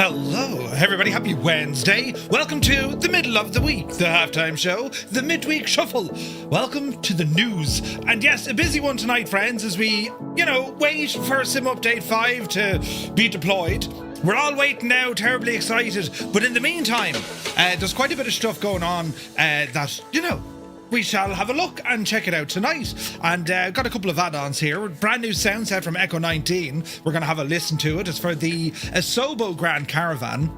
Hello, everybody. Happy Wednesday. Welcome to the middle of the week, the halftime show, the midweek shuffle. Welcome to the news. And yes, a busy one tonight, friends, as we, wait for Sim Update 5 to be deployed. We're all waiting now, terribly excited. But in the meantime, there's quite a bit of stuff going on that, we shall have a look and check it out tonight. And got a couple of add-ons here. Brand new sound set from Echo-19. We're going to have a listen to it. It's for the Asobo Grand Caravan,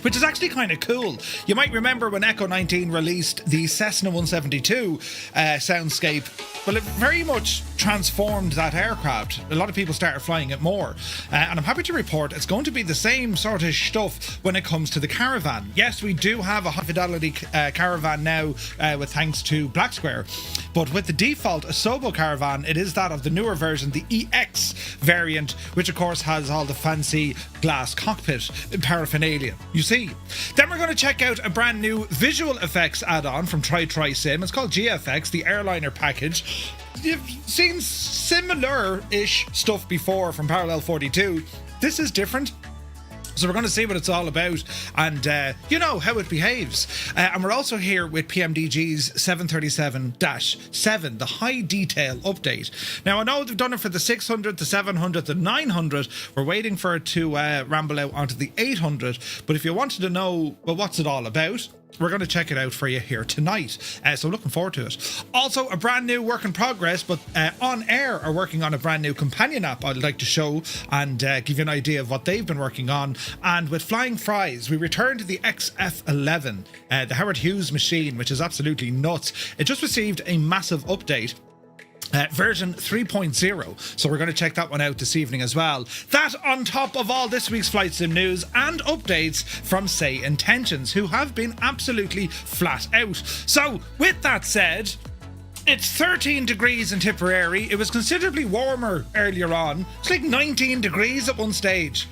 which is actually kind of cool. You might remember when Echo-19 released the Cessna 172 soundscape. Well, it very much transformed that aircraft. A lot of people started flying it more. And I'm happy to report it's going to be the same sort of stuff when it comes to the Caravan. Yes, we do have a high-fidelity Caravan now with thanks to Black Square. But with the default Asobo Caravan, it is that of the newer version, the EX variant, which of course has all the fancy glass cockpit paraphernalia. You see. Then we're going to check out a brand new visual effects add-on from TriTriSim. It's called GFX, the airliner package. You've seen similar-ish stuff before from Parallel 42. This is different. So we're going to see what it's all about and, how it behaves. And we're also here with PMDG's 737-7, the high detail update. Now, I know they've done it for the 600, the 700, the 900. We're waiting for it to ramble out onto the 800. But if you wanted to know, well, what's it all about? We're going to check it out for you here tonight. So looking forward to it. Also, a brand new work in progress, but OnAir are working on a brand new companion app I'd like to show and give you an idea of what they've been working on. And with Flying Fries, we return to the XF-11, the Howard Hughes machine, which is absolutely nuts. It just received a massive update. Version 3.0, so we're going to check that one out this evening as well. That on top of all this week's flight sim news and updates from SayIntentions, who have been absolutely flat out. So with that said, it's 13 degrees in Tipperary. It was considerably warmer earlier on. It's like 19 degrees at one stage.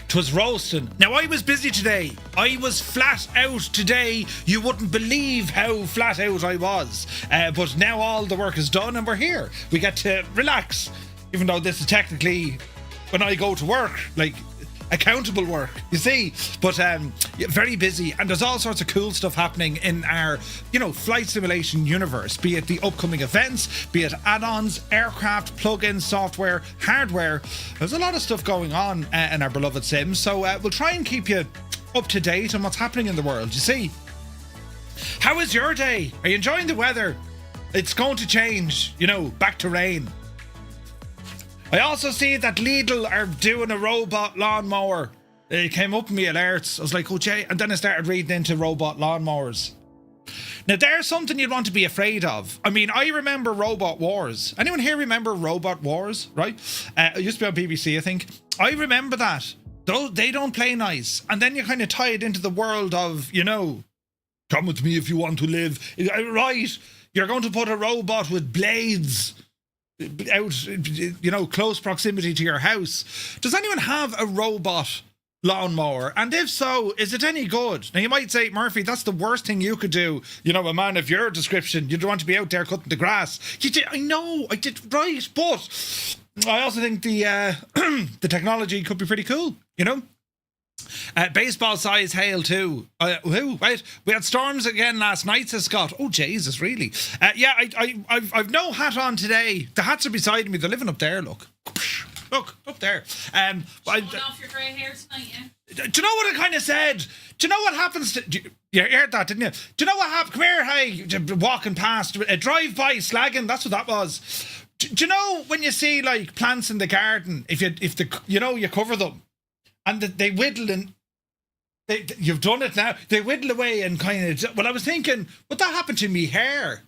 'Twas roasting. Now, I was busy today. I was flat out today. You wouldn't believe how flat out I was. But now all the work is done and we're here. We get to relax. Even though this is technically when I go to work, like accountable work, you see. But very busy, and there's all sorts of cool stuff happening in our flight simulation universe, be it the upcoming events, be it add-ons, aircraft, plugins, software, hardware. There's a lot of stuff going on in our beloved sims, so we'll try and keep you up to date on what's happening in the world, you see. How is your day? Are you enjoying the weather? It's going to change, back to rain. I also see that Lidl are doing a robot lawnmower. It came up in me alerts. I was like, oh, Jay. And then I started reading into robot lawnmowers. Now, there's something you'd want to be afraid of. I mean, I remember Robot Wars. Anyone here remember Robot Wars, right? It used to be on BBC, I think. I remember that. Though they don't play nice. And then you kind of tie it into the world of, come with me if you want to live. Right. You're going to put a robot with blades out, close proximity to your house. Does anyone have a robot lawnmower? And if so, is it any good? Now, you might say, Murphy, that's the worst thing you could do. A man of your description, you'd want to be out there cutting the grass. I know, I did right, but I also think the the technology could be pretty cool, baseball size hail too. Wait, we had storms again last night, says Scott. Oh Jesus, really? I've no hat on today. The hats are beside me. They're living up there. Look up there. Showing off your grey hair tonight, yeah. Do you know what I kind of said? Do you know what happens to... You heard that, didn't you? Do you know what happened? Come here, hey, walking past, a drive-by slagging, that's what that was. Do you know when you see, like, plants in the garden, if you cover them, and they whittle and... You've done it now. They whittle away and kind of... Well, I was thinking, would that happen to me hair?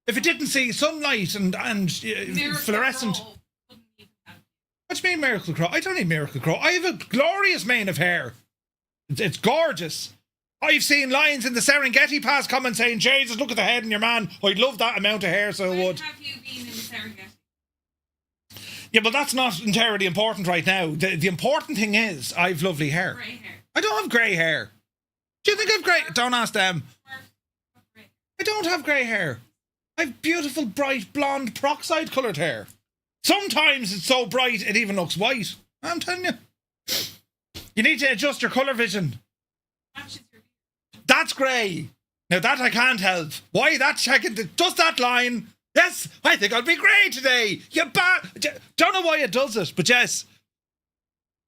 If it didn't see sunlight and fluorescent... Crow. What do you mean Miracle Crow? I don't need Miracle Crow. I have a glorious mane of hair. It's gorgeous. I've seen lions in the Serengeti Pass coming saying, Jesus, look at the head in your man. I'd love that amount of hair, so I would. Have you been in the Serengeti? Yeah, but that's not entirely important right now. The important thing is I've lovely hair. Grey hair. I don't have grey hair. Do you think I've grey? Don't ask them. I don't have grey hair. I have beautiful, bright, blonde, peroxide coloured hair. Sometimes it's so bright it even looks white. I'm telling you. You need to adjust your colour vision. Matches your That's grey. Now that I can't help. Why that checking? Just that line. Yes, I think I'll be grey today. You don't know why it does it, but yes.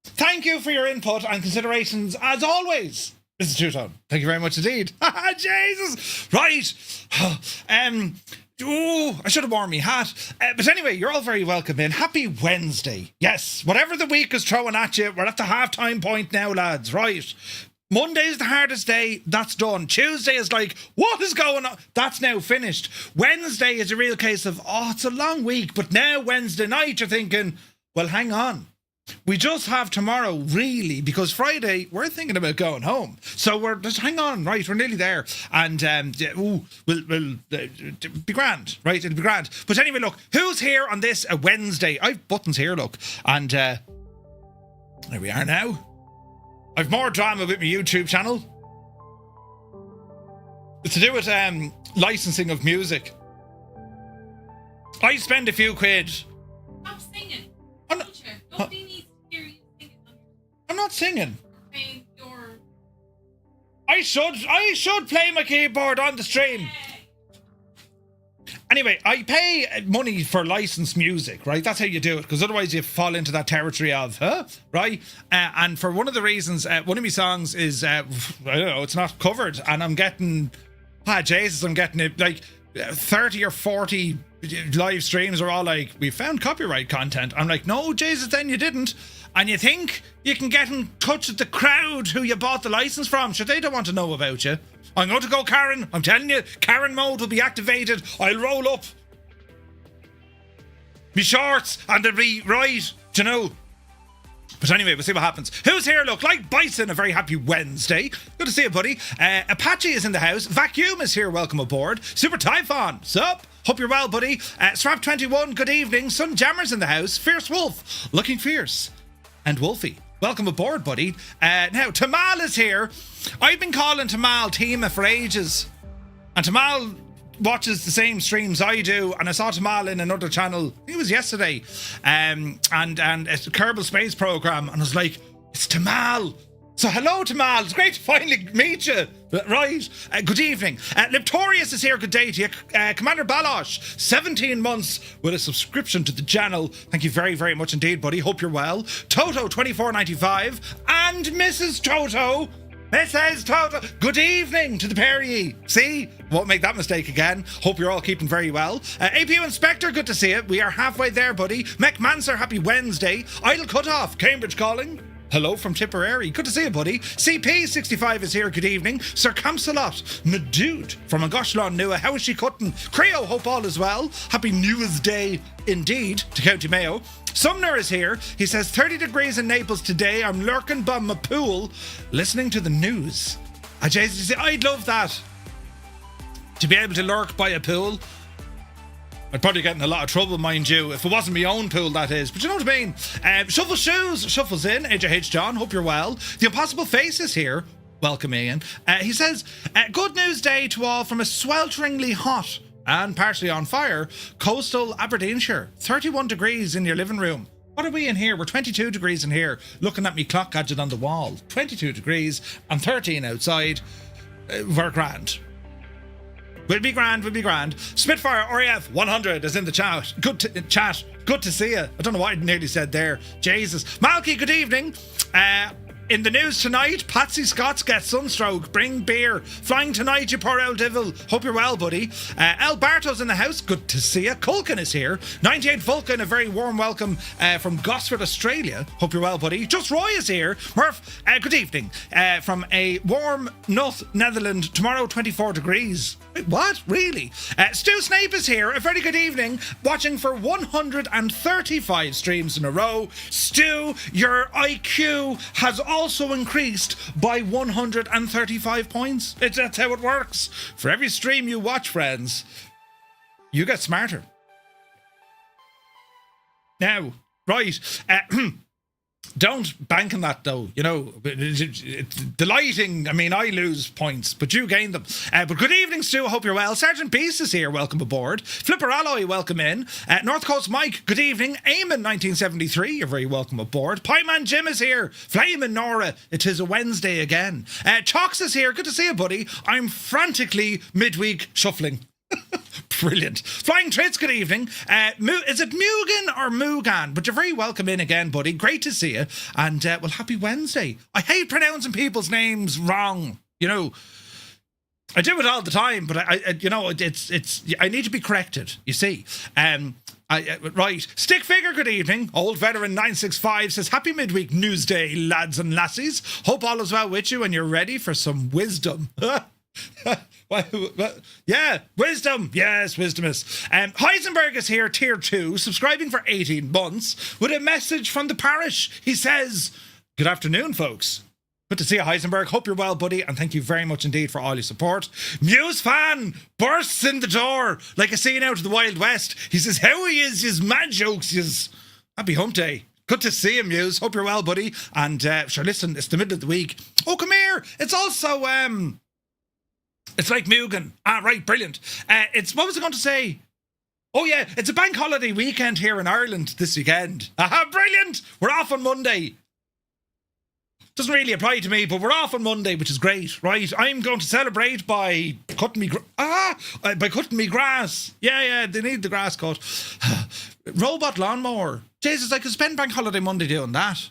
Thank you for your input and considerations as always, Mr. Two-Tone. Thank you very much indeed. Jesus. Right. I should have worn my hat. But anyway, you're all very welcome in. Happy Wednesday. Yes, whatever the week is throwing at you, we're at the half-time point now, lads. Right. Monday's the hardest day. That's done. Tuesday is like, what is going on? That's now finished. Wednesday is a real case of, it's a long week. But now Wednesday night, you're thinking, well, hang on. We just have tomorrow, really, because Friday, we're thinking about going home. So we're just, hang on, right, we're nearly there. And, we'll be grand, right, it'll be grand. But anyway, look, who's here on this Wednesday? I've buttons here, look. And, there we are now. I've more drama with my YouTube channel. It's to do with licensing of music. I spend a few quid. Stop singing. Nobody needs to hear you singing. I'm not singing. Playing your... I should play my keyboard on the stream. Yeah. Anyway, I pay money for licensed music, right? That's how you do it, because otherwise you fall into that territory of, right? And for one of the reasons, one of my songs is, I don't know, it's not covered, and I'm getting, Jesus, I'm getting it, like 30 or 40 live streams are all like, we found copyright content. I'm like, no, Jesus, then you didn't. And you think you can get in touch with the crowd who you bought the license from? Sure, they don't want to know about you. I'm going to go Karen. I'm telling you, Karen mode will be activated. I'll roll up me shorts and they'll be right, do you know? But anyway, we'll see what happens. Who's here? Look, like Bison, a very happy Wednesday. Good to see you, buddy. Apache is in the house. Vacuum is here. Welcome aboard. Super Typhon, sup? Hope you're well, buddy. Strap21, good evening. Sun Jammer's in the house. Fierce Wolf, looking fierce. And Wolfie, welcome aboard, buddy. Now, Tamal is here. I've been calling Tamal Tima for ages. And Tamal watches the same streams I do, and I saw Tamal in another channel, I think it was yesterday, and it's a Kerbal Space Program, and I was like, it's Tamal. So hello, Tamal. It's great to finally meet you. Right. Good evening. Liptorius is here. Good day to you. Commander Balosh, 17 months with a subscription to the channel. Thank you very, very much indeed, buddy. Hope you're well. Toto, 24.95, and Mrs. Toto. Mrs. Toto. Good evening to the pair of ye. See? Won't make that mistake again. Hope you're all keeping very well. APU Inspector, good to see you. We are halfway there, buddy. Mech Manser, happy Wednesday. Idle Cutoff, Cambridge calling. Hello from Tipperary. Good to see you, buddy. CP65 is here. Good evening. Sir Camsalot, my dude from Augushlon Nua. How is she cutting? Creo, hope all is well. Happy New's Day indeed to County Mayo. Sumner is here. He says 30 degrees in Naples today. I'm lurking by my pool listening to the news. Jesus, I'd love that. To be able to lurk by a pool. I'd probably get in a lot of trouble, mind you, if it wasn't my own pool, that is. But you know what I mean? Shuffle Shoes shuffles in. AJH John, hope you're well. The Impossible Face is here. Welcome, Ian. He says, good news day to all from a swelteringly hot and partially on fire coastal Aberdeenshire. 31 degrees in your living room. What are we in here? We're 22 degrees in here. Looking at me clock gadget on the wall. 22 degrees and 13 outside. We're grand. We'll be grand. Spitfire RAF 100 is in the chat. Good to see you. I don't know what I nearly said there. Jesus. Malky, good evening. In the news tonight, Patsy Scott's get sunstroke. Bring beer. Flying tonight, you poor old devil. Hope you're well, buddy. El Barto's in the house. Good to see you. Culkin is here. 98 Vulcan, a very warm welcome from Gosford, Australia. Hope you're well, buddy. Just Roy is here. Murph, good evening. From a warm North Netherlands. Tomorrow, 24 degrees. Wait, what? Really? Stu Snape is here. A very good evening. Watching for 135 streams in a row. Stu, your IQ has also increased by 135 points. That's how it works. For every stream you watch, friends, you get smarter. Now, right. Don't bank on that, though. You know, the lighting, I mean, I lose points, but you gain them. But good evening, Stu. I hope you're well. Sergeant Beast is here. Welcome aboard. Flipper Alloy, welcome in. North Coast Mike, good evening. Eamon, 1973, you're very welcome aboard. Pieman Jim is here. Flamin' Nora, it is a Wednesday again. Chalks is here. Good to see you, buddy. I'm frantically midweek shuffling. Brilliant. Flying Trits, good evening. Is it Mugan or Mugan? But you're very welcome in again, buddy. Great to see you. And, well, happy Wednesday. I hate pronouncing people's names wrong. You know, I do it all the time, but I you know, I need to be corrected, you see. Right. Stick Figure, good evening. Old Veteran 965 says, happy midweek news day, lads and lassies. Hope all is well with you and you're ready for some wisdom. Yeah, wisdom. Yes, wisdom is. Heisenberg is here, tier 2, subscribing for 18 months with a message from the parish. He says, good afternoon, folks. Good to see you, Heisenberg. Hope you're well, buddy, and thank you very much indeed for all your support. Muse fan bursts in the door like a scene out of the Wild West. He says, how he is, his mad jokes, his happy hump day. Good to see you, Muse. Hope you're well, buddy. And sure, listen, it's the middle of the week. Oh, come here. It's also it's like Mugan. Ah, right, brilliant. What was I going to say? Oh yeah, it's a bank holiday weekend here in Ireland this weekend. Aha, brilliant! We're off on Monday. Doesn't really apply to me, but we're off on Monday, which is great, right? I'm going to celebrate by cutting me grass. Yeah, they need the grass cut. Robot lawnmower. Jesus, I could spend bank holiday Monday doing that.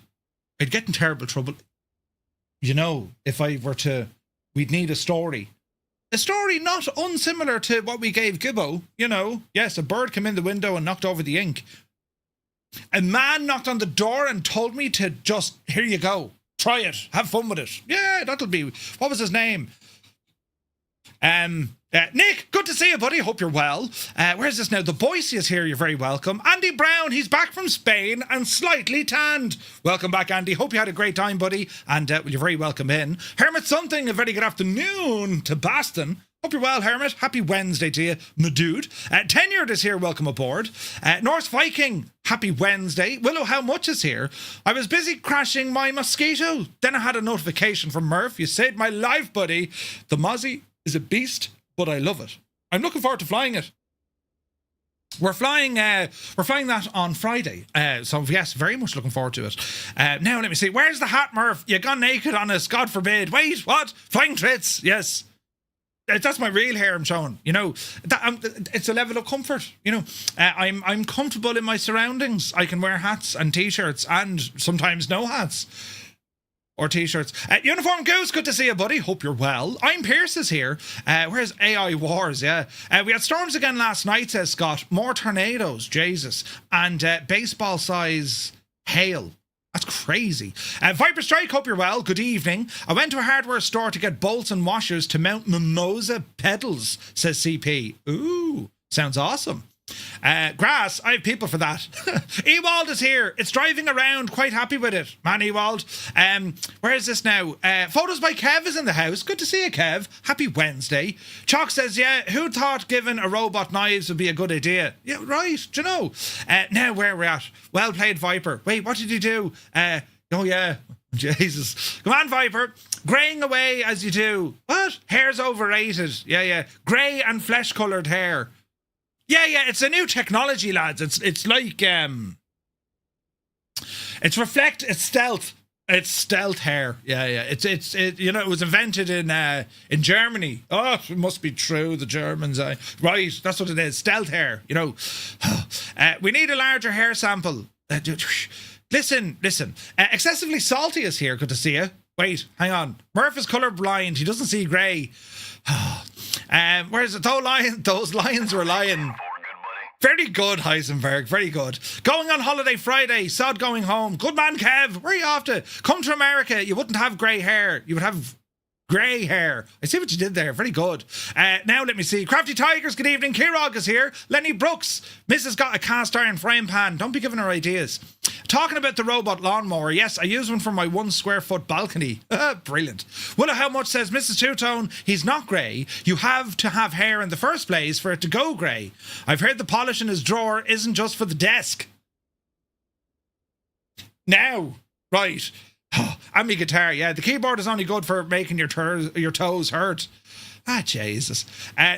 I'd get in terrible trouble. You know, if I were to, we'd need a story. A story not unsimilar to what we gave Gibbo, you know. Yes, a bird came in the window and knocked over the ink. A man knocked on the door and told me to just, here you go, try it, have fun with it. Yeah, that'll be, what was his name? Nick, good to see you, buddy. Hope you're well. Where's this now? The Boise is here. You're very welcome. Andy Brown, he's back from Spain and slightly tanned. Welcome back, Andy. Hope you had a great time, buddy. And well, you're very welcome in. Hermit Something, a very good afternoon to Boston. Hope you're well, Hermit. Happy Wednesday to you, my dude. Tenured is here. Welcome aboard. Norse Viking, happy Wednesday. Willow How Much is here. I was busy crashing my Mosquito. Then I had a notification from Murph. You saved my life, buddy. The Mozzie is a beast, but I love it. I'm looking forward to flying it. We're flying that on Friday. So yes, very much looking forward to it. Now let me see. Where's the hat, Murph? You gone naked on us, God forbid. Wait, what? Flying Trits, yes. That's my real hair I'm showing, you know. It's a level of comfort, you know. I'm comfortable in my surroundings. I can wear hats and t-shirts and sometimes no hats. Or t-shirts. Uniform Goose, good to see you, buddy. Hope you're well. I'm Pierce is here. Where's AI Wars? Yeah. We had storms again last night, says Scott. More tornadoes, Jesus. And baseball size hail. That's crazy. Viper Strike, hope you're well. Good evening. I went to a hardware store to get bolts and washers to mount Mimosa pedals, says CP. Ooh, sounds awesome. Grass, I have people for that. Ewald is here. It's driving around, quite happy with it. Man, Ewald. Where is this now? Photos by Kev is in the house. Good to see you, Kev. Happy Wednesday. Chalk says, yeah, who thought giving a robot knives would be a good idea? Yeah, right, do you know? Now where we're at. Well played, Viper. Wait, what did you do? Oh yeah, Jesus. Come on, Viper. Graying away as you do. What? Hair's overrated. Yeah. Grey and flesh-coloured hair. Yeah, it's a new technology, lads. It's like it's stealth. It's stealth hair. Yeah. It's you know, it was invented in Germany. Oh, it must be true. The Germans, right? That's what it is. Stealth hair. You know, we need a larger hair sample. Listen. Excessively salty is here. Good to see you. Wait, hang on. Murph is colour blind. He doesn't see grey. Where's it? Those lions were lying. Very good, Heisenberg. Very good. Going on holiday Friday. Sod going home. Good man, Kev. Where are you off to? Come to America. You wouldn't have grey hair. You would have grey hair. I see what you did there. Very good. Now let me see. Crafty Tigers, good evening. Kirog is here. Lenny Brooks. Mrs. got a cast iron frying pan. Don't be giving her ideas. Talking about the robot lawnmower. Yes, I use one for my 1 square foot balcony. Brilliant. Willow How Much says, Mrs. Two-Tone, he's not grey. You have to have hair in the first place for it to go grey. I've heard the polish in his drawer isn't just for the desk. Now, Right. And my guitar, yeah. The keyboard is only good for making your toes hurt. Ah, Jesus.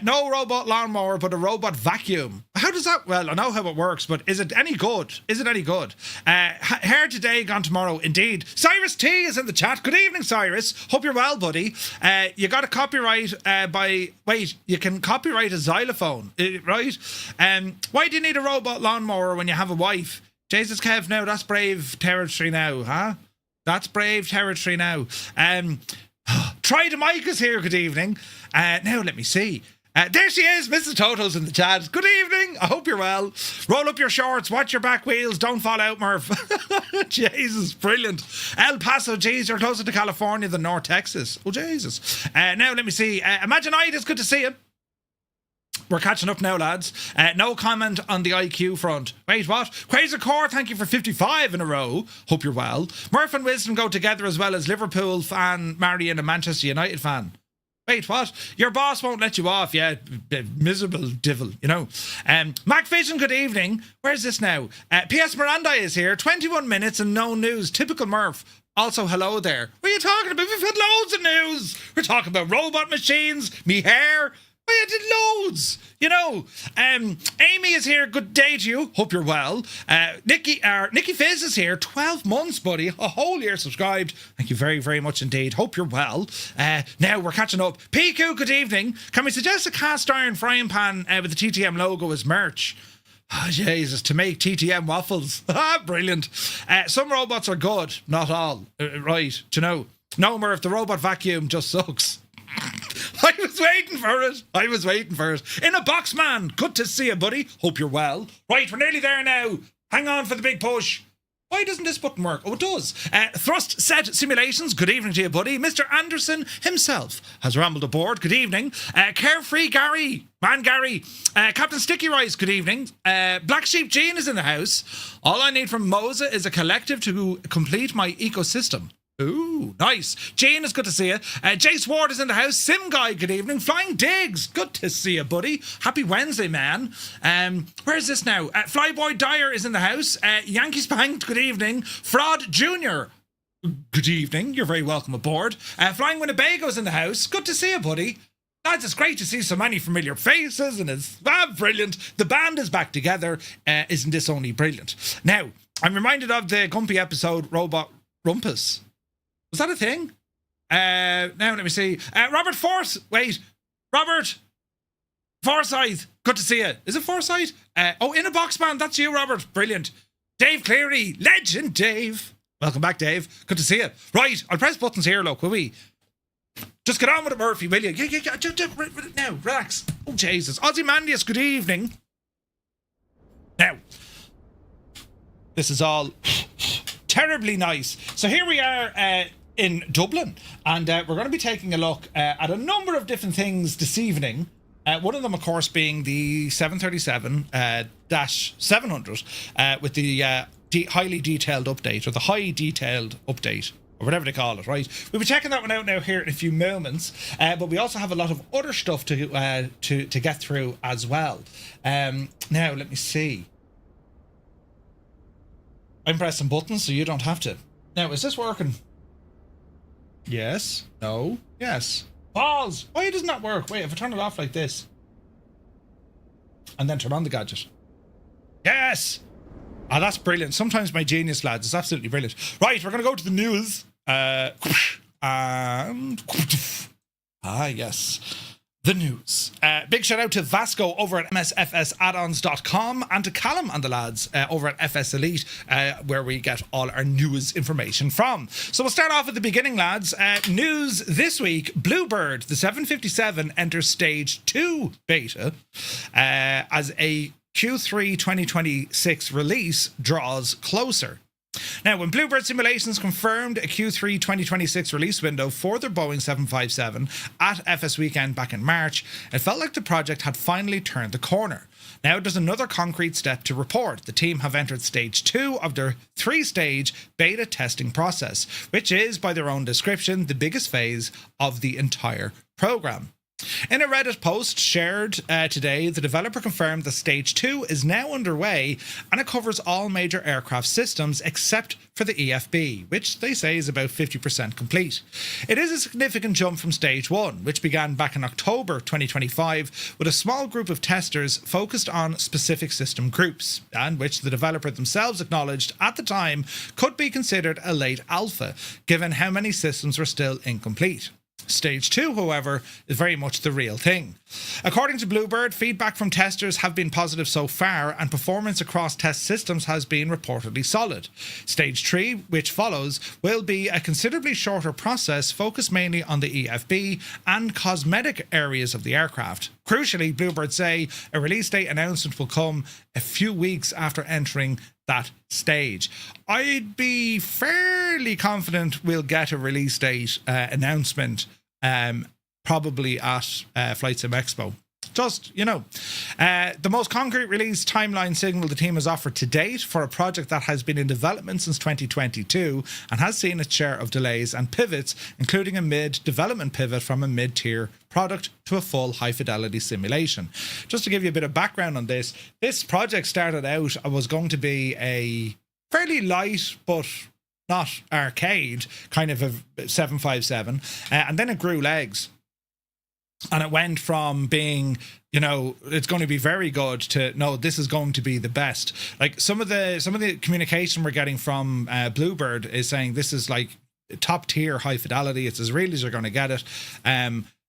No robot lawnmower, but a robot vacuum. How does that... Well, I know how it works, but is it any good? Is it any good? Hair today, gone tomorrow, indeed. Cyrus T is in the chat. Good evening, Cyrus. Hope you're well, buddy. You got a copyright by... Wait, you can copyright a xylophone, right? Why do you need a robot lawnmower when you have a wife? Jesus, Kev, now that's brave territory now, huh? That's brave territory now. TriTriSim is here, good evening. Now, let me see. There she is, Mrs. Toto's in the chat. Good evening, I hope you're well. Roll up your shorts, watch your back wheels, don't fall out, Murph. Jesus, brilliant. El Paso, geez, you're closer to California than North Texas. Oh, Jesus. Now, let me see. Imagine it's good to see you. We're catching up now, lads. No comment on the IQ front. Wait, what? Quasar Core, thank you for 55 in a row. Hope you're well. Murph and Wisdom go together as well as Liverpool fan marrying a Manchester United fan. Wait, what? Your boss won't let you off, yeah. Miserable devil, you know. Mac Vision, good evening. Where's this now? P.S. Miranda is here. 21 minutes and no news. Typical Murph. Also, hello there. What are you talking about? We've had loads of news. We're talking about robot machines, me hair. I did loads, you know. Amy is here. Good day to you. Hope you're well. Nikki Fizz is here. 12 months, buddy. A whole year subscribed. Thank you very, very much indeed. Hope you're well. Now we're catching up. PQ, good evening. Can we suggest a cast iron frying pan with the TTM logo as merch? Oh, Jesus, to make TTM waffles. Brilliant. Some robots are good, not all. Right, do you know? No, Murph, the robot vacuum just sucks. I was waiting for it. In a box, man. Good to see you, buddy. Hope you're well. Right, we're nearly there now. Hang on for the big push. Why doesn't this button work? Oh, it does. Thrust Set Simulations. Good evening to you, buddy. Mr. Anderson himself has rambled aboard. Good evening. Carefree Gary. Man Gary. Captain Sticky Rice. Good evening. Black Sheep Jean is in the house. All I need from Moza is a collective to complete my ecosystem. Ooh, nice. Jane, it's good to see you. Jace Ward is in the house. Sim Guy, good evening. Flying Diggs, good to see you, buddy. Happy Wednesday, man. Where is this now? Flyboy Dyer is in the house. Yankee Spanked, good evening. Fraud Jr., good evening. You're very welcome aboard. Flying Winnebago's in the house. Good to see you, buddy. Lads, it's great to see so many familiar faces, and it's brilliant. The band is back together. Isn't this only brilliant? Now, I'm reminded of the Gumpy episode, Robot Rumpus. Was that a thing? Now let me see. Robert Forsyth. Good to see you. Is it Forsyth? In a box, man. That's you, Robert. Brilliant. Dave Cleary. Legend Dave. Welcome back, Dave. Good to see you. Right, I'll press buttons here, look, will we? Just get on with it, Murphy, will you? Yeah. Now, relax. Oh, Jesus. Ozymandias, good evening. Now, this is all terribly nice. So here we are in Dublin, and we're going to be taking a look at a number of different things this evening. One of them, of course, being the 737-700 with the highly detailed update, or the high detailed update, or whatever they call it, right? We'll be checking that one out now here in a few moments, but we also have a lot of other stuff to get through as well. Now, let me see. I'm pressing buttons, so you don't have to. Now, is this working? Yes. No. Yes. Pause. Why doesn't that work? Wait, if I turn it off like this, and then turn on the gadget. Yes. Ah, that's brilliant. Sometimes my genius, lads. It's absolutely brilliant. Right, we're going to go to the news. And... yes. The news. Big shout out to Vasco over at MSFS and to Callum and the lads over at FS Elite, where we get all our news information from. So we'll start off at the beginning, lads. News this week: Bluebird, the 757, enters stage 2 beta as a Q3 2026 release draws closer. Now, when Bluebird Simulations confirmed a Q3 2026 release window for their Boeing 757 at FS Weekend back in March, it felt like the project had finally turned the corner. Now there's another concrete step to report. The team have entered stage 2 of their 3-stage beta testing process, which is, by their own description, the biggest phase of the entire program. In a Reddit post shared today, the developer confirmed that Stage 2 is now underway and it covers all major aircraft systems except for the EFB, which they say is about 50% complete. It is a significant jump from Stage 1, which began back in October 2025 with a small group of testers focused on specific system groups, and which the developer themselves acknowledged at the time could be considered a late alpha, given how many systems were still incomplete. Stage 2, however, is very much the real thing. According to Bluebird, feedback from testers have been positive so far, and performance across test systems has been reportedly solid. Stage 3, which follows, will be a considerably shorter process focused mainly on the EFB and cosmetic areas of the aircraft. Crucially, Bluebird say a release date announcement will come a few weeks after entering that stage. I'd be fairly confident we'll get a release date announcement probably at Flight Sim Expo. Just, the most concrete release timeline signal the team has offered to date for a project that has been in development since 2022 and has seen its share of delays and pivots, including a mid-development pivot from a mid-tier product to a full high-fidelity simulation. Just to give you a bit of background on this project started out, was going to be a fairly light but not arcade kind of a 757, and then it grew legs. And it went from being, it's going to be very good to, no, this is going to be the best. Like some of the communication we're getting from Bluebird is saying this is like top tier high fidelity. It's as real as you're going to get it.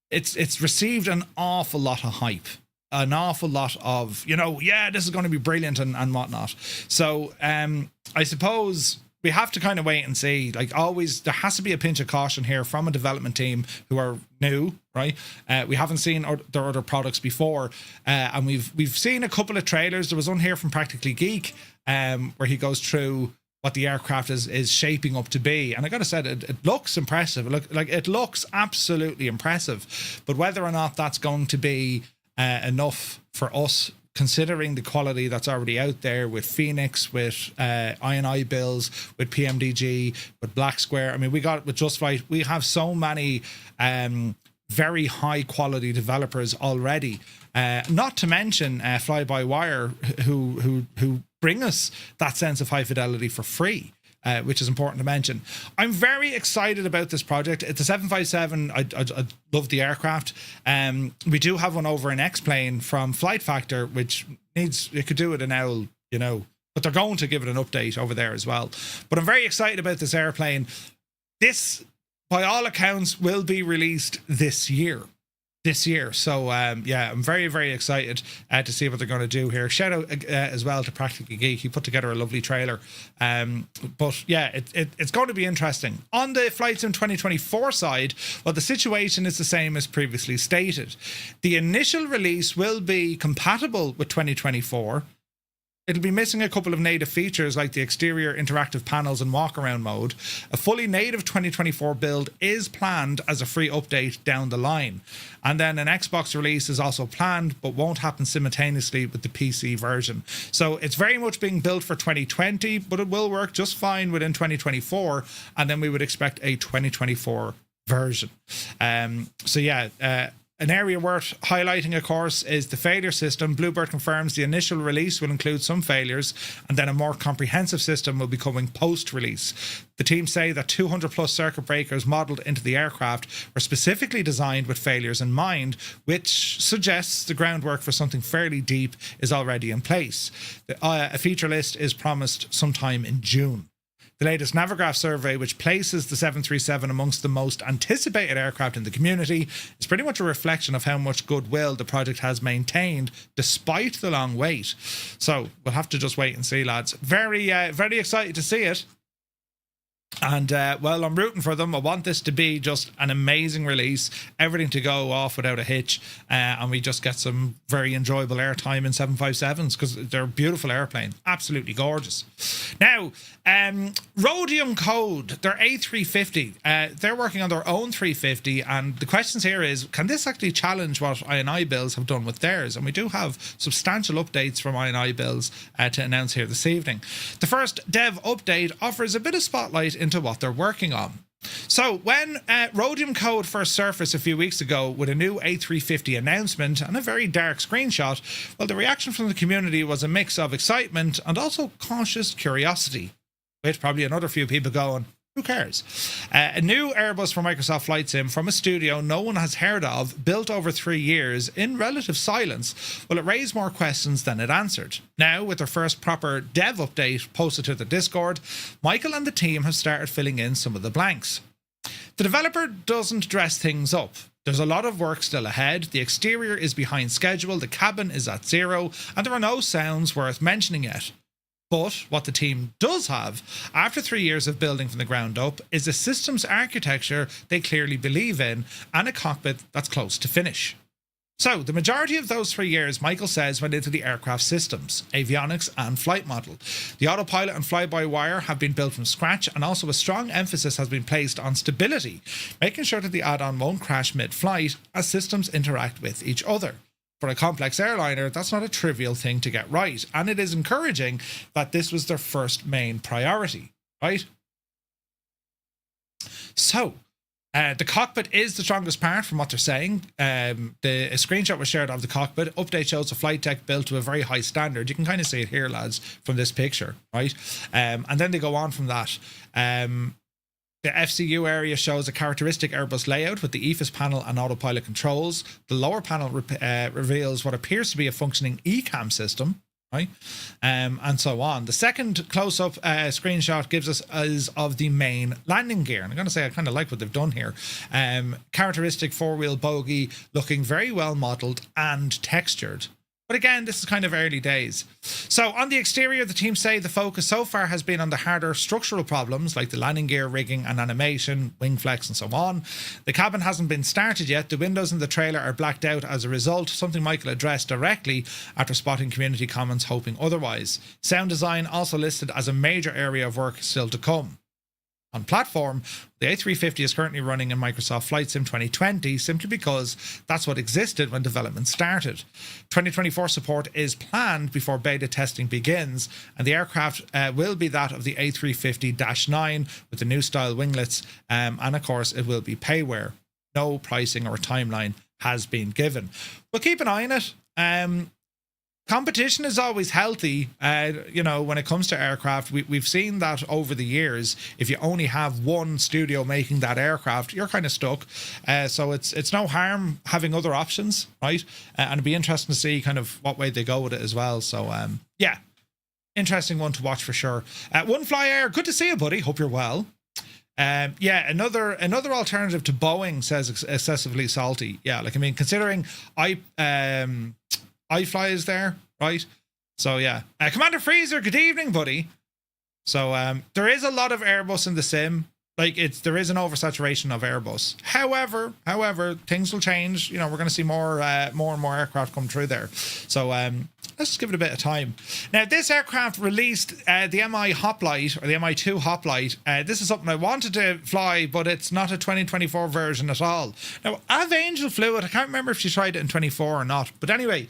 It's received an awful lot of hype, an awful lot of, this is going to be brilliant and whatnot. So I suppose we have to kind of wait and see. Like always, there has to be a pinch of caution here from a development team who are new, right? We haven't seen their other products before, and we've seen a couple of trailers. There was one here from Practically Geek, where he goes through what the aircraft is shaping up to be, and I gotta say, it looks impressive. It looks absolutely impressive. But whether or not that's going to be enough for us, considering the quality that's already out there with Phoenix, with I&I builds, with PMDG, with Black Square. I mean, with Just Flight, we have so many very high quality developers already. Not to mention Fly By Wire, who bring us that sense of high fidelity for free. Which is important to mention. I'm very excited about this project. It's a 757. I love the aircraft. We do have one over in X-Plane from Flight Factor, which it could do it an owl, but they're going to give it an update over there as well. But I'm very excited about this airplane. This, by all accounts, will be released this year. So I'm very, very excited to see what they're going to do here. Shout out as well to Practically Geek. He put together a lovely trailer. But yeah, it's going to be interesting. On the Flight Sim 2024 side, well, the situation is the same as previously stated. The initial release will be compatible with 2024. It'll be missing a couple of native features like the exterior interactive panels and walk-around mode. A fully native 2024 build is planned as a free update down the line. And then an Xbox release is also planned, but won't happen simultaneously with the PC version. So it's very much being built for 2020, but it will work just fine within 2024. And then we would expect a 2024 version. An area worth highlighting, of course, is the failure system. Bluebird confirms the initial release will include some failures, and then a more comprehensive system will be coming post-release. The team say that 200 plus circuit breakers modelled into the aircraft were specifically designed with failures in mind, which suggests the groundwork for something fairly deep is already in place. A feature list is promised sometime in June. The latest Navigraph survey, which places the 737 amongst the most anticipated aircraft in the community, is pretty much a reflection of how much goodwill the project has maintained despite the long wait. So we'll have to just wait and see, lads. Very excited to see it. And I'm rooting for them. I want this to be just an amazing release, everything to go off without a hitch, and we just get some very enjoyable airtime in 757s because they're a beautiful airplane, absolutely gorgeous. Now, Rhodium Code, their A350, they're working on their own 350, and the questions here is, can this actually challenge what I&I builds have done with theirs? And we do have substantial updates from I&I builds to announce here this evening. The first dev update offers a bit of spotlight into what they're working on. So when Rhodium Code first surfaced a few weeks ago with a new A350 announcement and a very dark screenshot, well, the reaction from the community was a mix of excitement and also cautious curiosity, with probably another few people going, who cares? A new Airbus for Microsoft Flight Sim from a studio no one has heard of, built over 3 years in relative silence. Well, it raised more questions than it answered. Now, with their first proper dev update posted to the Discord, Michael and the team have started filling in some of the blanks. The developer doesn't dress things up. There's a lot of work still ahead. The exterior is behind schedule, the cabin is at 0, and there are no sounds worth mentioning yet. But what the team does have, after 3 years of building from the ground up, is a systems architecture they clearly believe in and a cockpit that's close to finish. So, the majority of those 3 years, Michael says, went into the aircraft systems, avionics and flight model. The autopilot and fly-by-wire have been built from scratch, and also a strong emphasis has been placed on stability, making sure that the add-on won't crash mid-flight as systems interact with each other. For a complex airliner, that's not a trivial thing to get right, and it is encouraging that this was their first main priority, right? So, the cockpit is the strongest part from what they're saying. A screenshot was shared of the cockpit. Update shows a flight deck built to a very high standard. You can kind of see it here, lads, from this picture, right? And then they go on from that. The FCU area shows a characteristic Airbus layout with the EFIS panel and autopilot controls. The lower panel reveals what appears to be a functioning ECAM system, right? And so on. The second close-up screenshot gives us is of the main landing gear. And I'm going to say I kind of like what they've done here. Characteristic four-wheel bogie looking very well modelled and textured. But again, this is kind of early days. So on the exterior, the team say the focus so far has been on the harder structural problems like the landing gear, rigging and animation, wing flex and so on. The cabin hasn't been started yet. The windows in the trailer are blacked out as a result, something Michael addressed directly after spotting community comments hoping otherwise. Sound design also listed as a major area of work still to come. On platform, the A350 is currently running in Microsoft Flight Sim 2020 simply because that's what existed when development started. 2024 support is planned before beta testing begins, and the aircraft will be that of the A350-9 with the new style winglets, and of course it will be payware. No pricing or timeline has been given. We'll keep an eye on it. Competition is always healthy, when it comes to aircraft. We've seen that over the years. If you only have one studio making that aircraft, you're kind of stuck. So it's no harm having other options, right? And it'd be interesting to see kind of what way they go with it as well. So, interesting one to watch for sure. One Fly Air, good to see you, buddy. Hope you're well. Another alternative to Boeing says excessively salty. Yeah, considering iFly is there, right? So yeah, Commander Freezer, good evening, buddy. So there is a lot of Airbus in the sim. There is an oversaturation of Airbus. However, things will change. We're going to see more and more aircraft come through there. So let's just give it a bit of time. Now, this aircraft released the MI Hoplite, or the MI2 Hoplite. This is something I wanted to fly, but it's not a 2024 version at all. Now, Av Angel flew it. I can't remember if she tried it in 24 or not. But anyway,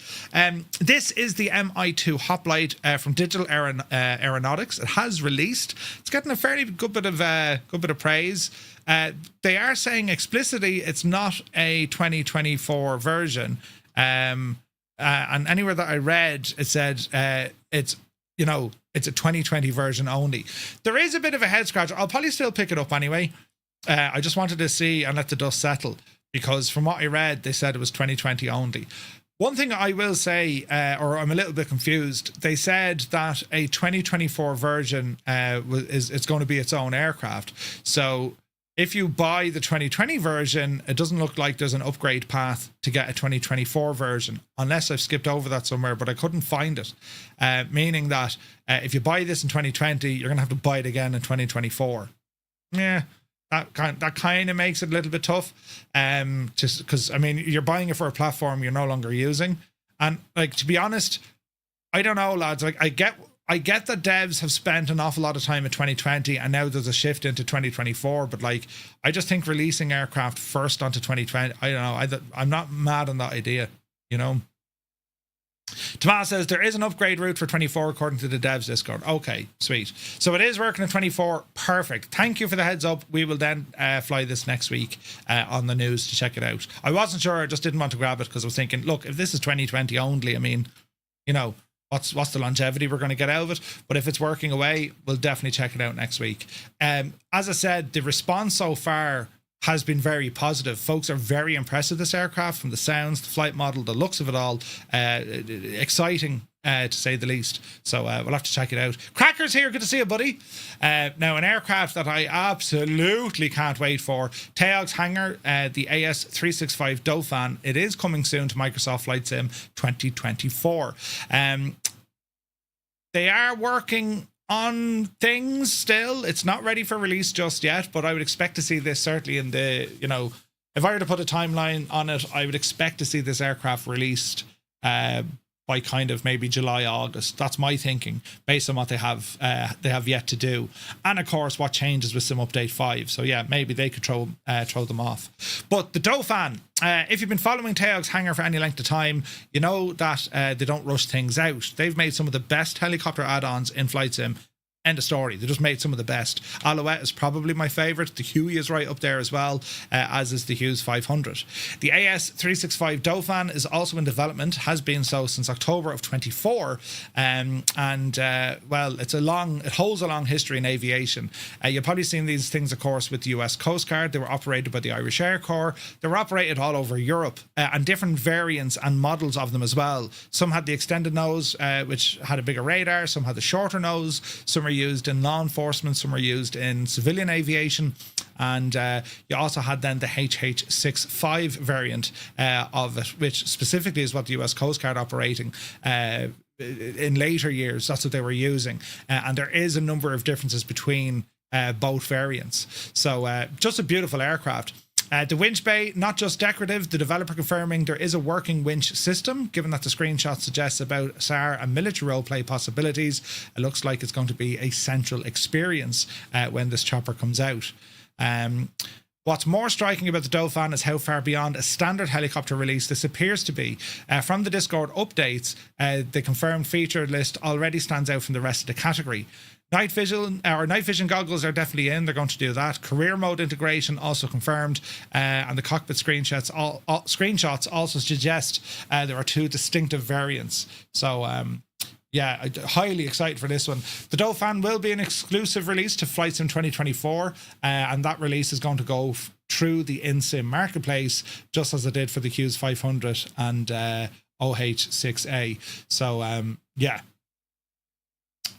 this is the MI2 Hoplite from Digital Aeronautics. It has released. It's getting a fairly good bit of praise. They are saying explicitly it's not a 2024 version. And anywhere that I read, it said it's a 2020 version only. There is a bit of a head scratch. I'll probably still pick it up anyway. I just wanted to see and let the dust settle, because from what I read, they said it was 2020 only. One thing I will say, or I'm a little bit confused, they said that a 2024 version it's going to be its own aircraft. So if you buy the 2020 version, it doesn't look like there's an upgrade path to get a 2024 version, unless I've skipped over that somewhere, but I couldn't find it. Meaning that if you buy this in 2020, you're going to have to buy it again in 2024. Yeah, that kind of makes it a little bit tough. Just because, you're buying it for a platform you're no longer using. And to be honest, I don't know, lads. I get that devs have spent an awful lot of time in 2020 and now there's a shift into 2024, but I just think releasing aircraft first onto 2020, I don't know, I'm not mad on that idea, Tomas says there is an upgrade route for 24 according to the devs Discord. Okay, sweet. So it is working at 24. Perfect. Thank you for the heads up. We will then fly this next week on the news to check it out. I wasn't sure. I just didn't want to grab it because I was thinking, look, if this is 2020 only, I mean, you know, what's the longevity we're going to get out of it? But if it's working away, we'll definitely check it out next week. As I said, the response so far has been very positive. Folks are very impressed with this aircraft, from the sounds, the flight model, the looks of it all. Exciting, to say the least. So we'll have to check it out. Cracker's here. Good to see you, buddy. Now, an aircraft that I absolutely can't wait for. Teog's hangar, the AS365 Dauphin. It is coming soon to Microsoft Flight Sim 2024. They are working on things still. It's not ready for release just yet, but I would expect to see this certainly in the, you know, if I were to put a timeline on it, I would expect to see this aircraft released by kind of maybe July, August. That's my thinking based on what they have yet to do, and of course what changes with Sim Update 5. So yeah, maybe they could throw them off. But the Dauphin, if you've been following Teog's hangar for any length of time, you know that they don't rush things out. They've made some of the best helicopter add-ons in Flight Sim. End of story. They just made some of the best. Alouette is probably my favourite. The Huey is right up there as well, as is the Hughes 500. The AS365 Dauphin is also in development, has been so since October of 24. Well, it holds a long history in aviation. You've probably seen these things, of course, with the US Coast Guard. They were operated by the Irish Air Corps. They were operated all over Europe, and different variants and models of them as well. Some had the extended nose, which had a bigger radar. Some had the shorter nose. Some are used in law enforcement, some are used in civilian aviation, and you also had then the HH65 variant of it, which specifically is what the US Coast Guard operating in later years. That's what they were using, and there is a number of differences between both variants. So just a beautiful aircraft. The winch bay, not just decorative, the developer confirming there is a working winch system, given that the screenshot suggests about SAR and military roleplay possibilities. It looks like it's going to be a central experience when this chopper comes out. What's more striking about the Dauphin is how far beyond a standard helicopter release this appears to be. From the Discord updates, the confirmed feature list already stands out from the rest of the category. Night vision goggles are definitely in. They're going to do that. Career mode integration also confirmed, and the cockpit screenshots also suggest there are two distinctive variants. So yeah, I'm highly excited for this one. The Dauphin will be an exclusive release to Flight Sim 2024, and that release is going to go through the in-sim marketplace, just as it did for the Hughes 500 and OH6A. So yeah.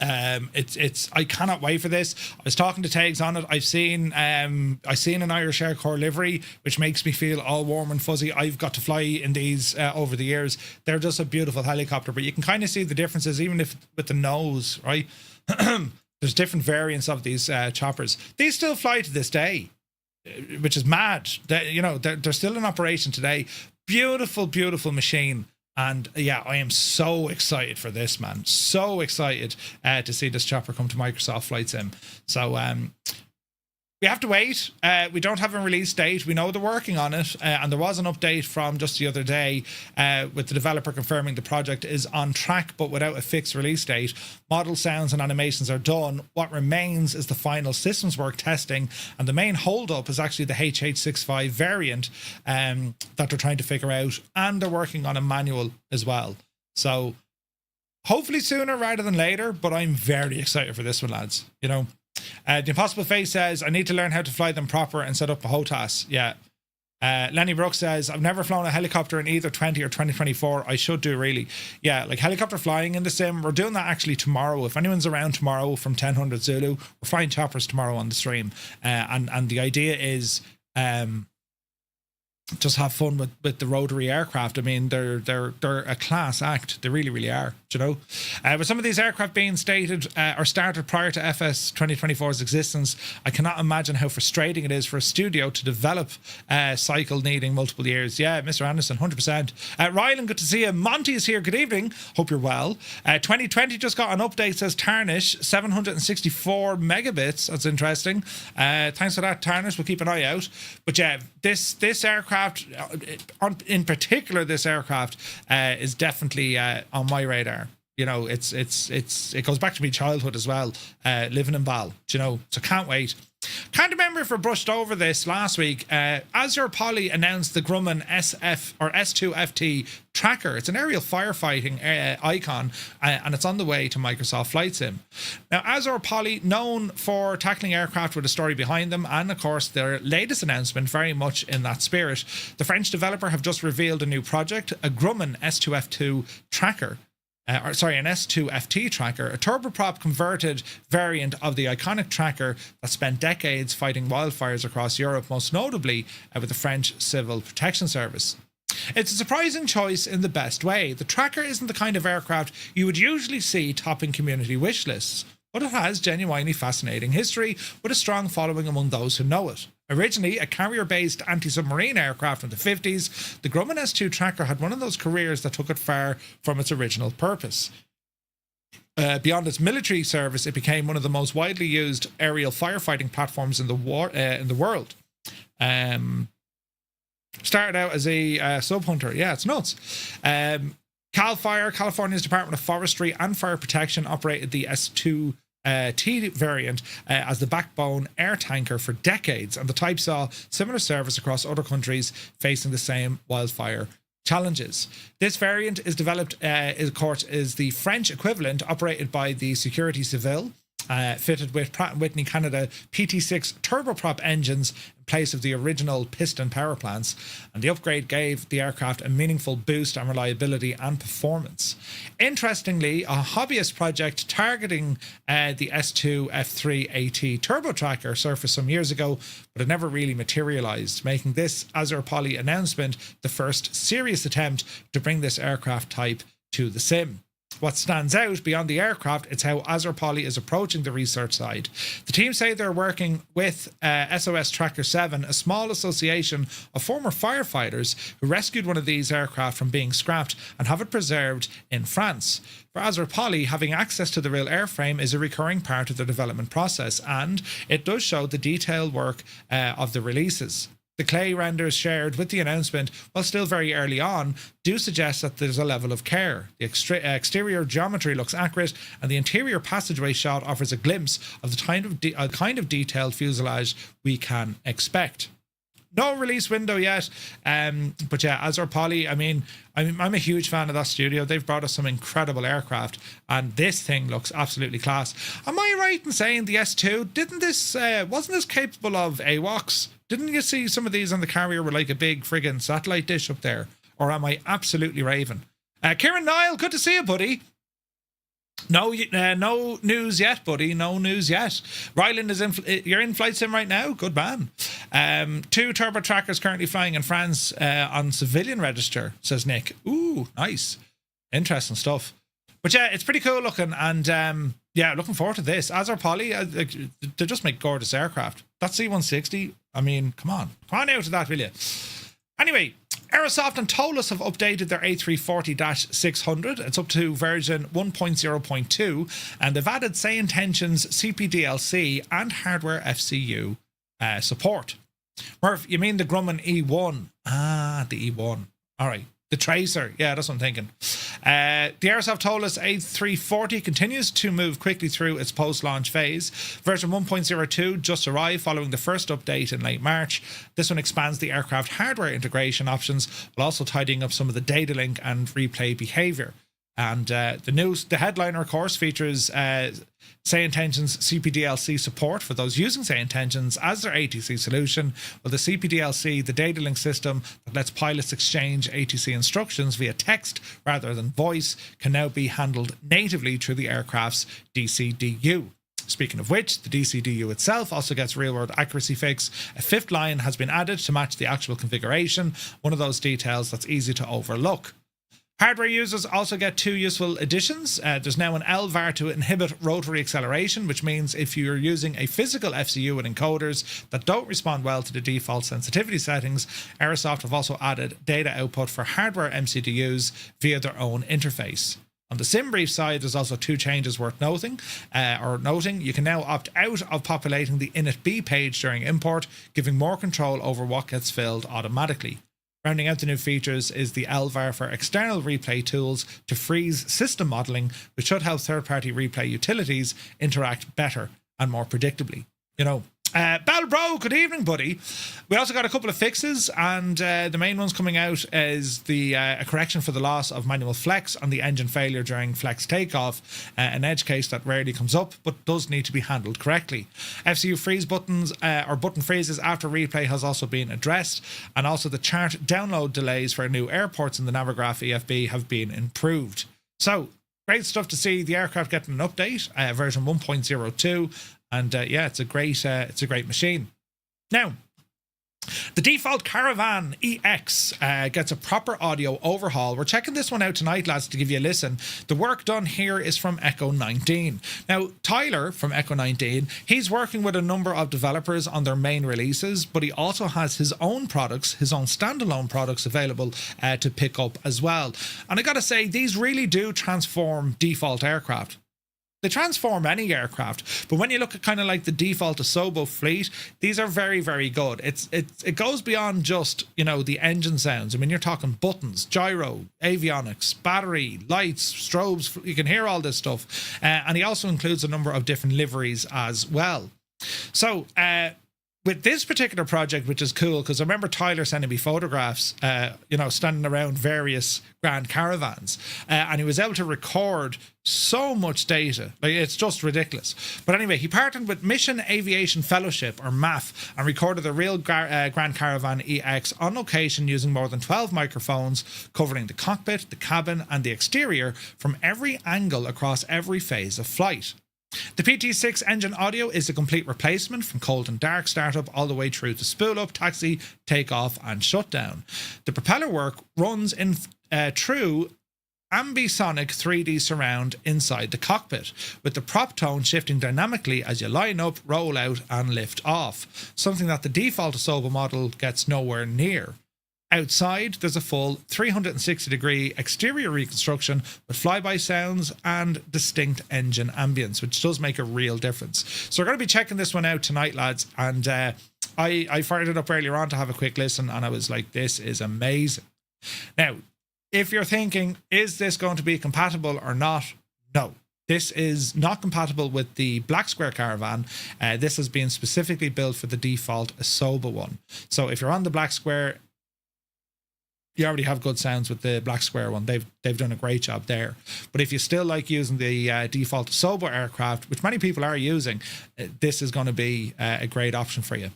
I cannot wait for this. I was talking to Tags on it. I've seen an Irish Air Corps livery, which makes me feel all warm and fuzzy. I've got to fly in these over the years. They're just a beautiful helicopter, but you can kind of see the differences, even if with the nose, right? There's different variants of these choppers. These still fly to this day, which is mad. They're still in operation today. Beautiful, beautiful machine. And yeah, I am so excited for this, man. So excited to see this chopper come to Microsoft Flight Sim. So we have to wait. We don't have a release date. We know they're working on it. And there was an update from just the other day with the developer confirming the project is on track, but without a fixed release date. Model sounds and animations are done. What remains is the final systems work testing. And the main holdup is actually the HH65 variant that they're trying to figure out. And they're working on a manual as well. So hopefully sooner rather than later, but I'm very excited for this one, lads. You know, the Impossible Face says, I need to learn how to fly them proper and set up a HOTAS. Yeah. Lenny Brooks says, I've never flown a helicopter in either 20 or 2024. I should do, really. Yeah, like helicopter flying in the sim. We're doing that actually tomorrow. If anyone's around tomorrow from 1000 Zulu, we're flying choppers tomorrow on the stream. And the idea is just have fun with the rotary aircraft. I mean, they're a class act. They really, really are, you know. With some of these aircraft being stated or started prior to FS 2024's existence, I cannot imagine how frustrating it is for a studio to develop a cycle needing multiple years. Yeah, Mr. Anderson, 100%. Rylan, good to see you. Monty is here. Good evening. Hope you're well. 2020 just got an update, says Tarnish, 764 megabits. That's interesting. Thanks for that, Tarnish. We'll keep an eye out. But yeah, this aircraft aircraft, in particular, this aircraft is definitely on my radar. You know, it goes back to my childhood as well, living in Bal. You know, so can't wait. Can't remember if we brushed over this last week. Azure Poly announced the Grumman S2FT tracker. It's an aerial firefighting icon, and it's on the way to Microsoft Flight Sim. Now, Azure Poly, known for tackling aircraft with a story behind them, and of course their latest announcement very much in that spirit. The French developer have just revealed a new project, a Grumman S2F2 tracker. An S2FT tracker, a turboprop converted variant of the iconic tracker that spent decades fighting wildfires across Europe, most notably with the French Civil Protection Service. It's a surprising choice in the best way. The tracker isn't the kind of aircraft you would usually see topping community wish lists, but it has genuinely fascinating history with a strong following among those who know it. Originally a carrier-based anti-submarine aircraft in the 50s, the Grumman S2 tracker had one of those careers that took it far from its original purpose. Beyond its military service, it became one of the most widely used aerial firefighting platforms in the world. Started out as a sub-hunter. Yeah, it's nuts. CAL FIRE, California's Department of Forestry and Fire Protection, operated the S2 T variant as the backbone air tanker for decades, and the type saw similar service across other countries facing the same wildfire challenges. This variant is developed, of course, is the French equivalent, operated by the Sécurité Civile, fitted with Pratt & Whitney Canada PT6 turboprop engines in place of the original piston power plants, and the upgrade gave the aircraft a meaningful boost on reliability and performance. Interestingly, a hobbyist project targeting the S2F3 AT turbo tracker surfaced some years ago, but it never really materialized, making this Azure Poly announcement the first serious attempt to bring this aircraft type to the sim. What stands out beyond the aircraft is how Azure Poly is approaching the research side. The team say they're working with SOS Tracker 7, a small association of former firefighters who rescued one of these aircraft from being scrapped and have it preserved in France. For Azure Poly, having access to the real airframe is a recurring part of the development process, and it does show the detailed work of the releases. The clay renders shared with the announcement, while still very early on, do suggest that there's a level of care. The exterior geometry looks accurate, and the interior passageway shot offers a glimpse of the kind of detailed fuselage we can expect. No release window yet, but yeah, Azure Poly, I'm a huge fan of that studio. They've brought us some incredible aircraft, and this thing looks absolutely class. Am I right in saying the S2, wasn't this capable of AWACS? Didn't you see some of these on the carrier with like a big friggin' satellite dish up there? Or am I absolutely raving? Kieran Niall, good to see you, buddy. No news yet, buddy. No news yet. Ryland is you're in Flight Sim right now? Good man. 2 turbo trackers currently flying in France on civilian register, says Nick. Ooh, nice. Interesting stuff. But yeah, it's pretty cool looking, and yeah, looking forward to this. Azure Poly, they just make gorgeous aircraft. That C-160, come on out to that, will you? Anyway, Aerosoft and Tolus have updated their A340-600. It's up to version 1.0.2, and they've added SayIntentions CPDLC and hardware FCU support. Murph, you mean the Grumman E1? Ah, the E1. All right. The Tracer, yeah, that's what I'm thinking. The Aerosoft Tolus A340 continues to move quickly through its post-launch phase. Version 1.02 just arrived following the first update in late March. This one expands the aircraft hardware integration options while also tidying up some of the data link and replay behavior. And the headliner, of course, features SayIntentions CPDLC support for those using SayIntentions as their ATC solution, while the CPDLC, the data link system that lets pilots exchange ATC instructions via text rather than voice, can now be handled natively through the aircraft's DCDU. Speaking of which, the DCDU itself also gets real-world accuracy fix. A 5th line has been added to match the actual configuration, one of those details that's easy to overlook. Hardware users also get 2 useful additions. There's now an LVAR to inhibit rotary acceleration, which means if you're using a physical FCU with encoders that don't respond well to the default sensitivity settings, Aerosoft have also added data output for hardware MCDUs via their own interface. On the SimBrief side, there's also 2 changes worth noting. You can now opt out of populating the init B page during import, giving more control over what gets filled automatically. Rounding out the new features is the LVAR for external replay tools to freeze system modeling, which should help third-party replay utilities interact better and more predictably. You know, Bell Bro, good evening, buddy. We also got a couple of fixes, and the main ones coming out is the a correction for the loss of manual flex on the engine failure during flex takeoff, an edge case that rarely comes up but does need to be handled correctly. FCU freeze buttons or button freezes after replay has also been addressed, and also the chart download delays for new airports in the Navigraph EFB have been improved. So great stuff to see the aircraft getting an update, version 1.02. And yeah, it's a great machine. Now, the default Caravan EX gets a proper audio overhaul. We're checking this one out tonight, lads, to give you a listen. The work done here is from Echo-19. Now, Tyler from Echo-19, he's working with a number of developers on their main releases, but he also has his own products, his own standalone products available to pick up as well. And I gotta say, these really do transform default aircraft. They transform any aircraft, but when you look at kind of like the default Asobo fleet, these are very, very good. It goes beyond just, you know, the engine sounds. I mean, you're talking buttons, gyro, avionics, battery, lights, strobes. You can hear all this stuff, and he also includes a number of different liveries as well. So, with this particular project, which is cool, because I remember Tyler sending me photographs, you know, standing around various Grand Caravans, and he was able to record so much data. Like, it's just ridiculous. But anyway, he partnered with Mission Aviation Fellowship, or MAF, and recorded the real Grand Caravan EX on location using more than 12 microphones, covering the cockpit, the cabin, and the exterior from every angle across every phase of flight. The PT6 engine audio is a complete replacement from cold and dark startup all the way through to spool up, taxi, takeoff and shutdown. The propeller work runs in true ambisonic 3D surround inside the cockpit, with the prop tone shifting dynamically as you line up, roll out and lift off, something that the default Asobo model gets nowhere near. Outside, there's a full 360-degree exterior reconstruction with flyby sounds and distinct engine ambience, which does make a real difference. So we're going to be checking this one out tonight, lads. And I fired it up earlier on to have a quick listen, and I was like, this is amazing. Now, if you're thinking, is this going to be compatible or not? No. This is not compatible with the Black Square Caravan. This has been specifically built for the default Asobo one. So if you're on the Black Square, you already have good sounds with the Black Square one. They've done a great job there. But if you still like using the default Asobo aircraft, which many people are using, this is going to be a great option for you.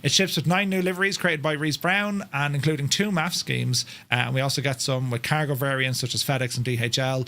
It ships with 9 new liveries created by Reese Brown, and including 2 MAF schemes. And we also get some with cargo variants such as FedEx and DHL.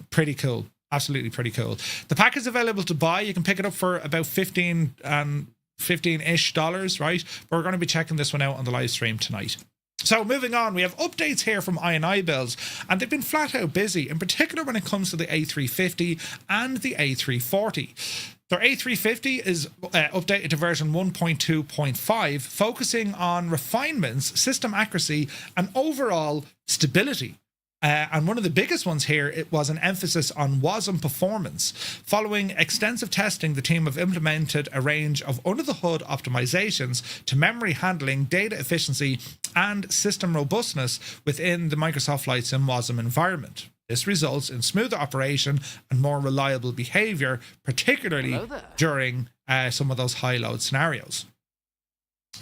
Pretty cool. Absolutely pretty cool. The pack is available to buy. You can pick it up for about $15-ish, right? But we're going to be checking this one out on the live stream tonight. So moving on, we have updates here from I&I builds, and they've been flat out busy, in particular when it comes to the A350 and the A340. Their A350 is updated to version 1.2.5, focusing on refinements, system accuracy, and overall stability. And one of the biggest ones here, it was an emphasis on WASM performance. Following extensive testing, the team have implemented a range of under-the-hood optimizations to memory handling, data efficiency, and system robustness within the Microsoft Flight Sim WASM environment. This results in smoother operation and more reliable behavior, particularly during some of those high-load scenarios.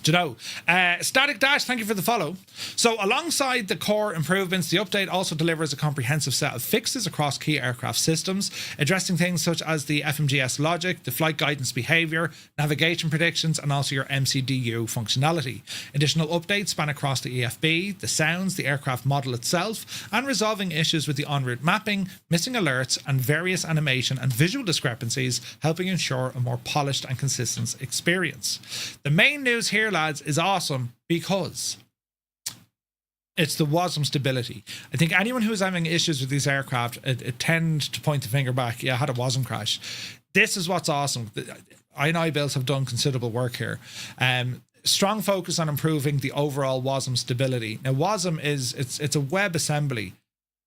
Do you know? Static Dash, thank you for the follow. So alongside the core improvements, the update also delivers a comprehensive set of fixes across key aircraft systems, addressing things such as the FMGS logic, the flight guidance behavior, navigation predictions, and also your MCDU functionality. Additional updates span across the EFB, the sounds, the aircraft model itself, and resolving issues with the en route mapping, missing alerts, and various animation and visual discrepancies, helping ensure a more polished and consistent experience. The main news here, lads, is awesome because it's the WASM stability. I think anyone who's having issues with these aircraft, it tend to point the finger back. Yeah, I had a WASM crash. This is what's awesome. I&I builds have done considerable work here. Strong focus on improving the overall WASM stability. Now, WASM it's a web assembly.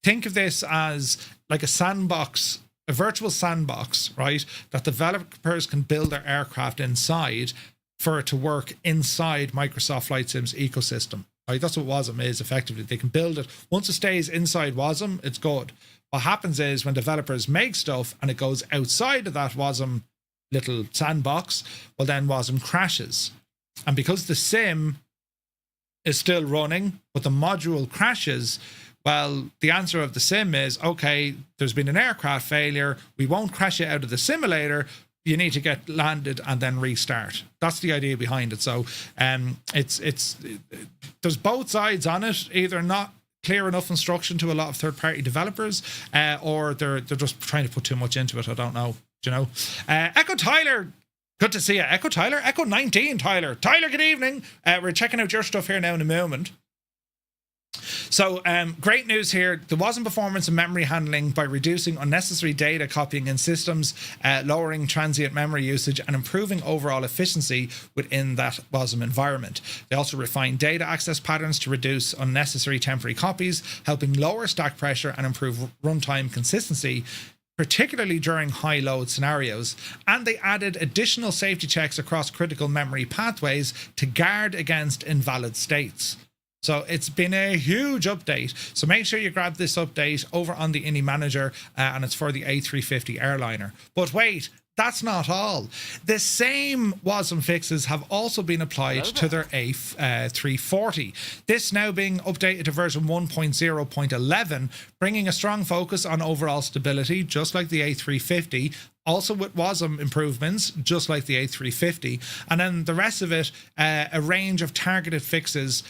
Think of this as like a sandbox, a virtual sandbox, right? That developers can build their aircraft inside for it to work inside Microsoft Flight Sim's ecosystem. Right, that's what WASM is effectively. They can build it. Once it stays inside WASM, it's good. What happens is when developers make stuff and it goes outside of that WASM little sandbox, well then WASM crashes. And because the sim is still running, but the module crashes, well, the answer of the sim is, okay, there's been an aircraft failure. We won't crash it out of the simulator. You need to get landed and then restart. That's the idea behind it. So it's there's both sides on it. Either not clear enough instruction to a lot of third-party developers, or they're just trying to put too much into it. I don't know. Do you know? Echo Tyler, good to see you. Echo Tyler, Echo-19 Tyler. Tyler, good evening. We're checking out your stuff here now in a moment. So great news here. There wasn't performance and memory handling by reducing unnecessary data copying in systems, lowering transient memory usage and improving overall efficiency within that WASM environment. They also refined data access patterns to reduce unnecessary temporary copies, helping lower stack pressure and improve runtime consistency, particularly during high load scenarios. And they added additional safety checks across critical memory pathways to guard against invalid states. So it's been a huge update. So make sure you grab this update over on the Innie Manager, and it's for the A350 airliner. But wait, that's not all. The same WASM fixes have also been applied to their A340. This now being updated to version 1.0.11, bringing a strong focus on overall stability, just like the A350. Also with WASM improvements, just like the A350. And then the rest of it, a range of targeted fixes,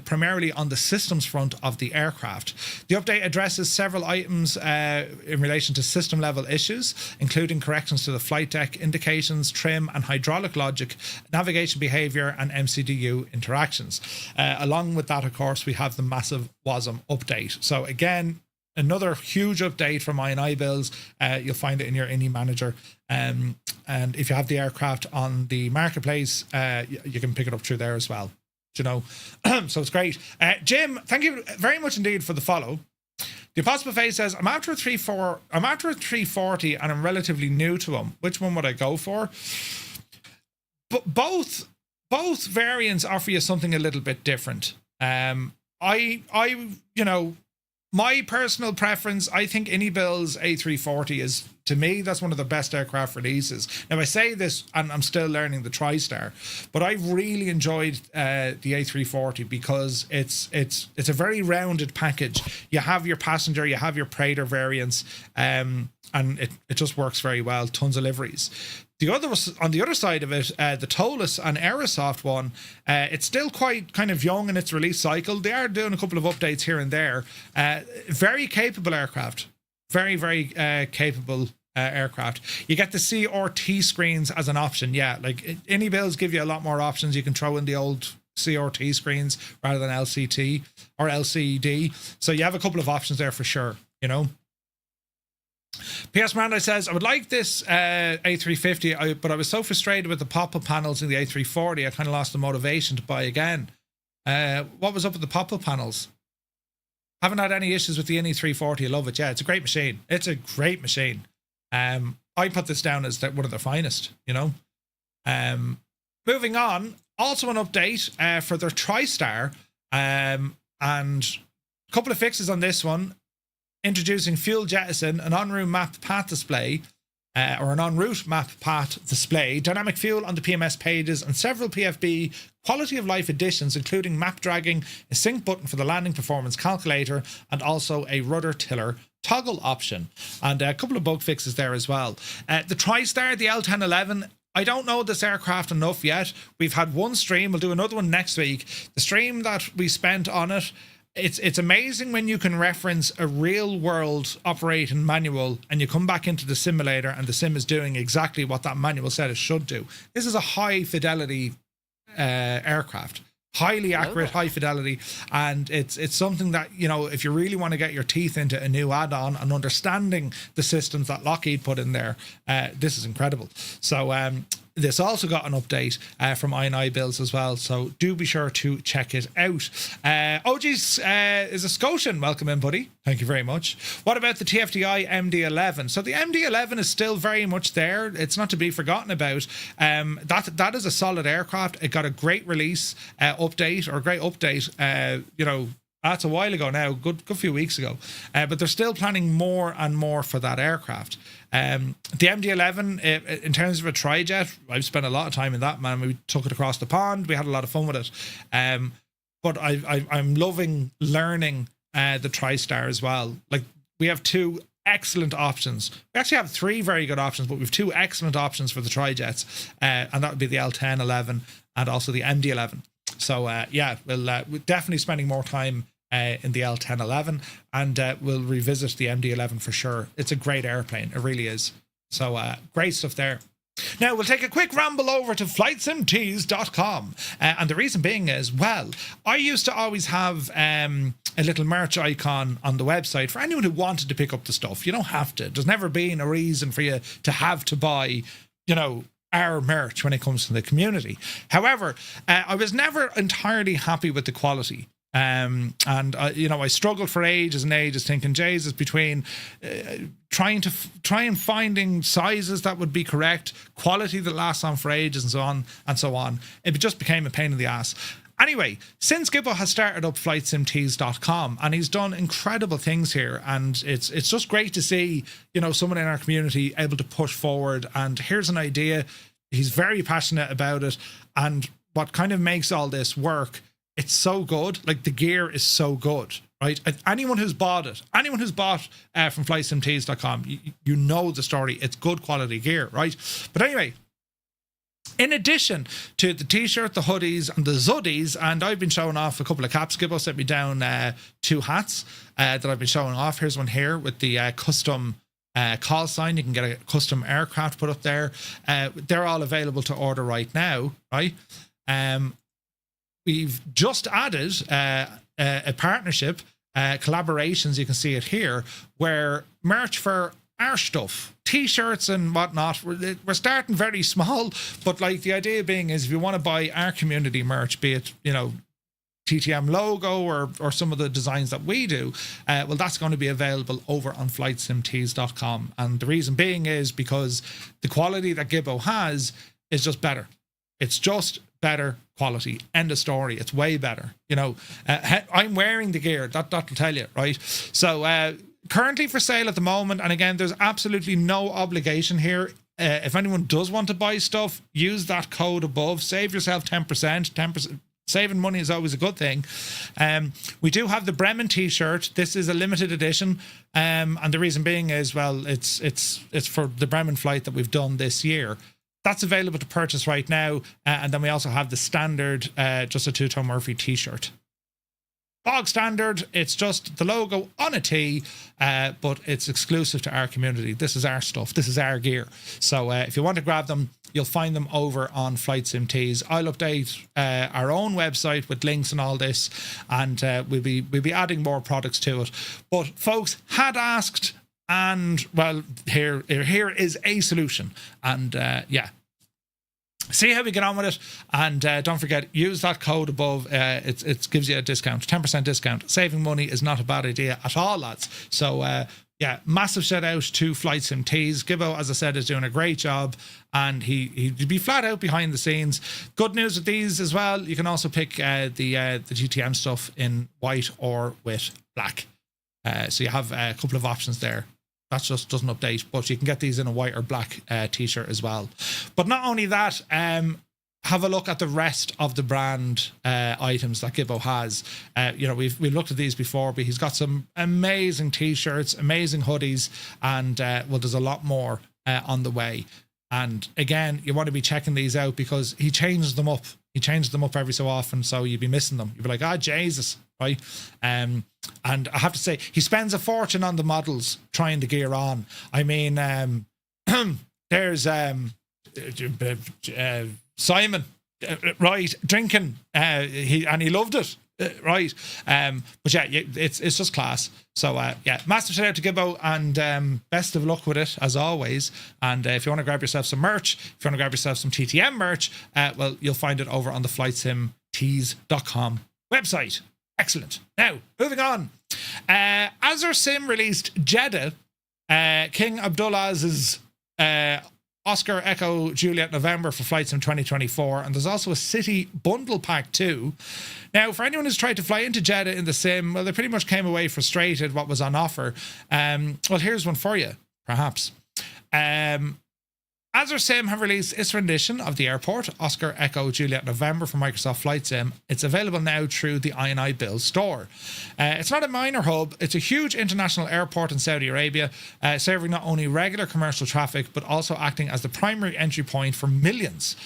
primarily on the systems front of the aircraft. The update addresses several items in relation to system level issues, including corrections to the flight deck indications, trim and hydraulic logic, navigation behavior and MCDU interactions. Along with that, of course, we have the massive WASM update. So again, another huge update from I&I builds. You'll find it in your Innie Manager. And if you have the aircraft on the marketplace, you can pick it up through there as well. You know, so it's great. Jim, thank you very much indeed for the follow. The Impossible Face says, I'm after a 340 and I'm relatively new to them. Which one would I go for? But both variants offer you something a little bit different. My personal preference, I think Innie-Build's A340 is, to me, that's one of the best aircraft releases. Now, I say this, and I'm still learning the TriStar, but I've really enjoyed the A340 because it's a very rounded package. You have your passenger, you have your Praetor variants, and it just works very well. Tons of liveries. On the other side of it, the Tolus and Aerosoft one, it's still quite kind of young in its release cycle. They are doing a couple of updates here and there. Very capable aircraft. Very, very capable aircraft. You get the CRT screens as an option. Yeah, like Innie builds give you a lot more options. You can throw in the old CRT screens rather than LCT or LCD. So you have a couple of options there for sure, you know. PS Miranda says, I would like this A350, but I was so frustrated with the pop-up panels in the A340, I kind of lost the motivation to buy again. What was up with the pop-up panels? Haven't had any issues with the Innie 340. I love it. Yeah, it's a great machine. It's a great machine. I put this down as one of the finest, you know. Moving on, also an update for their TriStar, and a couple of fixes on this one. Introducing Fuel Jettison, an en route map path display, or an en route map path display, dynamic fuel on the PMS pages, and several PFB quality of life additions, including map dragging, a sync button for the landing performance calculator, and also a rudder tiller toggle option, and a couple of bug fixes there as well. The TriStar, the L1011. I don't know this aircraft enough yet. We've had one stream. We'll do another one next week. The stream that we spent on it, it's amazing when you can reference a real world operating manual and you come back into the simulator and the sim is doing exactly what that manual said it should do. This is a high fidelity aircraft, highly accurate, high fidelity, and it's something that, you know, if you really want to get your teeth into a new add-on and understanding the systems that Lockheed put in there, this is incredible. So this also got an update from I&I Builds as well, so do be sure to check it out. Oh geez, is a Scotian. Welcome in, buddy. Thank you very much. What about the TFDI MD-11? So the MD-11 is still very much there. It's not to be forgotten about. That is a solid aircraft. It got a great release update, or a great update, that's a while ago now, good few weeks ago. But they're still planning more and more for that aircraft. The MD-11, in terms of a trijet, I've spent a lot of time in that, man. We took it across the pond. We had a lot of fun with it. But I'm loving learning the TriStar as well. Like, we have two excellent options. We actually have three very good options, but we have two excellent options for the trijets. And that would be the L10, 11, and also the MD-11. So, we're definitely spending more time in the L10, 11, and we'll revisit the MD-11 for sure. It's a great airplane. It really is. So, great stuff there. Now, we'll take a quick ramble over to FlightSimTees.com. And the reason being is, well, I used to always have a little merch icon on the website for anyone who wanted to pick up the stuff. You don't have to. There's never been a reason for you to have to buy, our merch when it comes to the community. However, I was never entirely happy with the quality. And I struggled for ages and ages thinking, Jesus, between trying and finding sizes that would be correct, quality that lasts on for ages, and so on. It just became a pain in the ass. Anyway, since Gibbo has started up FlightSimTees.com, and he's done incredible things here, and it's just great to see, someone in our community able to push forward. And here's an idea. He's very passionate about it, and what kind of makes all this work, it's so good. Like, the gear is so good, right? Anyone who's bought from FlightSimTees.com, you know the story. It's good quality gear, right? But anyway, in addition to the t-shirt, the hoodies, and the zuddies, and I've been showing off a couple of caps. Gibbo sent me down 2 hats that I've been showing off. Here's one here with the custom call sign. You can get a custom aircraft put up there. They're all available to order right now, right? We've just added a partnership, collaborations, you can see it here, where merch for our stuff, t-shirts and whatnot, we're starting very small, but like the idea being is if you want to buy our community merch, be it, TTM logo or some of the designs that we do, well, that's going to be available over on FlightSimTees.com. And the reason being is because the quality that Gibbo has is just better. It's just better quality. End of story. It's way better. I'm wearing the gear. That'll tell you, right? So currently for sale at the moment, and again, there's absolutely no obligation here. If anyone does want to buy stuff, use that code above. Save yourself 10%. 10%. Saving money is always a good thing. We do have the Bremen t-shirt. This is a limited edition, and the reason being is, well, it's for the Bremen flight that we've done this year. That's available to purchase right now. And then we also have the standard, just a two-tone Murphy t-shirt. Bog standard, it's just the logo on a tee, but it's exclusive to our community. This is our stuff. This is our gear. So if you want to grab them, you'll find them over on Flight Sim Tees. I'll update our own website with links and all this, and we'll be adding more products to it. But folks had asked, and well, here is a solution. And see how we get on with it, and don't forget, use that code above. It gives you a discount, 10% discount. Saving money is not a bad idea at all, lads. So massive shout out to Flight Sim Tees. Gibbo, as I said, is doing a great job, and he'd be flat out behind the scenes. Good news with these as well, you can also pick the GTM stuff in white or with black. So you have a couple of options there. That just doesn't update, but you can get these in a white or black t-shirt as well. But not only that, have a look at the rest of the brand items that Gibbo has. We've looked at these before, but he's got some amazing t-shirts, amazing hoodies, and there's a lot more on the way. And again, you want to be checking these out because he changes them up. He changes them up every so often, so you'd be missing them. You'd be like, Jesus, right? And I have to say, he spends a fortune on the models trying the gear on. I mean, there's Simon, right, drinking, he loved it. right. But yeah, it's just class. So yeah, massive shout out to Gibbo, and best of luck with it as always. And if you want to grab yourself some merch, if you want to grab yourself some TTM merch, well, you'll find it over on the flightsimtees.com website. Excellent. Now, moving on. Azure Sim released Jeddah, King Abdullah's Oscar Echo Juliet November for Flight Sim 2024, and there's also a City Bundle Pack too. Now, for anyone who's tried to fly into Jeddah in the sim, well, they pretty much came away frustrated what was on offer. Well, here's one for you, perhaps. Azure Sim have released its rendition of the airport, Oscar Echo Juliet November for Microsoft Flight Sim. It's available now through the I&I Build store. It's not a minor hub, it's a huge international airport in Saudi Arabia, serving not only regular commercial traffic, but also acting as the primary entry point for millions.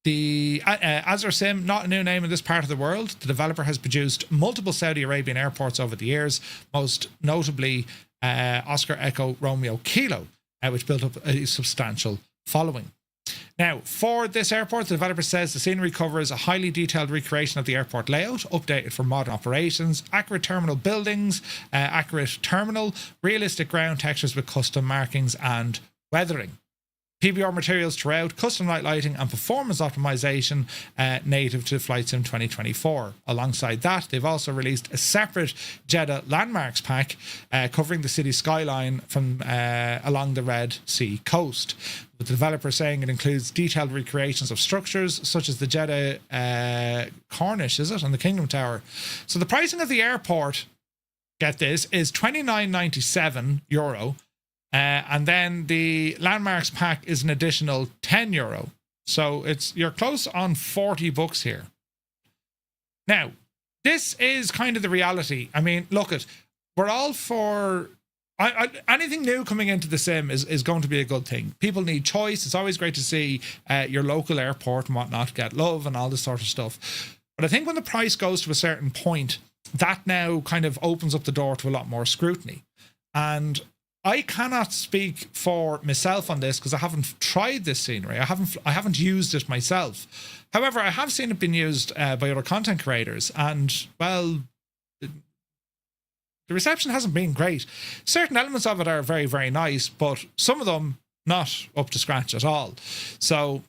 The Azure Sim, not a new name in this part of the world. The developer has produced multiple Saudi Arabian airports over the years, most notably Oscar Echo Romeo Kilo, which built up a substantial following. Now, for this airport, the developer says the scenery covers a highly detailed recreation of the airport layout, updated for modern operations, accurate terminal buildings, accurate terminal, realistic ground textures with custom markings and weathering. PBR materials throughout, custom night lighting and performance optimization native to Flight Sim 2024. Alongside that, they've also released a separate Jeddah landmarks pack covering the city skyline from along the Red Sea coast. With the developer saying it includes detailed recreations of structures such as the Jeddah Corniche, is it, and the Kingdom Tower. So the pricing of the airport, get this, is €29.97. And then the landmarks pack is an additional €10. So you're close on $40 here. Now, this is kind of the reality. I mean, look, we're all for anything new coming into the sim is going to be a good thing. People need choice. It's always great to see your local airport and whatnot get love and all this sort of stuff. But I think when the price goes to a certain point, that now kind of opens up the door to a lot more scrutiny. And I cannot speak for myself on this because I haven't tried this scenery. I haven't used it myself. However, I have seen it being used by other content creators, and well, the reception hasn't been great. Certain elements of it are very, very nice, but some of them not up to scratch at all. So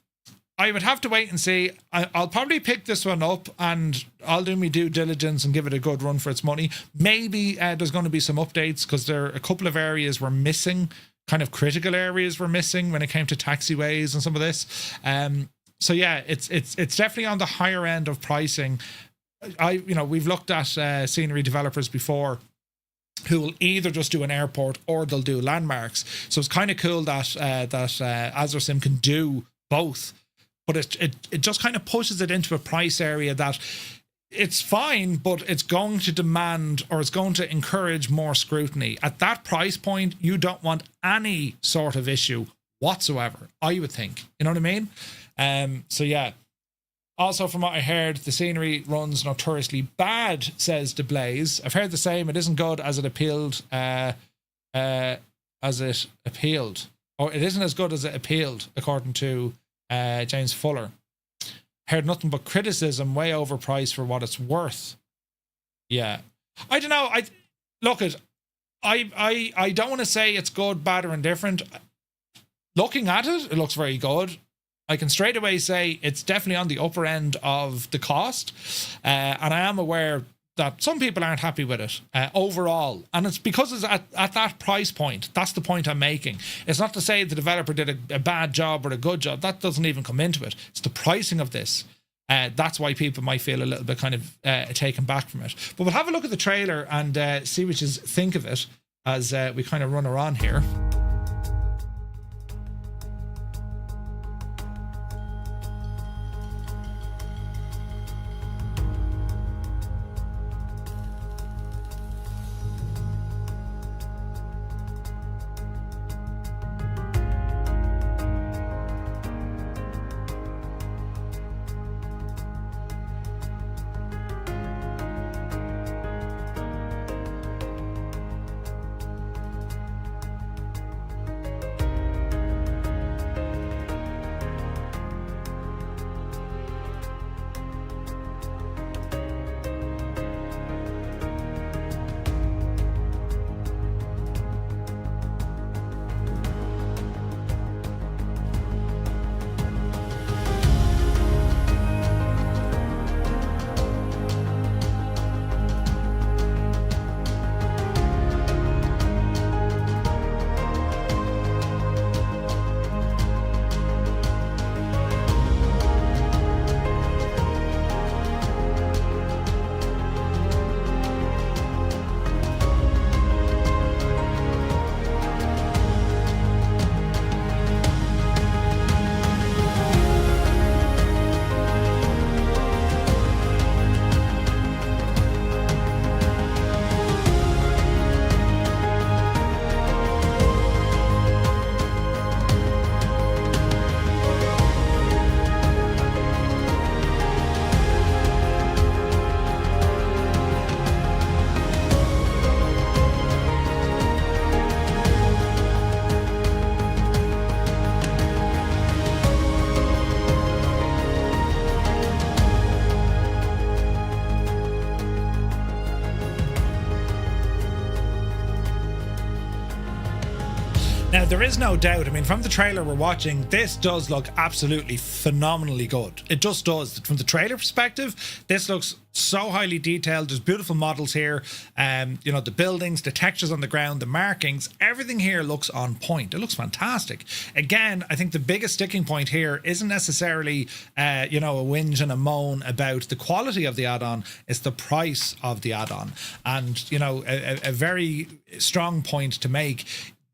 I would have to wait and see. I'll probably pick this one up and I'll do my due diligence and give it a good run for its money. Maybe there's going to be some updates because there are a couple of areas were missing, kind of critical areas were missing when it came to taxiways and some of this. So yeah, it's definitely on the higher end of pricing. We've looked at scenery developers before who will either just do an airport or they'll do landmarks. So it's kind of cool that Azure Sim can do both. But it just kind of pushes it into a price area that it's fine, but it's going to demand or it's going to encourage more scrutiny. At that price point, you don't want any sort of issue whatsoever, I would think. You know what I mean? So yeah. Also, from what I heard, the scenery runs notoriously bad, says DeBlaze. I've heard the same. It isn't good as it appealed. Or it isn't as good as it appealed, according to James Fuller. Heard nothing but criticism, way overpriced for what it's worth. Yeah, I don't know. I don't want to say it's good, bad, or indifferent. Looking at it, it looks very good. I can straight away say it's definitely on the upper end of the cost, and I am aware that some people aren't happy with it overall, and it's because it's at that price point. That's the point I'm making. It's not to say the developer did a bad job or a good job. That doesn't even come into it. It's the pricing of this. That's why people might feel a little bit kind of taken back from it. But we'll have a look at the trailer and see what you think of it as we kind of run her on here. Now, there is no doubt, I mean, from the trailer we're watching, this does look absolutely phenomenally good. It just does. From the trailer perspective, this looks so highly detailed. There's beautiful models here. You know, the buildings, the textures on the ground, the markings, everything here looks on point. It looks fantastic. Again, I think the biggest sticking point here isn't necessarily, you know, a whinge and a moan about the quality of the add-on. It's the price of the add-on. And, you know, a very strong point to make.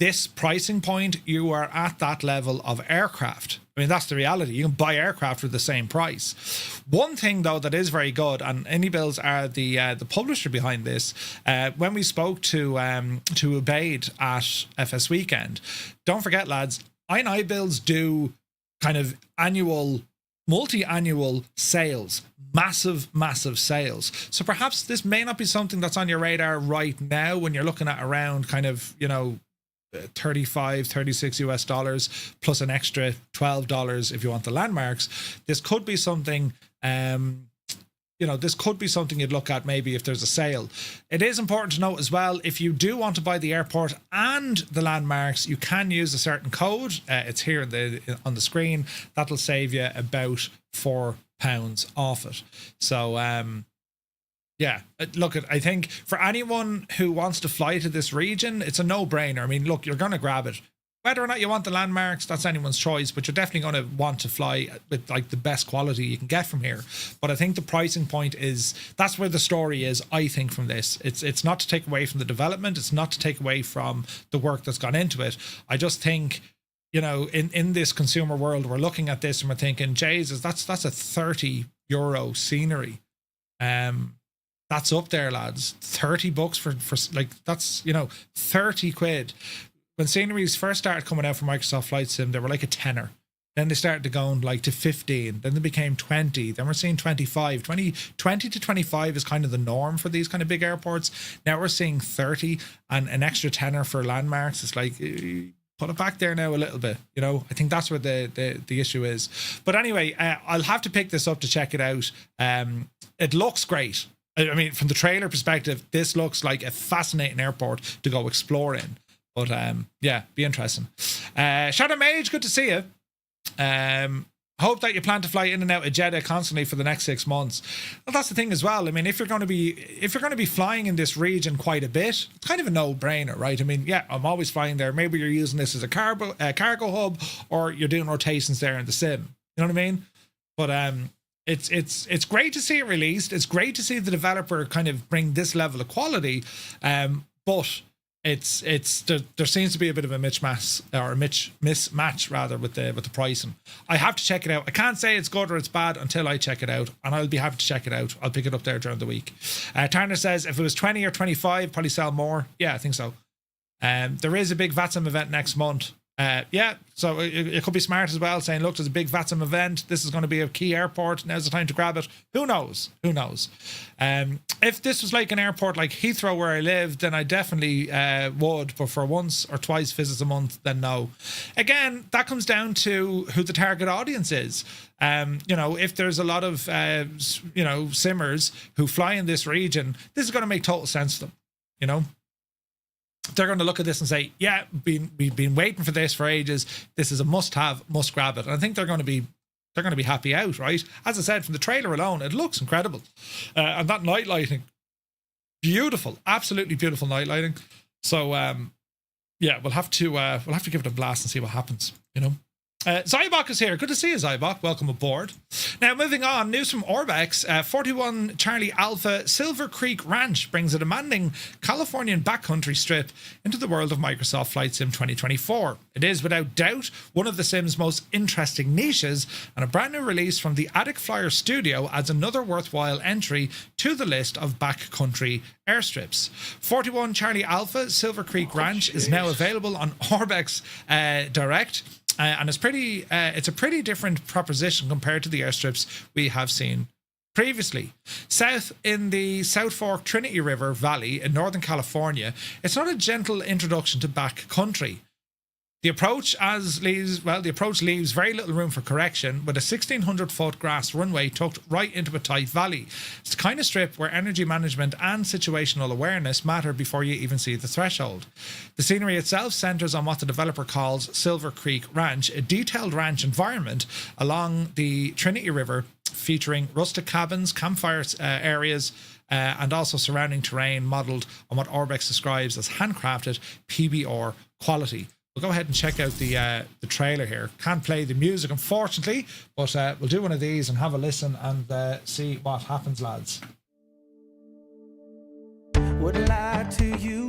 This pricing point, you are at that level of aircraft. I mean, that's the reality. You can buy aircraft for the same price. One thing, though, that is very good, and AnyBuilds are the publisher behind this. When we spoke to Ubaid at FS Weekend, don't forget, lads, AnyBuilds do kind of annual, multi-annual sales. Massive sales. So perhaps this may not be something that's on your radar right now when you're looking at around kind of, you know, $36 US plus an extra $12 if you want the landmarks. This could be something, you know, this could be something you'd look at maybe if there's a sale. It is important to note as well, if you do want to buy the airport and the landmarks, you can use a certain code. It's here on the screen. That'll save you about £4 off it. So yeah, look, I think for anyone who wants to fly to this region, it's a no-brainer. I mean, look, you're going to grab it. Whether or not you want the landmarks, that's anyone's choice, but you're definitely going to want to fly with like the best quality you can get from here. But I think the pricing point is, that's where the story is, I think, from this. It's not to take away from the development. It's not to take away from the work that's gone into it. I just think, you know, in this consumer world, we're looking at this and we're thinking, Jesus, that's a €30 scenery. That's up there, lads. $30 for like, that's, you know, 30 quid. When sceneries first started coming out from Microsoft Flight Sim, they were like a tenner. Then they started going like to 15. Then they became 20. Then we're seeing 25. 20 to 25 is kind of the norm for these kind of big airports. Now we're seeing 30 and an extra tenner for landmarks. It's like, put it back there now a little bit, you know. I think that's where the issue is. But anyway, I'll have to pick this up to check it out. It looks great. I mean, from the trailer perspective, this looks like a fascinating airport to go explore in. But yeah, be interesting. Shadow Mage, good to see you. Hope that you plan to fly in and out of Jeddah constantly for the next 6 months. Well, that's the thing as well. I mean, if you're going to be flying in this region quite a bit, it's kind of a no-brainer, right? I mean, yeah, I'm always flying there. Maybe you're using this as a cargo hub, or you're doing rotations there in the sim. You know what I mean? But it's great to see it released. It's great to see the developer kind of bring this level of quality. But there seems to be a bit of a mismatch rather with the pricing. I have to check it out. I can't say it's good or it's bad until I check it out, and I'll be happy to check it out. I'll pick it up there during the week. Turner says if it was 20 or 25, probably sell more. Yeah, I think so. There is a big VATSIM event next month. Yeah, so it could be smart as well, saying, look, there's a big VATSIM event. This is going to be a key airport. Now's the time to grab it. Who knows? Who knows? If this was like an airport like Heathrow where I live, then I definitely would. But for once or twice visits a month, then no. Again, that comes down to who the target audience is. You know, if there's a lot of, you know, simmers who fly in this region, this is going to make total sense to them, you know? They're going to look at this and say, yeah, we've been waiting for this for ages. This is a must-have, must grab it. And I think they're going to be happy out, right? As I said, from the trailer alone, it looks incredible. And that night lighting, beautiful, absolutely beautiful night lighting. So yeah, we'll have to give it a blast and see what happens, you know. Zybok is here. Good to see you, Zybok. Welcome aboard. Now, moving on, news from Orbex. 41 Charlie Alpha Silver Creek Ranch brings a demanding Californian backcountry strip into the world of Microsoft Flight Sim 2024. It is, without doubt, one of the sim's most interesting niches, and a brand new release from the Attic Flyer Studio adds another worthwhile entry to the list of backcountry airstrips. 41 Charlie Alpha Silver Creek Ranch is now available on Orbex Direct. And it's a pretty different proposition compared to the airstrips we have seen previously. South in the South Fork Trinity River Valley in Northern California, it's not a gentle introduction to backcountry. The approach leaves very little room for correction, with a 1,600-foot grass runway tucked right into a tight valley. It's the kind of strip where energy management and situational awareness matter before you even see the threshold. The scenery itself centres on what the developer calls Silver Creek Ranch, a detailed ranch environment along the Trinity River, featuring rustic cabins, campfire areas, and also surrounding terrain modelled on what Orbex describes as handcrafted PBR quality. We'll go ahead and check out the trailer here. Can't play the music, unfortunately, but we'll do one of these and have a listen and see what happens, lads. Wouldn't lie to you,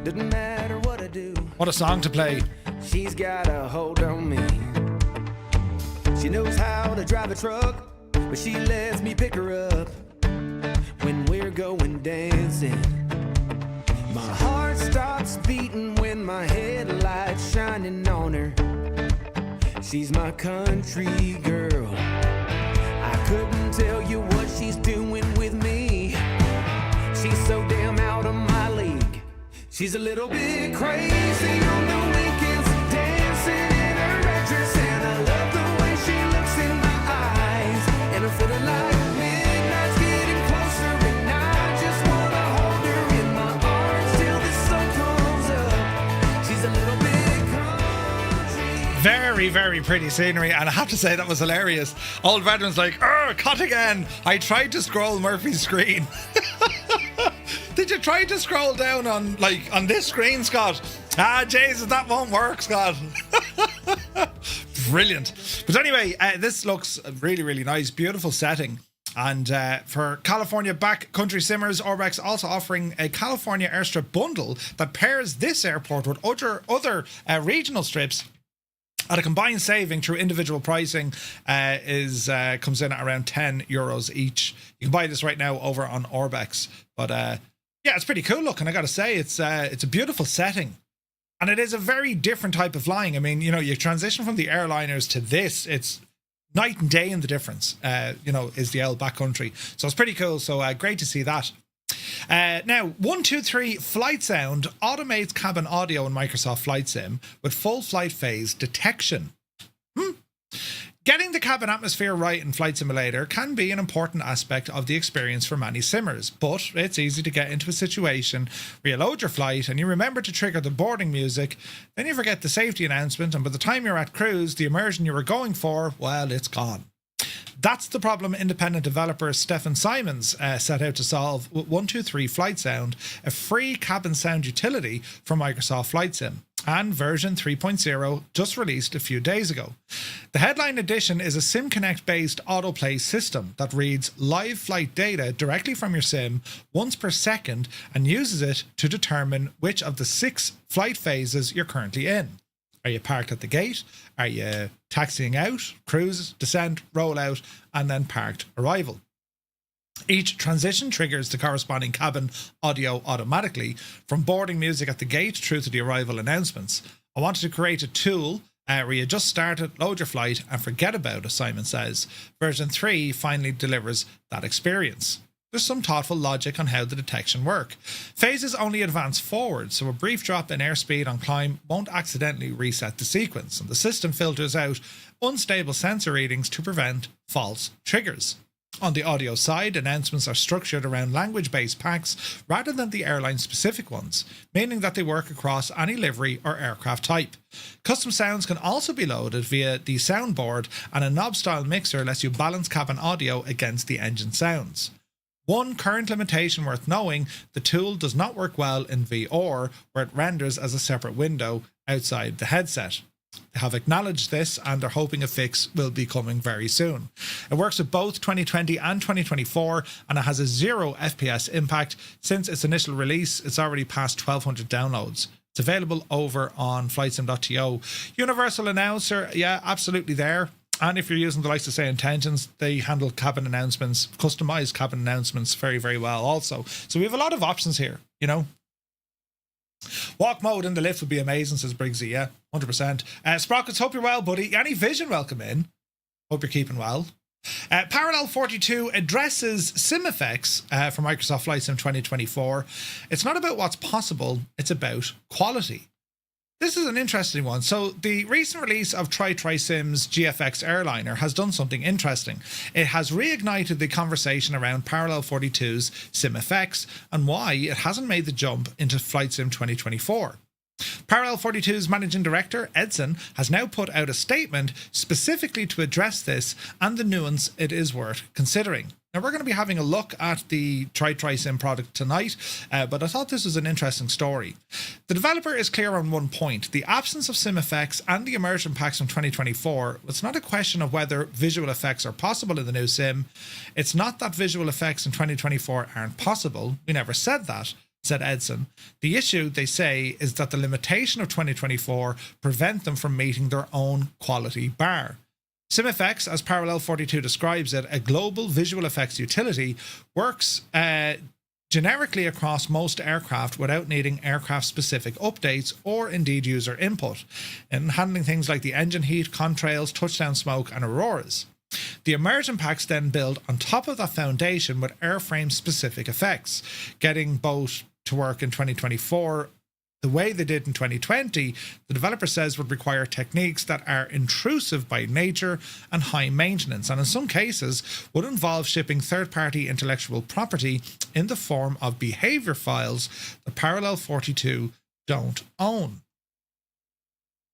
doesn't matter what I do. What a song to play. She's got a hold on me. She knows how to drive a truck, but she lets me pick her up when we're going dancing. My heart stops beating when my headlights shining on her. She's my country girl. I couldn't tell you what she's doing with me. She's so damn out of my league. She's a little bit crazy on the weekends, dancing in her red dress, and I love the way she looks in my eyes, and I'm feeling like midnight's getting closer, and I just wanna hold her in my arms till the sun comes up. She's a little bit country. Very, very pretty scenery, and I have to say that was hilarious. Old Redman's like, cut again. I tried to scroll Murphy's screen. Did you try to scroll down on this screen, Scott? Jesus, that won't work, Scott. Brilliant. But anyway, this looks really, really nice. Beautiful setting. And for California backcountry simmers, Orbex also offering a California airstrip bundle that pairs this airport with other regional strips at a combined saving through individual pricing comes in at around €10 each. You can buy this right now over on Orbex. But yeah, it's pretty cool looking. I got to say, it's a beautiful setting. And it is a very different type of flying. I mean, you transition from the airliners to this, it's night and day in the difference, is the L backcountry. So it's pretty cool. So great to see that. Now, 123 Flight Sound automates cabin audio in Microsoft Flight Sim with full flight phase detection. Getting the cabin atmosphere right in Flight Simulator can be an important aspect of the experience for many simmers, but it's easy to get into a situation where you load your flight and you remember to trigger the boarding music, then you forget the safety announcement, and by the time you're at cruise, the immersion you were going for, well, it's gone. That's the problem independent developer Stefan Simons set out to solve with 123 Flight Sound, a free cabin sound utility for Microsoft Flight Sim, and version 3.0 just released a few days ago. The headline edition is a SimConnect based autoplay system that reads live flight data directly from your sim once per second and uses it to determine which of the 6 flight phases you're currently in. Are you parked at the gate? Are you taxiing out, cruise, descent, rollout, and then parked arrival? Each transition triggers the corresponding cabin audio automatically, from boarding music at the gate through to the arrival announcements. I wanted to create a tool where you just start it, load your flight, and forget about it, Simon says. Version 3 finally delivers that experience. There's some thoughtful logic on how the detection work. Phases only advance forward, so a brief drop in airspeed on climb won't accidentally reset the sequence, and the system filters out unstable sensor readings to prevent false triggers. On the audio side, announcements are structured around language-based packs rather than the airline-specific ones, meaning that they work across any livery or aircraft type. Custom sounds can also be loaded via the soundboard, and a knob-style mixer lets you balance cabin audio against the engine sounds. One current limitation worth knowing, the tool does not work well in VR, where it renders as a separate window outside the headset. They have acknowledged this and are hoping a fix will be coming very soon. It works with both 2020 and 2024, and it has a 0 FPS impact. Since its initial release, it's already passed 1,200 downloads. It's available over on flightsim.to. Universal Announcer, yeah, absolutely there. And if you're using the likes of SayIntentions, they handle cabin announcements, customized cabin announcements very, very well also. So we have a lot of options here, Walk mode in the lift would be amazing, says Briggsy. Yeah, 100%. Sprockets, hope you're well, buddy. Yanni Vision, welcome in. Hope you're keeping well. Parallel 42 addresses SimFX for Microsoft Flight Sim 2024. It's not about what's possible, it's about quality. This is an interesting one. So the recent release of TriTriSim's GFX airliner has done something interesting. It has reignited the conversation around Parallel 42's SimFX and why it hasn't made the jump into Flight Sim 2024. Parallel 42's managing director, Edson, has now put out a statement specifically to address this and the nuance it is worth considering. Now, we're going to be having a look at the TriTriSim product tonight, but I thought this was an interesting story. The developer is clear on one point. The absence of SimFX and the immersion packs from 2024, it's not a question of whether visual effects are possible in the new Sim. It's not that visual effects in 2024 aren't possible. We never said that, said Edson. The issue, they say, is that the limitation of 2024 prevent them from meeting their own quality bar. SimFX, as Parallel 42 describes it, a global visual effects utility, works generically across most aircraft without needing aircraft-specific updates or indeed user input, in handling things like the engine heat, contrails, touchdown smoke and auroras. The immersion packs then build on top of that foundation with airframe-specific effects, getting both to work in 2024 the way they did in 2020, the developer says would require techniques that are intrusive by nature and high maintenance, and in some cases would involve shipping third-party intellectual property in the form of behavior files that Parallel 42 don't own.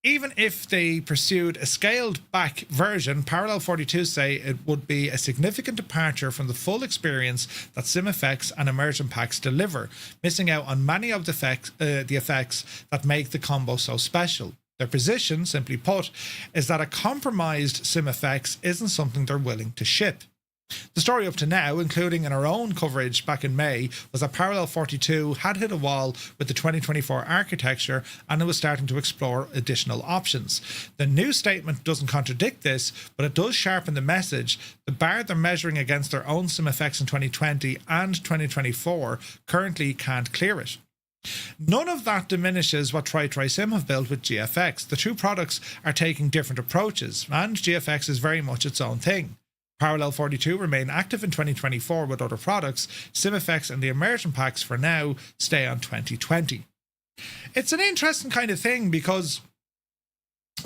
Even if they pursued a scaled-back version, Parallel 42 say it would be a significant departure from the full experience that SimFX and immersion packs deliver, missing out on many of the effects that make the combo so special. Their position, simply put, is that a compromised SimFX isn't something they're willing to ship. The story up to now, including in our own coverage back in May, was that Parallel 42 had hit a wall with the 2024 architecture and it was starting to explore additional options. The new statement doesn't contradict this, but it does sharpen the message. The bar they're measuring against their own SimFX in 2020 and 2024 currently can't clear it. None of that diminishes what TriTriSim have built with GFX. The two products are taking different approaches, and GFX is very much its own thing. Parallel 42 remain active in 2024 with other products. SimFX and the immersion packs for now stay on 2020. It's an interesting kind of thing because,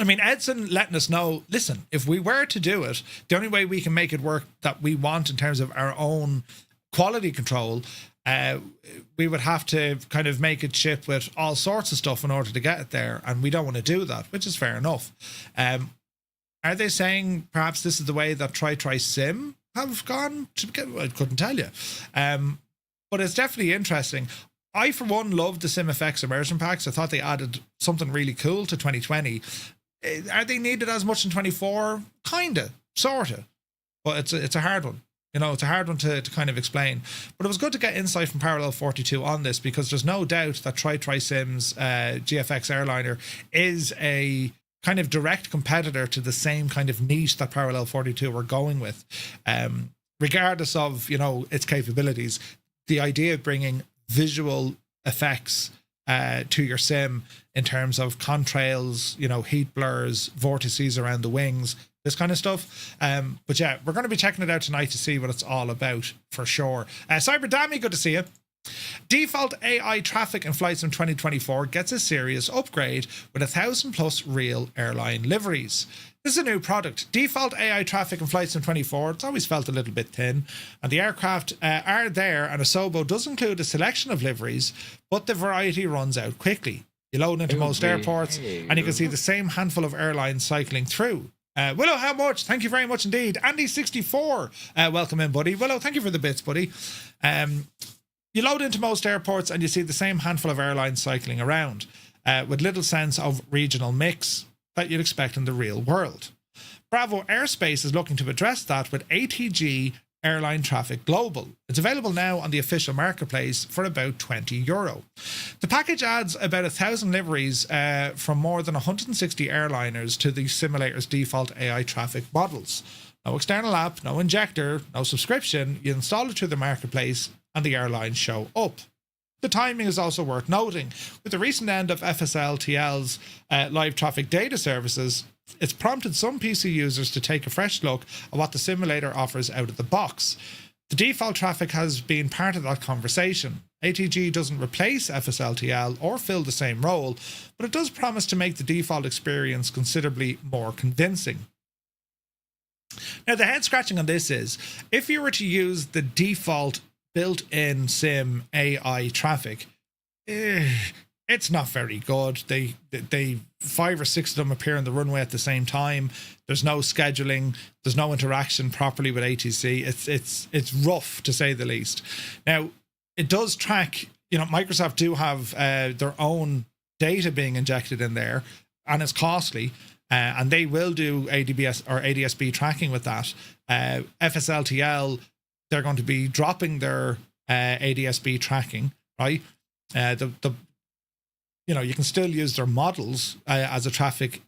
I mean, Edson letting us know, listen, if we were to do it, the only way we can make it work that we want in terms of our own quality control, we would have to kind of make it ship with all sorts of stuff in order to get it there, and we don't want to do that, which is fair enough. Are they saying perhaps this is the way that TriTriSim have gone? I couldn't tell you. But it's definitely interesting. I, for one, loved the SimFX immersion packs. I thought they added something really cool to 2020. Are they needed as much in 24? Kinda, sorta. But it's a hard one. You know, it's a hard one to kind of explain. But it was good to get insight from Parallel 42 on this, because there's no doubt that TriTriSim's GFX airliner is a kind of direct competitor to the same kind of niche that Parallel 42 were going with. Regardless of, you know, its capabilities, the idea of bringing visual effects to your sim in terms of contrails, you know, heat blurs, vortices around the wings, this kind of stuff. But yeah, we're going to be checking it out tonight to see what it's all about for sure. Cyber Dammy, good to see you. Default AI traffic in Flight Sim 2024 gets a serious upgrade with 1,000+ real airline liveries. This is a new product. Default AI traffic in Flight Sim 24, it's always felt a little bit thin, and the aircraft are there, and Asobo does include a selection of liveries, but the variety runs out quickly. You load into most airports, and you can see the same handful of airlines cycling through. Willow, how much? Thank you very much indeed. Andy64, welcome in, buddy. Willow, thank you for the bits, buddy. You load into most airports and you see the same handful of airlines cycling around, with little sense of regional mix that you'd expect in the real world. Bravo Airspace is looking to address that with ATG Airline Traffic Global. It's available now on the official marketplace for about €20. The package adds about 1,000 liveries from more than 160 airliners to the simulator's default AI traffic models. No external app, no injector, no subscription. You install it through the marketplace and the airlines show up. The timing is also worth noting. With the recent end of FSLTL's live traffic data services, it's prompted some PC users to take a fresh look at what the simulator offers out of the box. The default traffic has been part of that conversation. ATG doesn't replace FSLTL or fill the same role, but it does promise to make the default experience considerably more convincing. Now, the head scratching on this is, if you were to use the default built-in sim AI traffic, it's not very good. They 5 or 6 of them appear on the runway at the same time. There's no scheduling. There's no interaction properly with ATC. It's rough, to say the least. Now, it does track, Microsoft do have their own data being injected in there, and it's costly. And they will do ADBS or ADSB tracking with that. FSLTL, they're going to be dropping their ADSB tracking, right? You can still use their models as a traffic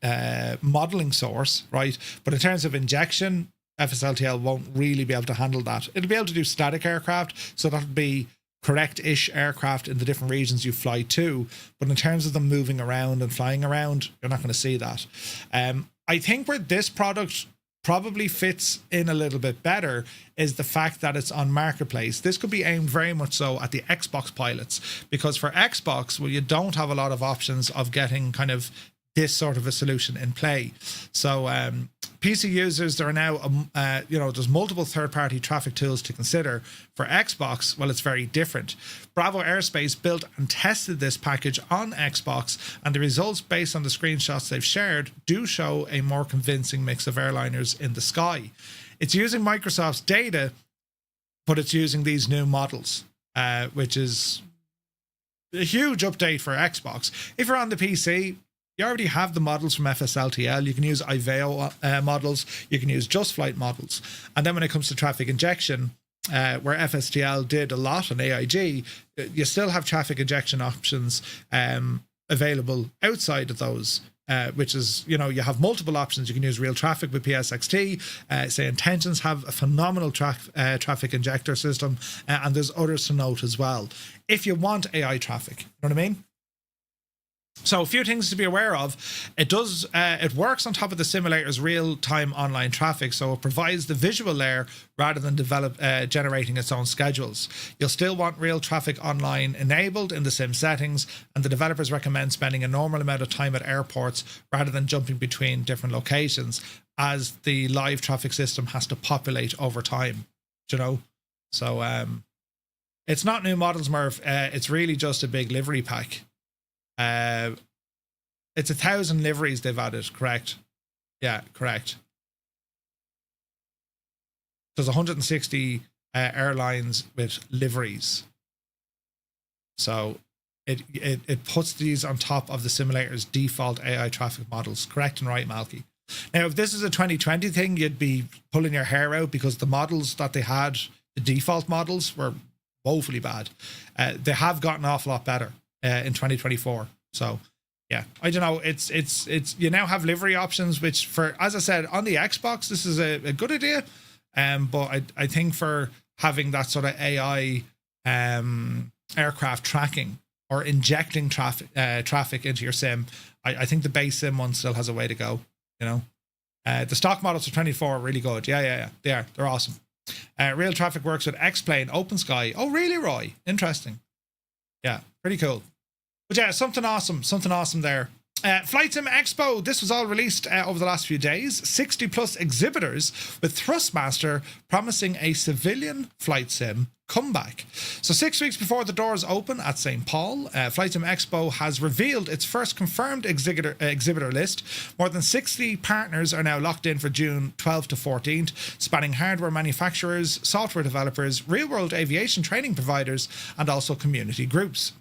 modeling source, right? But in terms of injection, FSLTL won't really be able to handle that. It'll be able to do static aircraft, so that'll be correct-ish aircraft in the different regions you fly to. But in terms of them moving around and flying around, you're not going to see that. I think where this product probably fits in a little bit better is the fact that it's on Marketplace. This could be aimed very much so at the Xbox pilots, because for Xbox, well, you don't have a lot of options of getting kind of this sort of a solution in play. So PC users, there are now, there's multiple third-party traffic tools to consider. For Xbox, well, it's very different. Bravo Aerospace built and tested this package on Xbox, and the results based on the screenshots they've shared do show a more convincing mix of airliners in the sky. It's using Microsoft's data, but it's using these new models, which is a huge update for Xbox. If you're on the PC, you already have the models from FSLTL. You can use IVEO models. You can use Just Flight models. And then when it comes to traffic injection, where FSTL did a lot on AIG, you still have traffic injection options available outside of those, which is, you have multiple options. You can use real traffic with PSXT. SayIntentions have a phenomenal traffic injector system, and there's others to note as well. If you want AI traffic, you know what I mean? So a few things to be aware of. It works on top of the simulator's real-time online traffic, so it provides the visual layer rather than generating its own schedules. You'll still want real traffic online enabled in the sim settings, and the developers recommend spending a normal amount of time at airports rather than jumping between different locations, as the live traffic system has to populate over time, So it's not new models, Murph. It's really just a big livery pack. It's 1,000 liveries they've added, correct? Yeah, correct. There's 160 airlines with liveries. So it puts these on top of the simulator's default AI traffic models. Correct and right, Malky. Now, if this is a 2020 thing, you'd be pulling your hair out, because the models that they had, the default models, were woefully bad. They have gotten an awful lot better in 2024. So yeah, I don't know. It's you now have livery options, which, for, as I said, on the Xbox, this is a good idea. But I think for having that sort of AI aircraft tracking or injecting traffic into your sim, I think the base sim one still has a way to go. The stock models for 24 are really good. Yeah. They're awesome. Real traffic works with X-Plane, OpenSky. Oh, really, Roy? Interesting. Yeah, pretty cool. But yeah, something awesome there. Flight Sim Expo, this was all released over the last few days. 60 plus exhibitors, with Thrustmaster promising a civilian flight sim comeback. So 6 weeks before the doors open at St. Paul, Flight Sim Expo has revealed its first confirmed exhibitor list. More than 60 partners are now locked in for June 12th to 14th, spanning hardware manufacturers, software developers, real-world aviation training providers, and also community groups.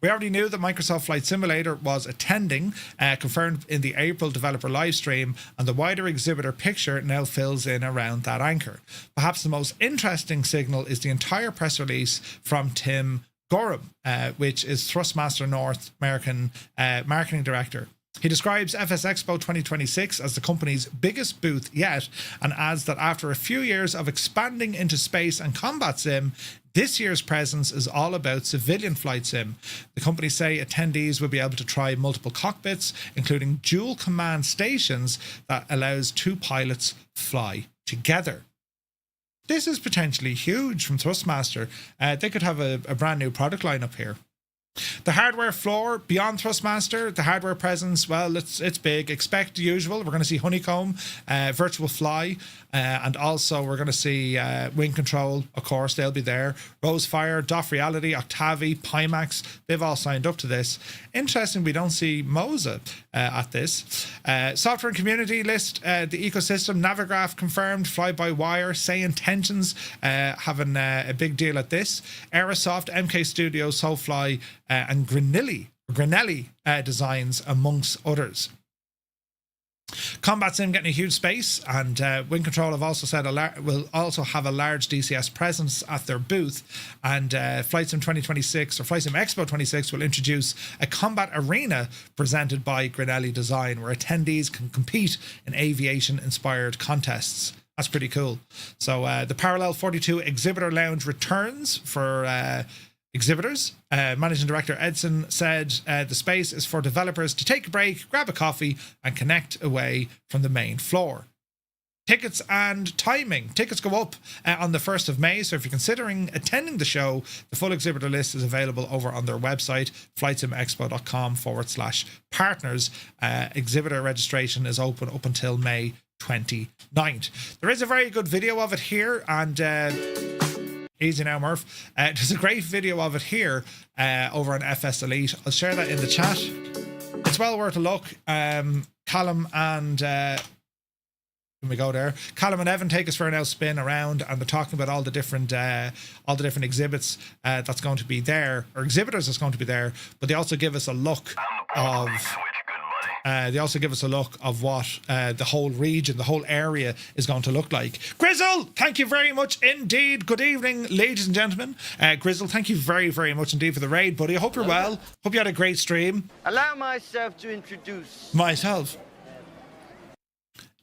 We already knew that Microsoft Flight Simulator was attending, confirmed in the April developer livestream, and the wider exhibitor picture now fills in around that anchor. Perhaps the most interesting signal is the entire press release from Tim Gorham, which is Thrustmaster North American marketing director. He describes FS Expo 2026 as the company's biggest booth yet, and adds that after a few years of expanding into space and combat sim, this year's presence is all about civilian flight sim. The company say attendees will be able to try multiple cockpits, including dual command stations that allows 2 pilots fly together. this is potentially huge from Thrustmaster. They could have a brand new product line up here. The hardware floor beyond Thrustmaster, the hardware presence, well, it's big. Expect the usual. We're going to see Honeycomb, Virtual Fly, and also we're going to see Wing Control. Of course, they'll be there. Rosefire, Doff Reality, Octavi, Pimax, they've all signed up to this. Interesting, we don't see Moza at this. Software and community list, the ecosystem, Navigraph confirmed, Fly-by-Wire, SayIntentions having a big deal at this. Aerosoft, MK Studios, Soulfly, and Grinelli designs amongst others. Combat Sim getting a huge space, and Wing Control have also said will also have a large DCS presence at their booth, and Flight Sim 2026 or Flight Sim Expo 26 will introduce a combat arena presented by Grinelli Design, where attendees can compete in aviation-inspired contests. That's pretty cool. So the Parallel 42 Exhibitor Lounge returns for exhibitors. Managing Director Edson said the space is for developers to take a break, grab a coffee, and connect away from the main floor. Tickets and timing. Tickets go up on the 1st of May, so if you're considering attending the show, the full exhibitor list is available over on their website, flightsimexpo.com/partners. Exhibitor registration is open up until May 29th. There is a very good video of it here, and easy now, Murph. There's a great video of it here over on FS Elite. I'll share that in the chat. It's well worth a look. Callum and when we go there, Callum and Evan take us for an out spin around, and they're talking about all the different exhibits that's going to be there, or exhibitors that's going to be there. But they also give us a look of. They also give us a look of what the whole region, the whole area is going to look like. Grizzle, thank you very much indeed. Good evening, ladies and gentlemen. Grizzle, thank you very, very much indeed for the raid, buddy. I hope you're well. Hope you had a great stream. Allow myself to introduce myself.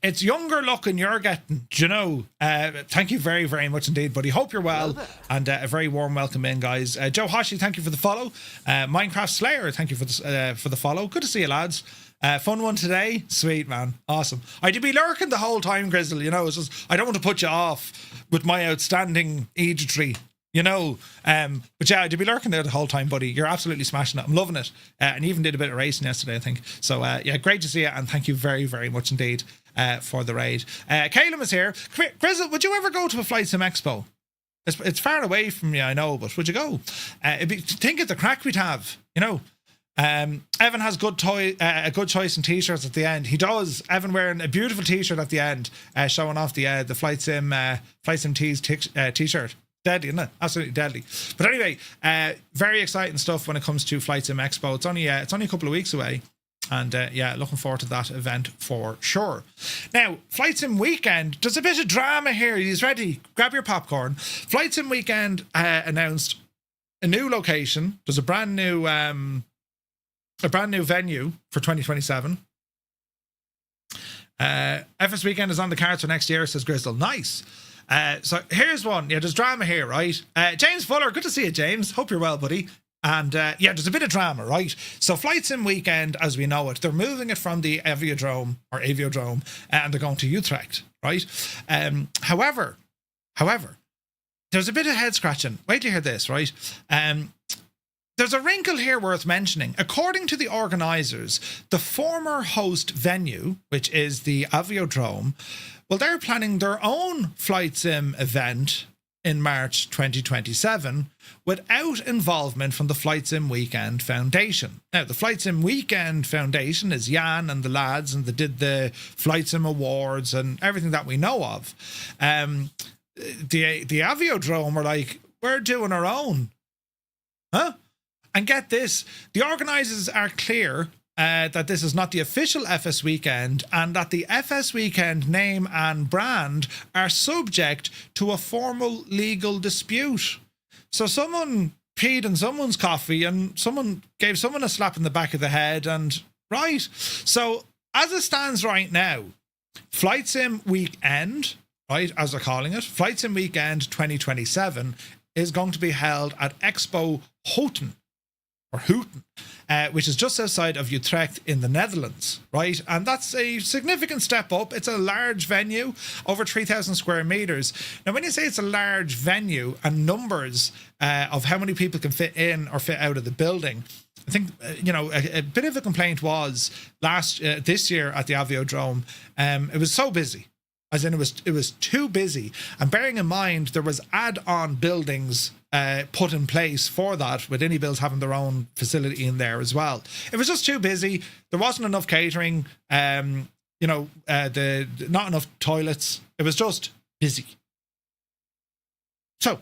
It's younger looking you're getting, do you know? Thank you very, very much indeed, buddy. Hope you're well, and a very warm welcome in, guys. Joe Hoshi, thank you for the follow. Minecraft Slayer, thank you for the follow. Good to see you, lads. Fun one today. Sweet, man. Awesome. I'd be lurking the whole time, Grizzle. You know, it's just, I don't want to put you off with my outstanding egetry, you know. But yeah, I'd be lurking there the whole time, buddy. You're absolutely smashing it. I'm loving it. And even did a bit of racing yesterday, I think. So yeah, great to see you, and thank you very, very much indeed for the raid. Caleb is here. Come here. Grizzle, would you ever go to a Flight Sim Expo? It's far away from you, I know, but would you go? Think of the crack we'd have, you know. Evan has a good choice in t-shirts at the end. He does. Evan wearing a beautiful t-shirt at the end, showing off the Flight Sim Tees t-shirt. Deadly, isn't it? Absolutely deadly. But anyway, very exciting stuff when it comes to Flight Sim Expo. It's only a couple of weeks away, and yeah, looking forward to that event for sure. Now, Flight Sim Weekend. There's a bit of drama here. He's ready. Grab your popcorn. Flight Sim Weekend announced a new location. There's a brand new venue for 2027. FS Weekend is on the cards for next year, says Grizzle. Nice. So here's one. Yeah, there's drama here, right? James Fuller, good to see you, James. Hope you're well, buddy. And yeah, there's a bit of drama, right? So Flight Sim Weekend, as we know it, they're moving it from the Aviodrome, and they're going to Utrecht, right? However, there's a bit of head scratching. Wait till you hear this, right? There's a wrinkle here worth mentioning. According to the organisers, the former host venue, which is the Aviodrome, well, they're planning their own Flight Sim event in March 2027 without involvement from the Flight Sim Weekend Foundation. Now, the Flight Sim Weekend Foundation is Jan and the lads, and they did the Flight Sim Awards and everything that we know of. The Aviodrome were like, we're doing our own. Huh? And get this, the organisers are clear that this is not the official FS Weekend, and that the FS Weekend name and brand are subject to a formal legal dispute. So someone peed in someone's coffee, and someone gave someone a slap in the back of the head, and right. So as it stands right now, Flight Sim Weekend, right, as they're calling it, Flight Sim Weekend 2027 is going to be held at Expo Houghton or Hooten, which is just outside of Utrecht in the Netherlands, right? And that's a significant step up. It's a large venue, over 3,000 square meters. Now, when you say it's a large venue and numbers of how many people can fit in or fit out of the building, I think, a bit of a complaint was this year at the Aviodrome, it was so busy. As in, it was too busy. And bearing in mind, there was add-on buildings put in place for that, with any bills having their own facility in there as well. It was just too busy. There wasn't enough catering. Not enough toilets. It was just busy. So,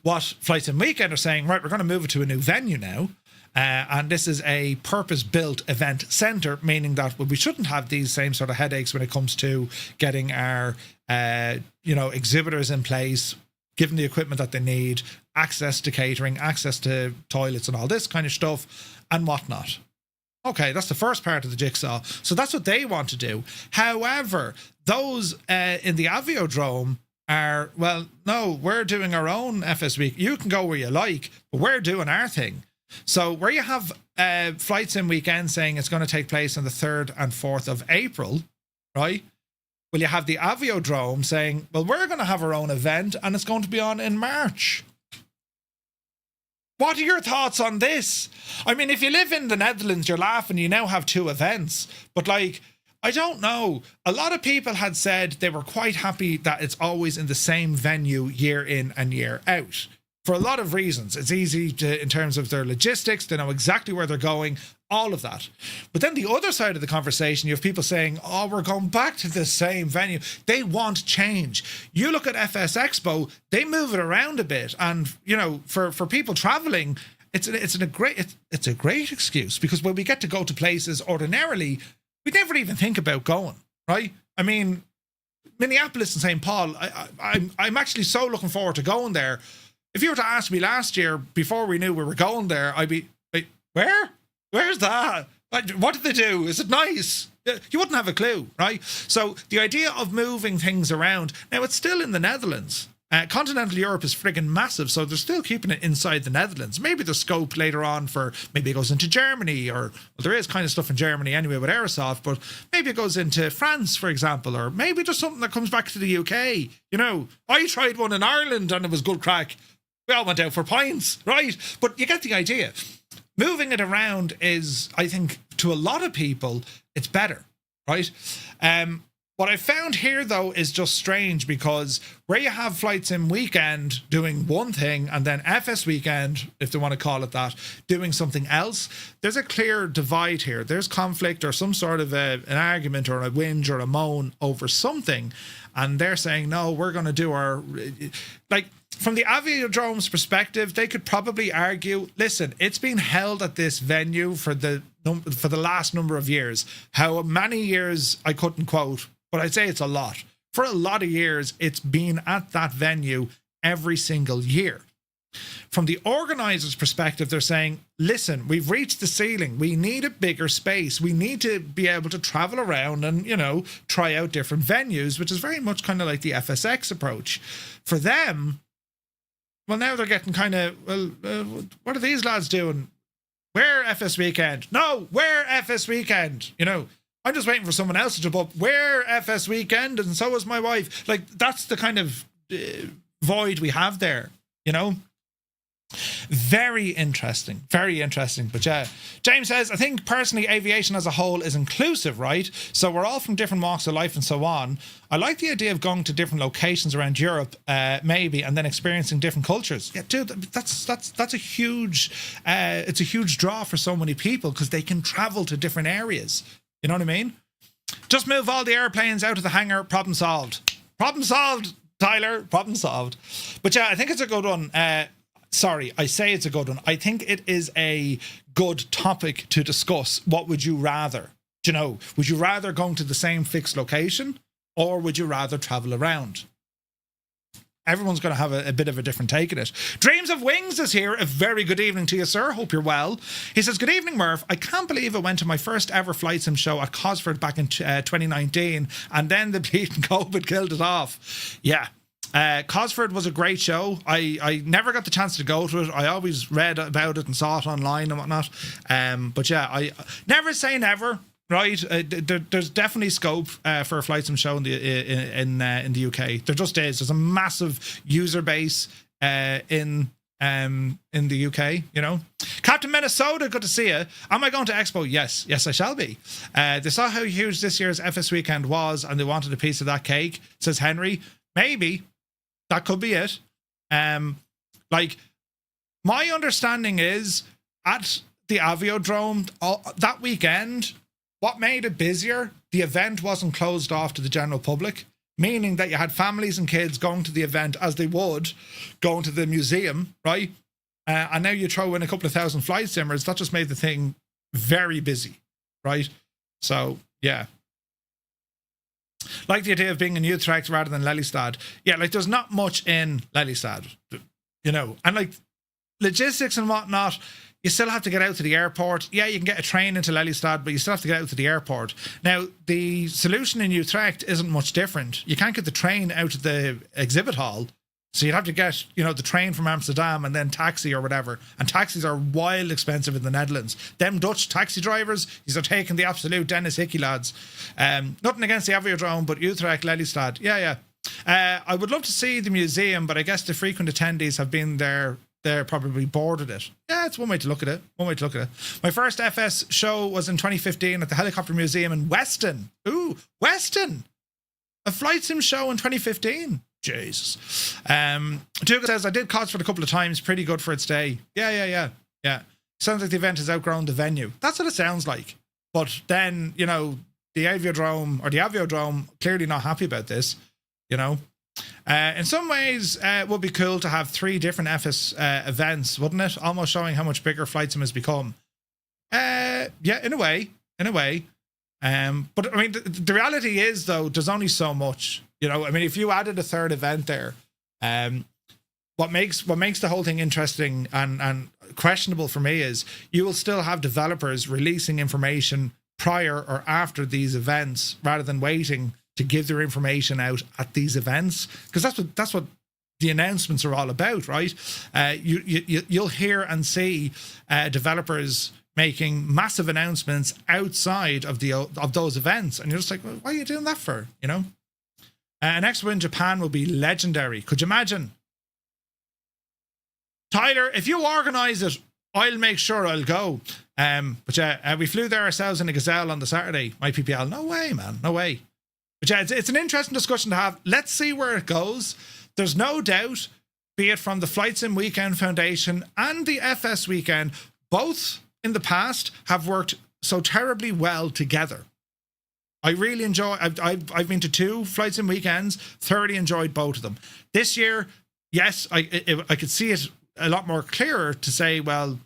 what Flight Sim Weekend are saying, right, we're going to move it to a new venue now. And this is a purpose-built event centre, meaning that we shouldn't have these same sort of headaches when it comes to getting our, exhibitors in place, given the equipment that they need, access to catering, access to toilets and all this kind of stuff and whatnot. Okay, that's the first part of the jigsaw. So that's what they want to do. However, those in the Aviodrome are, well, no, we're doing our own FS Week. You can go where you like, but we're doing our thing. So where you have Flight Sim Weekend saying it's going to take place on the 3rd and 4th of April, right? Well, you have the Aviodrome saying, well, we're going to have our own event and it's going to be on in March. What are your thoughts on this? I mean, if you live in the Netherlands, you're laughing, you now have 2 events. But like, I don't know. A lot of people had said they were quite happy that it's always in the same venue year in and year out. For a lot of reasons. It's easy in terms of their logistics, they know exactly where they're going, all of that. But then the other side of the conversation, you have people saying, oh, we're going back to the same venue. They want change. You look at FS Expo, they move it around a bit. And, for people traveling, it's a great excuse, because when we get to go to places ordinarily, we never even think about going, right? I mean, Minneapolis and St. Paul, I'm actually so looking forward to going there. If you were to ask me last year, before we knew we were going there, I'd be like, where? Where's that? What did they do? Is it nice? You wouldn't have a clue, right? So the idea of moving things around, now it's still in the Netherlands. Continental Europe is friggin' massive, so they're still keeping it inside the Netherlands. Maybe the scope later on for, maybe it goes into Germany, or, well, there is kind of stuff in Germany anyway with Aerosoft, but maybe it goes into France, for example, or maybe there's something that comes back to the UK. I tried one in Ireland and it was good crack. We all went out for pints, right? But you get the idea. Moving it around is, I think, to a lot of people, it's better, right? What I found here, though, is just strange, because where you have Flight Sim Weekend doing one thing and then FS Weekend, if they want to call it that, doing something else, there's a clear divide here. There's conflict or some sort of an argument or a whinge or a moan over something. And they're saying, no, we're going to do our... Like, from the Aviodrome's perspective, they could probably argue, listen, it's been held at this venue for the last number of years. How many years, I couldn't quote, but I'd say it's a lot. For a lot of years, it's been at that venue every single year. From the organisers' perspective, they're saying, listen, we've reached the ceiling. We need a bigger space. We need to be able to travel around and, try out different venues, which is very much kind of like the FSX approach. For them, well, now they're getting kind of, what are these lads doing? We're FS Weekend. No, we're FS Weekend. I'm just waiting for someone else to jump up. We're FS Weekend, and so is my wife. Like, that's the kind of void we have there, Very interesting. But yeah, James says, I think personally aviation as a whole is inclusive, right? So we're all from different walks of life and so on. I like the idea of going to different locations around Europe, maybe, and then experiencing different cultures. Yeah, dude, that's a huge, it's a huge draw for so many people, because they can travel to different areas. You know what I mean? Just move all the airplanes out of the hangar. Problem solved. Problem solved, Tyler. Problem solved. But yeah, I think it's a good one. Sorry, I say it's a good one. I think it is a good topic to discuss. What would you rather? Would you rather go to the same fixed location, or would you rather travel around? Everyone's going to have a bit of a different take at it. Dreams of Wings is here. A very good evening to you, sir. Hope you're well. He says, good evening, Murph. I can't believe I went to my first ever Flight Sim show at Cosford back in 2019, and then the bleeding COVID killed it off. Yeah. Cosford was a great show. I never got the chance to go to it. I always read about it and saw it online and whatnot. But yeah, I never say never. Right, there's definitely scope for a flight sim show in the UK. There just is. There's a massive user base in the UK. You know, Captain Minnesota, good to see you. Am I going to Expo? Yes, I shall be. They saw how huge this year's FS weekend was, and they wanted a piece of that cake. Says Henry. Maybe that could be it. Like my understanding is at the Aviodrome that weekend. What made it busier, the event wasn't closed off to the general public, meaning that you had families and kids going to the event as they would going to the museum, right? And now you throw in a couple of thousand flight simmers. That just made the thing very busy, right? So, yeah. Like the idea of being in Utrecht rather than Lelystad. Yeah, like there's not much in Lelystad, you know, and like logistics and whatnot. You still have to get out to the airport. Yeah, you can get a train into Lelystad, but you still have to get out to the airport. Now, the solution in Utrecht isn't much different. You can't get the train out of the exhibit hall, so you'd have to get, you know, the train from Amsterdam and then taxi or whatever. And taxis are wild expensive in the Netherlands. Them Dutch taxi drivers, these are taking the absolute Dennis Hickey lads. Nothing against the Aviodrome, but Utrecht, Lelystad, yeah. I would love to see the museum, but I guess the frequent attendees have been there. They're probably bored of it. Yeah, it's one way to look at it. My first FS show was in 2015 at the Helicopter Museum in Weston. Ooh, Weston! A flight sim show in 2015. Jesus. Tuga says, I did Cosford a couple of times. Pretty good for its day. Yeah. Sounds like the event has outgrown the venue. That's what it sounds like. But then, you know, the Aviodrome clearly not happy about this, you know. In some ways, it would be cool to have 3 different FS events, wouldn't it? Almost showing how much bigger flight sim has become. Yeah, in a way. But I mean, the reality is, though, there's only so much. You know, I mean, if you added a 3rd event there, what makes the whole thing interesting and questionable for me is you will still have developers releasing information prior or after these events rather than waiting to give their information out at these events, because that's what the announcements are all about, right? You'll hear and see developers making massive announcements outside of those events, and you're just like, well, why are you doing that for? You know, an expo in Japan will be legendary. Could you imagine? Tyler, if you organise it, I'll make sure I'll go. But yeah, we flew there ourselves in a Gazelle on the Saturday. My PPL, no way, man, no way. But yeah, it's an interesting discussion to have. Let's see where it goes. There's no doubt, be it from the Flight Sim Weekend Foundation and the FS Weekend, both in the past have worked so terribly well together. I really enjoy. I've been to 2 Flight Sim weekends. Thoroughly enjoyed both of them. This year, yes, I could see it a lot more clearer to say, well,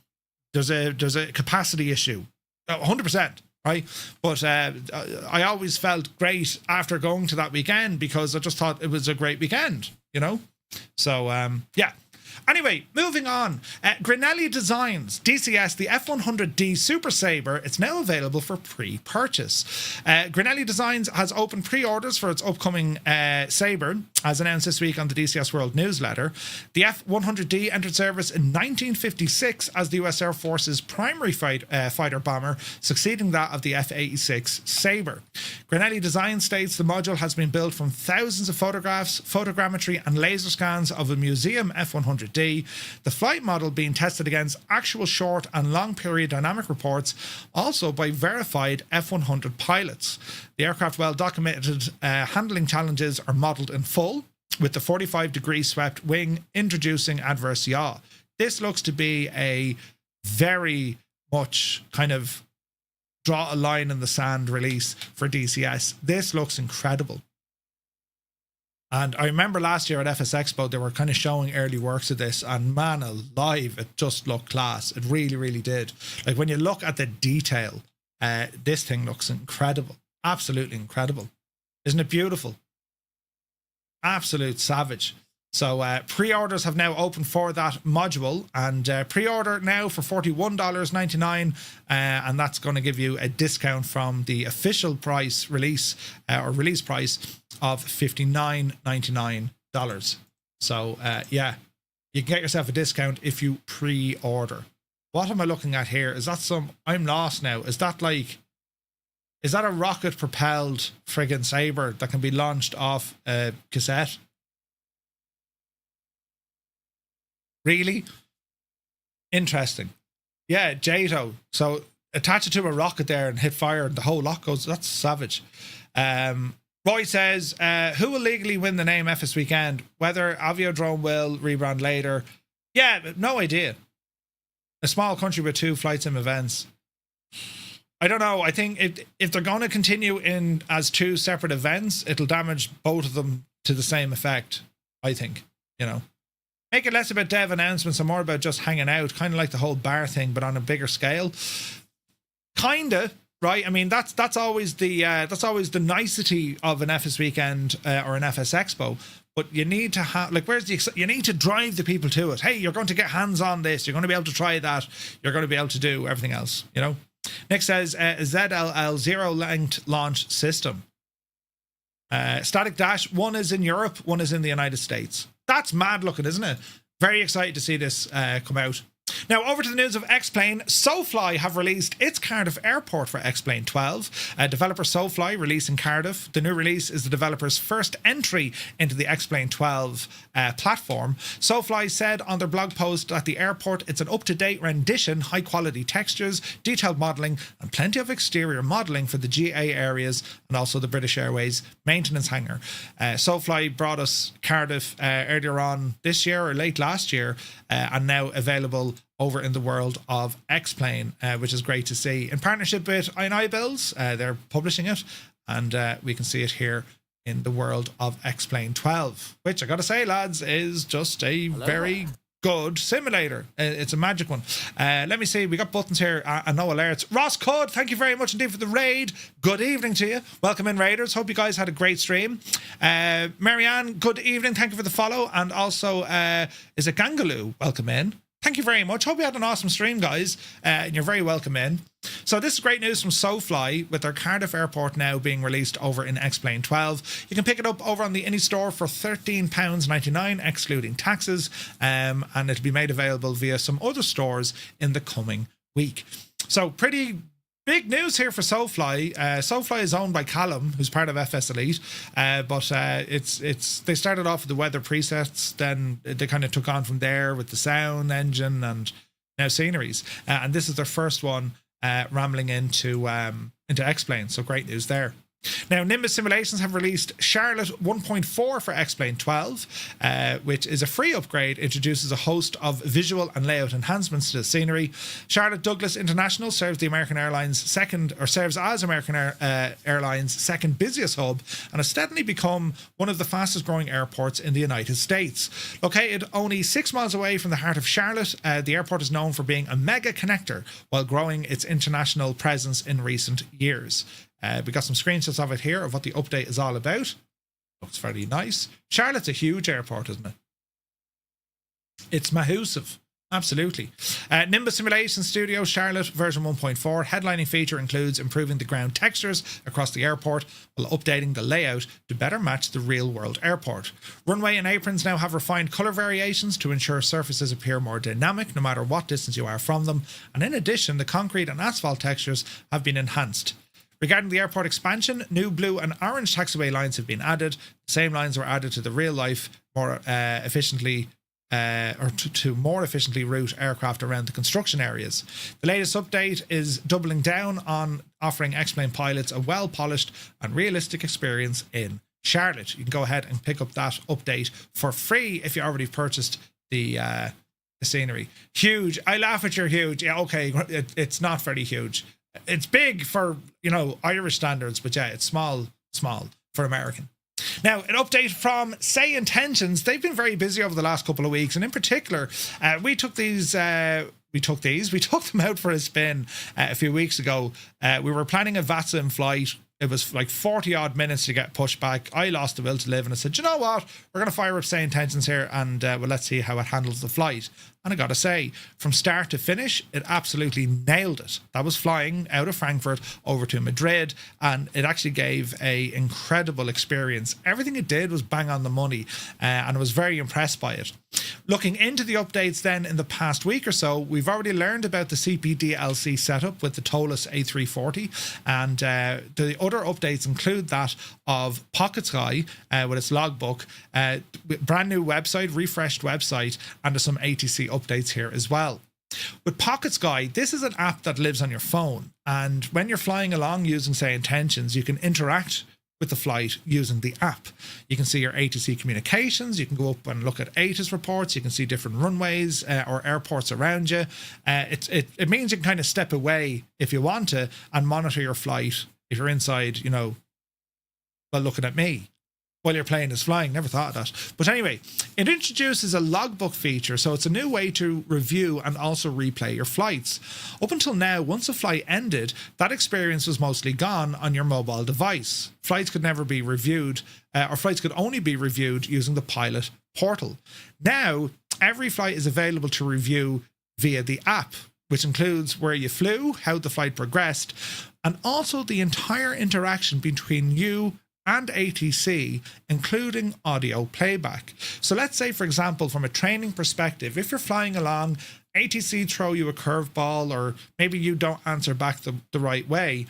there's a capacity issue, 100%. Right, but I always felt great after going to that weekend because I just thought it was a great weekend, you know. So yeah. Anyway, moving on. Grinelli Designs DCS, the F100D Super Sabre. It's now available for pre-purchase. Grinelli Designs has opened pre-orders for its upcoming Sabre, as announced this week on the DCS World newsletter. The F100D entered service in 1956 as the US Air Force's primary fighter bomber, succeeding that of the F-86 Sabre. Grinelli Designs states the module has been built from thousands of photographs, photogrammetry and laser scans of a museum F100D, the flight model being tested against actual short and long period dynamic reports, also by verified F100 pilots. The aircraft well-documented handling challenges are modelled in full, with the 45-degree swept wing introducing adverse yaw. This looks to be a very much kind of draw a line in the sand release for DCS. This looks incredible. And I remember last year at FS Expo, they were kind of showing early works of this, and man alive, it just looked class. It really, really did. Like when you look at the detail, this thing looks incredible. Absolutely incredible. Isn't it beautiful? Absolute savage. So pre-orders have now opened for that module, and pre-order now for $41.99, and that's going to give you a discount from the official price release or release price of $59.99. So yeah, you can get yourself a discount if you pre-order. What am I looking at here? Is that some... I'm lost now. Is that a rocket propelled friggin' saber that can be launched off a cassette? Really? Interesting. Yeah, JATO. So attach it to a rocket there and hit fire and the whole lot goes... That's savage. Roy says, who will legally win the name FS Weekend? Whether Aviodrome will rebrand later. Yeah, no idea. A small country with 2 flight sim events. I don't know. I think if they're going to continue in as 2 separate events, it'll damage both of them to the same effect, I think. You know, make it less about dev announcements and more about just hanging out, kind of like the whole bar thing, but on a bigger scale. Kinda, right? I mean, that's always the nicety of an FS Weekend or an FS Expo. But you need to have, like, you need to drive the people to it. Hey, you're going to get hands on this. You're going to be able to try that. You're going to be able to do everything else, you know? Nick says, ZLL zero length launch system. Static Dash, 1 is in Europe, 1 is in the United States. That's mad looking, isn't it? Very excited to see this come out. Now, over to the news of X-Plane. SoFly have released its Cardiff airport for X-Plane 12. Developer SoFly released in Cardiff. The new release is the developer's first entry into the X-Plane 12 platform. SoFly said on their blog post that the airport, it's an up-to-date rendition, high-quality textures, detailed modelling, and plenty of exterior modelling for the GA areas and also the British Airways maintenance hangar. SoFly brought us Cardiff earlier on this year or late last year, and now available over in the world of X-Plane, which is great to see. In partnership with I&I Builds, they're publishing it, and we can see it here in the world of X-Plane 12, which I gotta say, lads, is just a very good simulator. It's a magic one. Let me see, we got buttons here and no alerts. Ross Cud, thank you very much indeed for the raid. Good evening to you. Welcome in, raiders. Hope you guys had a great stream. Marianne, good evening. Thank you for the follow. And also, is it Gangaloo? Welcome in. Thank you very much. Hope you had an awesome stream, guys. And you're very welcome in. So this is great news from SoFly with their Cardiff airport now being released over in X-Plane 12. You can pick it up over on the Indie store for £13.99 excluding taxes, and it'll be made available via some other stores in the coming week. So pretty big news here for SoFly. SoFly is owned by Callum, who's part of FS Elite, but they started off with the weather presets, then they kind of took on from there with the sound engine and now sceneries, and this is their first one rambling into X-Plane. So great news there. Now, Nimbus Simulations have released Charlotte 1.4 for X-Plane 12, which is a free upgrade, introduces a host of visual and layout enhancements to the scenery. Charlotte Douglas International serves as American Airlines' second busiest hub and has steadily become one of the fastest growing airports in the United States. Located only 6 miles away from the heart of Charlotte, the airport is known for being a mega connector while growing its international presence in recent years. We got some screenshots of it here of what the update is all about. Looks very nice. Charlotte's a huge airport, isn't it? It's massive. Absolutely. Nimbus Simulation Studio Charlotte version 1.4 headlining feature includes improving the ground textures across the airport while updating the layout to better match the real-world airport. Runway and aprons now have refined colour variations to ensure surfaces appear more dynamic no matter what distance you are from them, and in addition, the concrete and asphalt textures have been enhanced. Regarding the airport expansion, new blue and orange taxiway lines have been added. The same lines were added to the real life more efficiently to more efficiently route aircraft around the construction areas. The latest update is doubling down on offering X-Plane pilots a well-polished and realistic experience in Charlotte. You can go ahead and pick up that update for free if you already purchased the scenery. Huge. I laugh at your huge. Yeah, okay, it's not very huge. It's big for, Irish standards, but yeah, it's small for American. Now, an update from SayIntentions. They've been very busy over the last couple of weeks, and in particular, we took them out for a spin a few weeks ago. We were planning a VATSIM flight It was like 40 odd minutes to get pushed back. I lost the will to live and I said, you know what? We're going to fire up SayIntentions here and well, let's see how it handles the flight. And I got to say, from start to finish, it absolutely nailed it. That was flying out of Frankfurt over to Madrid, and it actually gave a incredible experience. Everything it did was bang on the money, and I was very impressed by it. Looking into the updates then in the past week or so, we've already learned about the CPDLC setup with the Tolus A340, and the other updates include that of Pocket Sky with its logbook, brand new website, refreshed website, and there's some ATC updates here as well. With Pocket Sky, this is an app that lives on your phone, and when you're flying along using SayIntentions, you can interact with the flight using the app. You can see your ATC communications, you can go up and look at ATIS reports, you can see different runways or airports around you. It means you can kind of step away if you want to and monitor your flight if you're inside, you know, well, looking at me while your plane is flying. Never thought of that. But anyway, it introduces a logbook feature, so it's a new way to review and also replay your flights. Up until now, once a flight ended, that experience was mostly gone on your mobile device. Flights could never be reviewed, or flights could only be reviewed using the pilot portal. Now, every flight is available to review via the app, which includes where you flew, how the flight progressed, and also the entire interaction between you and ATC, including audio playback. So let's say, for example, from a training perspective, if you're flying along, ATC throw you a curveball, or maybe you don't answer back the right way.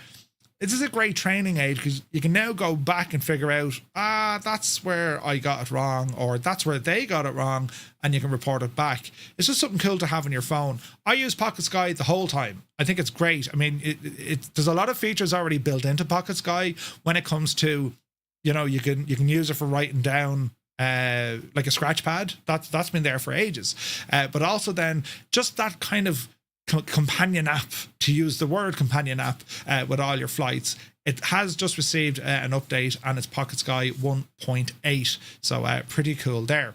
This is a great training aid because you can now go back and figure out, that's where I got it wrong, or that's where they got it wrong, and you can report it back. It's just something cool to have on your phone. I use Pocket Sky the whole time. I think it's great. I mean, there's a lot of features already built into Pocket Sky when it comes to, you know, you can use it for writing down like a scratch pad. That's been there for ages. But also then just that kind of companion app, to use the word companion app, with all your flights. It has just received an update, and it's Pocket Sky 1.8. So pretty cool there.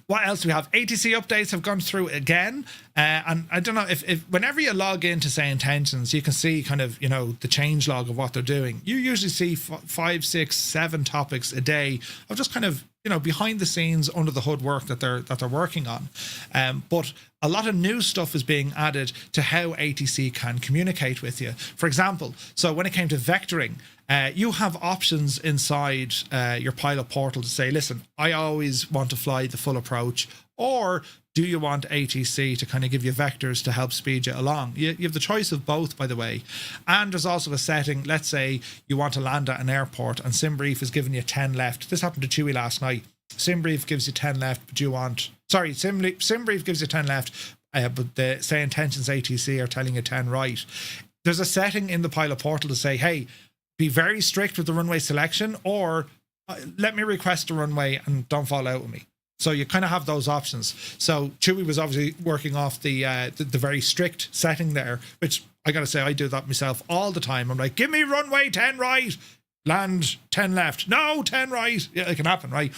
What else do we have? ATC updates have gone through again. And I don't know if whenever you log into SayIntentions, you can see kind of, you know, the change log of what they're doing. You usually see 5, 6, 7 topics a day of just kind of, you know, behind the scenes, under the hood work that they're working on. But a lot of new stuff is being added to how ATC can communicate with you. For example, so when it came to vectoring, you have options inside your pilot portal to say, listen, I always want to fly the full approach, or do you want ATC to kind of give you vectors to help speed you along? You have the choice of both, by the way. And there's also a setting, let's say you want to land at an airport and SimBrief is giving you 10 left. This happened to Chewy last night. SimBrief gives you 10 left, but SimBrief gives you 10 left, but the SayIntentions ATC are telling you 10 right. There's a setting in the pilot portal to say, hey, be very strict with the runway selection, or let me request a runway and don't fall out with me. So you kind of have those options. So Chewy was obviously working off the very strict setting there, which I got to say, I do that myself all the time. I'm like, give me runway 10 right, land 10 left. No, 10 right. Yeah, it can happen, right?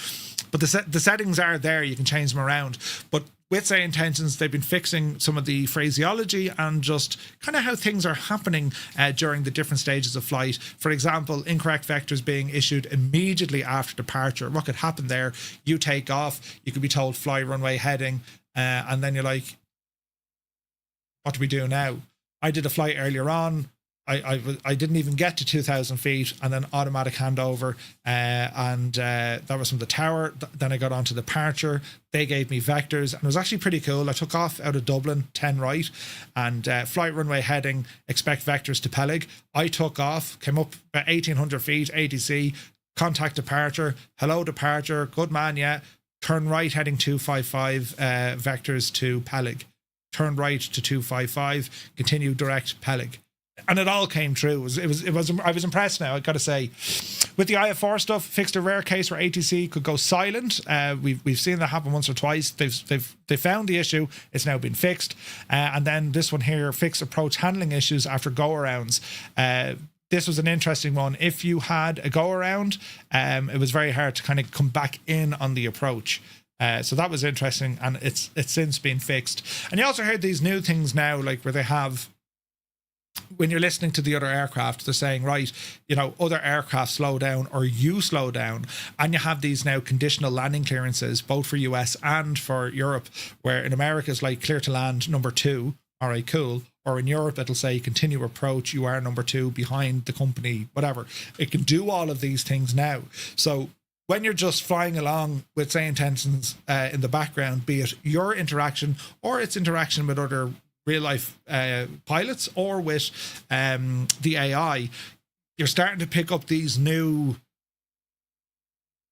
But the settings are there. You can change them around. But with SayIntentions, they've been fixing some of the phraseology and just kind of how things are happening during the different stages of flight. For example, incorrect vectors being issued immediately after departure. What could happen there? You take off, you could be told fly runway heading, and then you're like, what do we do now? I did a flight earlier on. I didn't even get to 2,000 feet, and then automatic handover, and that was from the tower. Then I got onto departure. They gave me vectors, and it was actually pretty cool. I took off out of Dublin, 10 right, and flight runway heading, expect vectors to Peleg. I took off, came up about 1,800 feet, ATC, contact departure, hello departure, good man, yeah. Turn right heading 255, vectors to Peleg. Turn right to 255, continue direct Peleg. And it all came true. I was impressed now, I gotta say. With the IF4 stuff, fixed a rare case where ATC could go silent. We've seen that happen once or twice. They found the issue. It's now been fixed. And then this one here, fixed approach handling issues after go-arounds. This was an interesting one. If you had a go-around, it was very hard to kind of come back in on the approach. So that was interesting, and it's since been fixed. And you also heard these new things now, like where they have when you're listening to the other aircraft, they're saying, right, you know, other aircraft slow down or you slow down. And you have these now conditional landing clearances, both for US and for Europe, where in America it's like clear to land number 2. All right, cool. Or in Europe, it'll say continue approach. You are number 2 behind the company, whatever. It can do all of these things now. So when you're just flying along with SayIntentions in the background, be it your interaction or its interaction with other real life pilots or with the AI, you're starting to pick up these new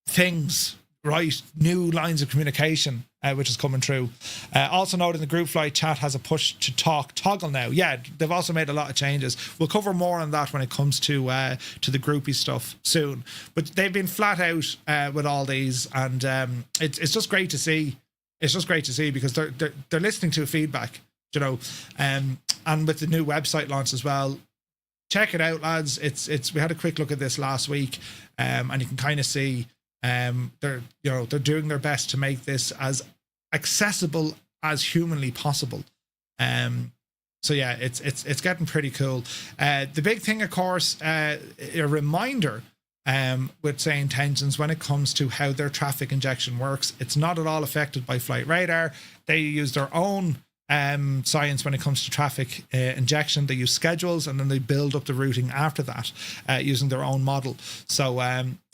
things, right? New lines of communication, which is coming through. Also note in the group flight chat has a push to talk toggle now. Yeah, they've also made a lot of changes. We'll cover more on that when it comes to the groupie stuff soon. But they've been flat out with all these, and it's just great to see. It's just great to see because they're listening to feedback, you know, and with the new website launch as well. Check it out, lads. It's we had a quick look at this last week, and you can kind of see they're doing their best to make this as accessible as humanly possible. So yeah, it's getting pretty cool. The big thing, of course, a reminder with SayIntentions when it comes to how their traffic injection works. It's not at all affected by flight radar. They use their own science when it comes to traffic injection. They use schedules and then they build up the routing after that using their own model. So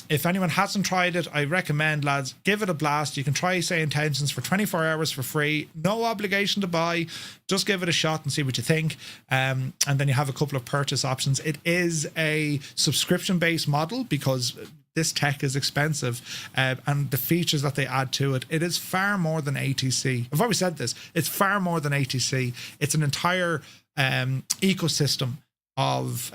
if anyone hasn't tried it, I recommend, lads, give it a blast. You can try SayIntentions for 24 hours for free, no obligation to buy. Just give it a shot and see what you think, and then you have a couple of purchase options. It is a subscription based model because this tech is expensive, and the features that they add to it, it is far more than ATC. I've always said this, it's far more than ATC. It's an entire ecosystem of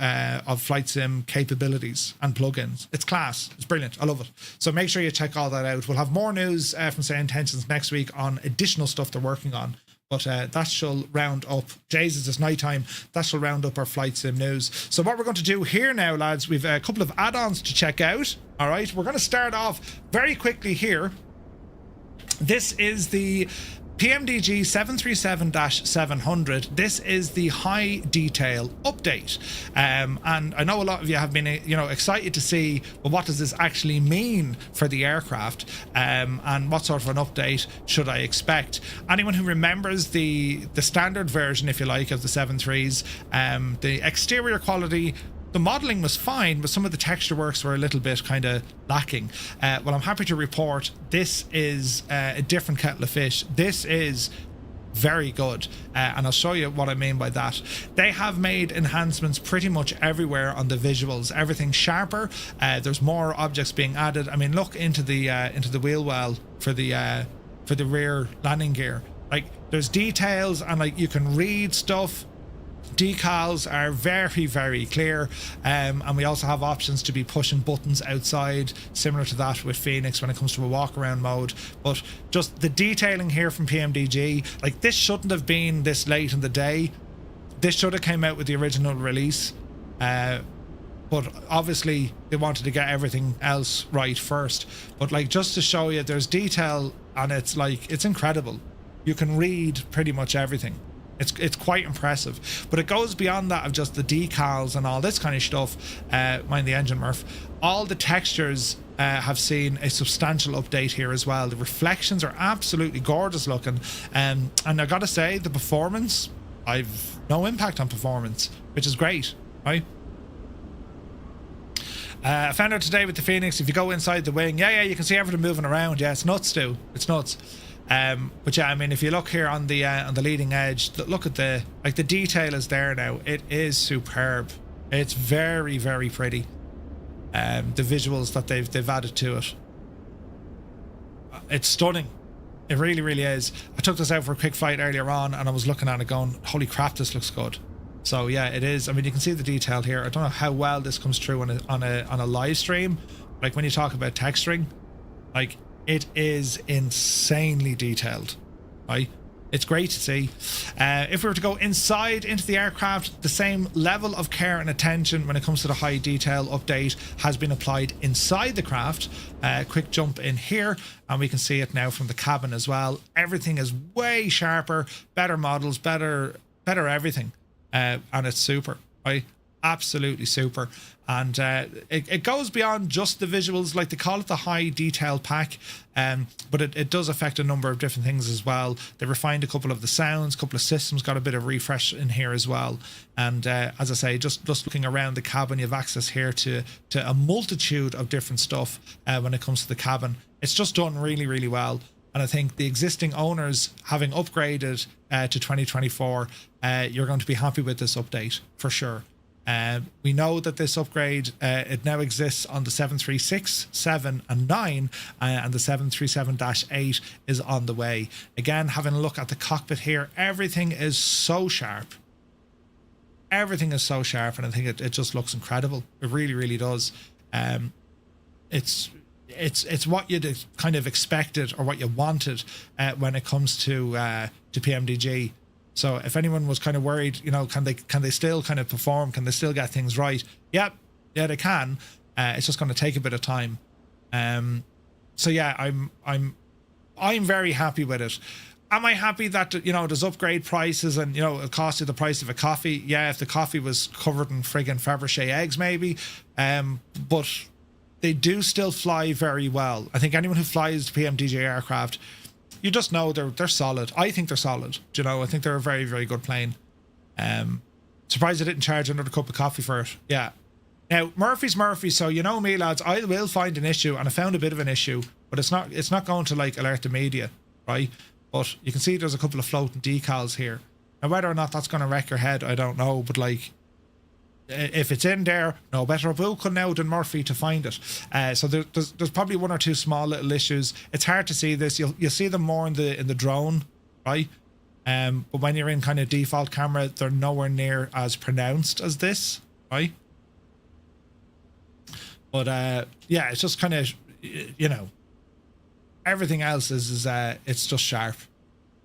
flight sim capabilities and plugins. It's class. It's brilliant. I love it. So make sure you check all that out. We'll have more news from SayIntentions next week on additional stuff they're working on. But that shall round up, Jesus, it's night time. That shall round up our flight sim news. So what we're going to do here now, lads, we've a couple of add-ons to check out. All right, we're going to start off very quickly here. This is the PMDG 737-700. This is the high detail update, and I know a lot of you have been excited to see, well, what does this actually mean for the aircraft, and what sort of an update should I expect? Anyone who remembers the standard version, if you like, of the 7.3s, the exterior quality, the modelling was fine, but some of the texture works were a little bit kind of lacking. Well, I'm happy to report this is a different kettle of fish. This is very good, and I'll show you what I mean by that. They have made enhancements pretty much everywhere on the visuals. Everything's sharper. There's more objects being added. I mean, look into the wheel well for the rear landing gear. Like, there's details, and like you can read stuff. Decals are very, very clear, and we also have options to be pushing buttons outside, similar to that with Phoenix when it comes to a walk around mode. But just the detailing here from PMDG, like, this shouldn't have been this late in the day. This should have came out with the original release, but obviously they wanted to get everything else right first. But like, just to show you, there's detail, and it's like, it's incredible. You can read pretty much everything. It's quite impressive, but it goes beyond that of just the decals and all this kind of stuff. Mind the engine, Murph. All the textures have seen a substantial update here as well. The reflections are absolutely gorgeous looking, and I gotta say, the performance, I've no impact on performance, which is great, right? I found out today with the Phoenix, if you go inside the wing, yeah, you can see everything moving around. Yeah, it's nuts, Stu. It's nuts. But yeah, I mean, if you look here on the leading edge, look at the detail is there now. It is superb. It's very, very pretty. The visuals that they've added to it, it's stunning. It really, really is. I took this out for a quick flight earlier on, and I was looking at it going, holy crap, this looks good. So yeah, it is. I mean, you can see the detail here. I don't know how well this comes through on a live stream. Like, when you talk about texturing, like, it is insanely detailed, right? It's great to see. If we were to go inside into the aircraft, the same level of care and attention when it comes to the high detail update has been applied inside the craft. Quick jump in here, and we can see it now from the cabin as well. Everything is way sharper, better models, better everything, and it's super. right? Absolutely super. And it goes beyond just the visuals. Like, they call it the high detail pack, but it does affect a number of different things as well. They refined a couple of the sounds, a couple of systems, got a bit of refresh in here as well. And as I say, just looking around the cabin, you have access here to a multitude of different stuff when it comes to the cabin. It's just done really, really well. And I think the existing owners, having upgraded to 2024, you're going to be happy with this update for sure. We know that this upgrade, it now exists on the 736, 7 and 9, and the 737-8 is on the way. Again, having a look at the cockpit here, everything is so sharp. Everything is so sharp, and I think it just looks incredible. It really, really does. It's what you'd kind of expected or what you wanted when it comes to PMDG. So if anyone was kind of worried, you know, can they still kind of perform? Can they still get things right? Yep, yeah, they can. It's just going to take a bit of time. So yeah, I'm very happy with it. Am I happy that, you know, there's upgrade prices and, you know, it costs you the price of a coffee? Yeah, if the coffee was covered in friggin' Fabergé eggs, maybe. But they do still fly very well. I think anyone who flies PMDG aircraft, you just know they're solid. I think they're solid. You know, I think they're a very, very good plane. Surprised I didn't charge another cup of coffee for it. Yeah. Now, Murphy's Murphy, so you know me, lads, I will find an issue, and I found a bit of an issue, but it's not going to, like, alert the media, right? But you can see there's a couple of floating decals here. Now, whether or not that's going to wreck your head, I don't know, but, like, if it's in there, no better Bull now than Murphy to find it. So there's probably one or two small little issues. It's hard to see this. You'll see them more in the drone, right? But when you're in kind of default camera, they're nowhere near as pronounced as this, right? But yeah, it's just kind of, you know, everything else is it's just sharp.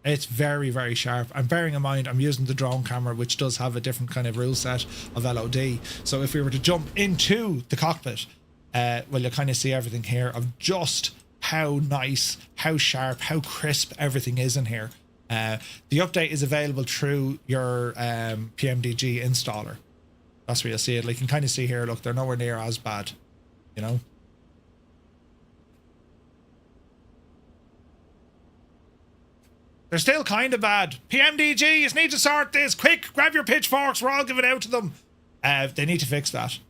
It's very, very sharp. And bearing in mind, I'm using the drone camera, which does have a different kind of rule set of LOD. So if we were to jump into the cockpit, well, you'll kind of see everything here of just how nice, how sharp, how crisp everything is in here. The update is available through your PMDG installer. That's where you'll see it. Like, you can kind of see here, look, they're nowhere near as bad, you know? They're still kind of bad. PMDG, you need to sort this. Quick, grab your pitchforks. We're all giving out to them. They need to fix that.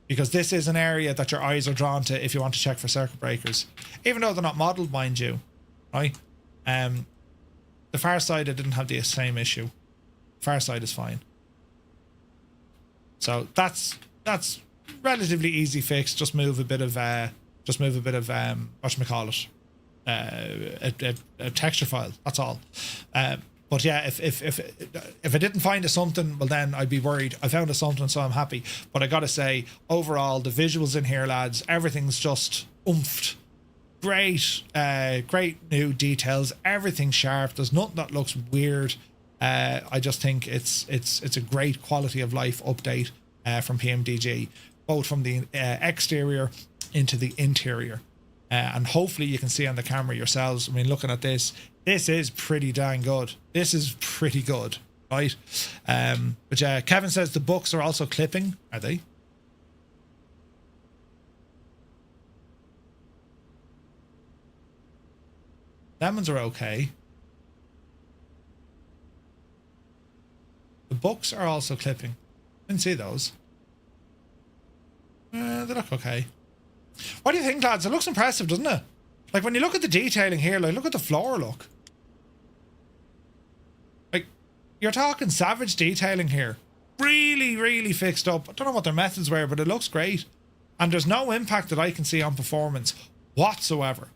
Because this is an area that your eyes are drawn to if you want to check for circuit breakers. Even though they're not modelled, mind you. Right? The far side, I didn't have the same issue. Far side is fine. So that's relatively easy fix. Just move a bit of whatchamacallit, a texture file. That's all. But yeah, if I didn't find a something, well, then I'd be worried. I found a something, so I'm happy. But I gotta say, overall, the visuals in here, lads, everything's just oomphed. Great, great new details. Everything's sharp. There's nothing that looks weird. I just think it's a great quality of life update from PMDG, both from the exterior into the interior. And hopefully you can see on the camera yourselves. I mean, looking at this is pretty dang good. This is pretty good, right? But yeah, Kevin says the books are also clipping. Are they? Lemons are okay. The books are also clipping. Didn't see those. They look okay. What do you think, lads? It looks impressive, doesn't it? Like, when you look at the detailing here, like, look at the floor, look. Like, you're talking savage detailing here. Really, really fixed up. I don't know what their methods were, but it looks great. And there's no impact that I can see on performance whatsoever.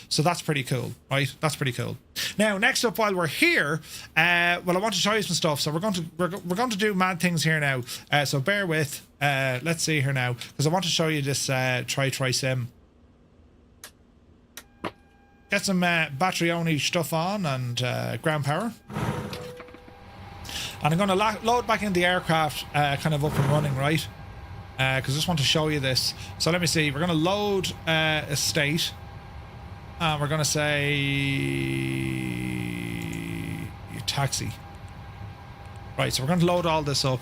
So that's pretty cool, right? That's pretty cool. Now, next up, while we're here, well, I want to show you some stuff. So we're going to do mad things here now. So bear with. Let's see here now, because I want to show you this TriTriSim. Get some battery only stuff on and ground power. And I'm going to load back in the aircraft, kind of up and running, right? Because I just want to show you this. So let me see. We're going to load a state. We're going to say taxi. Right, so we're going to load all this up.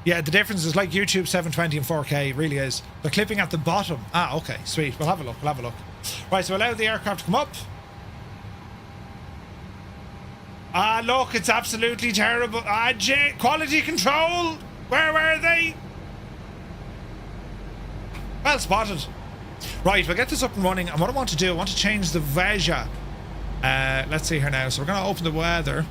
Yeah, the difference is like YouTube 720 and 4K, it really is. They're clipping at the bottom. Ah, okay, sweet. We'll have a look, we'll have a look. Right, so allow the aircraft to come up. Ah, look, it's absolutely terrible. Ah, quality control! Where were they? Well spotted. Right, we'll get this up and running, and what I want to do, I want to change the Veja. Let's see here now. So we're going to open the weather.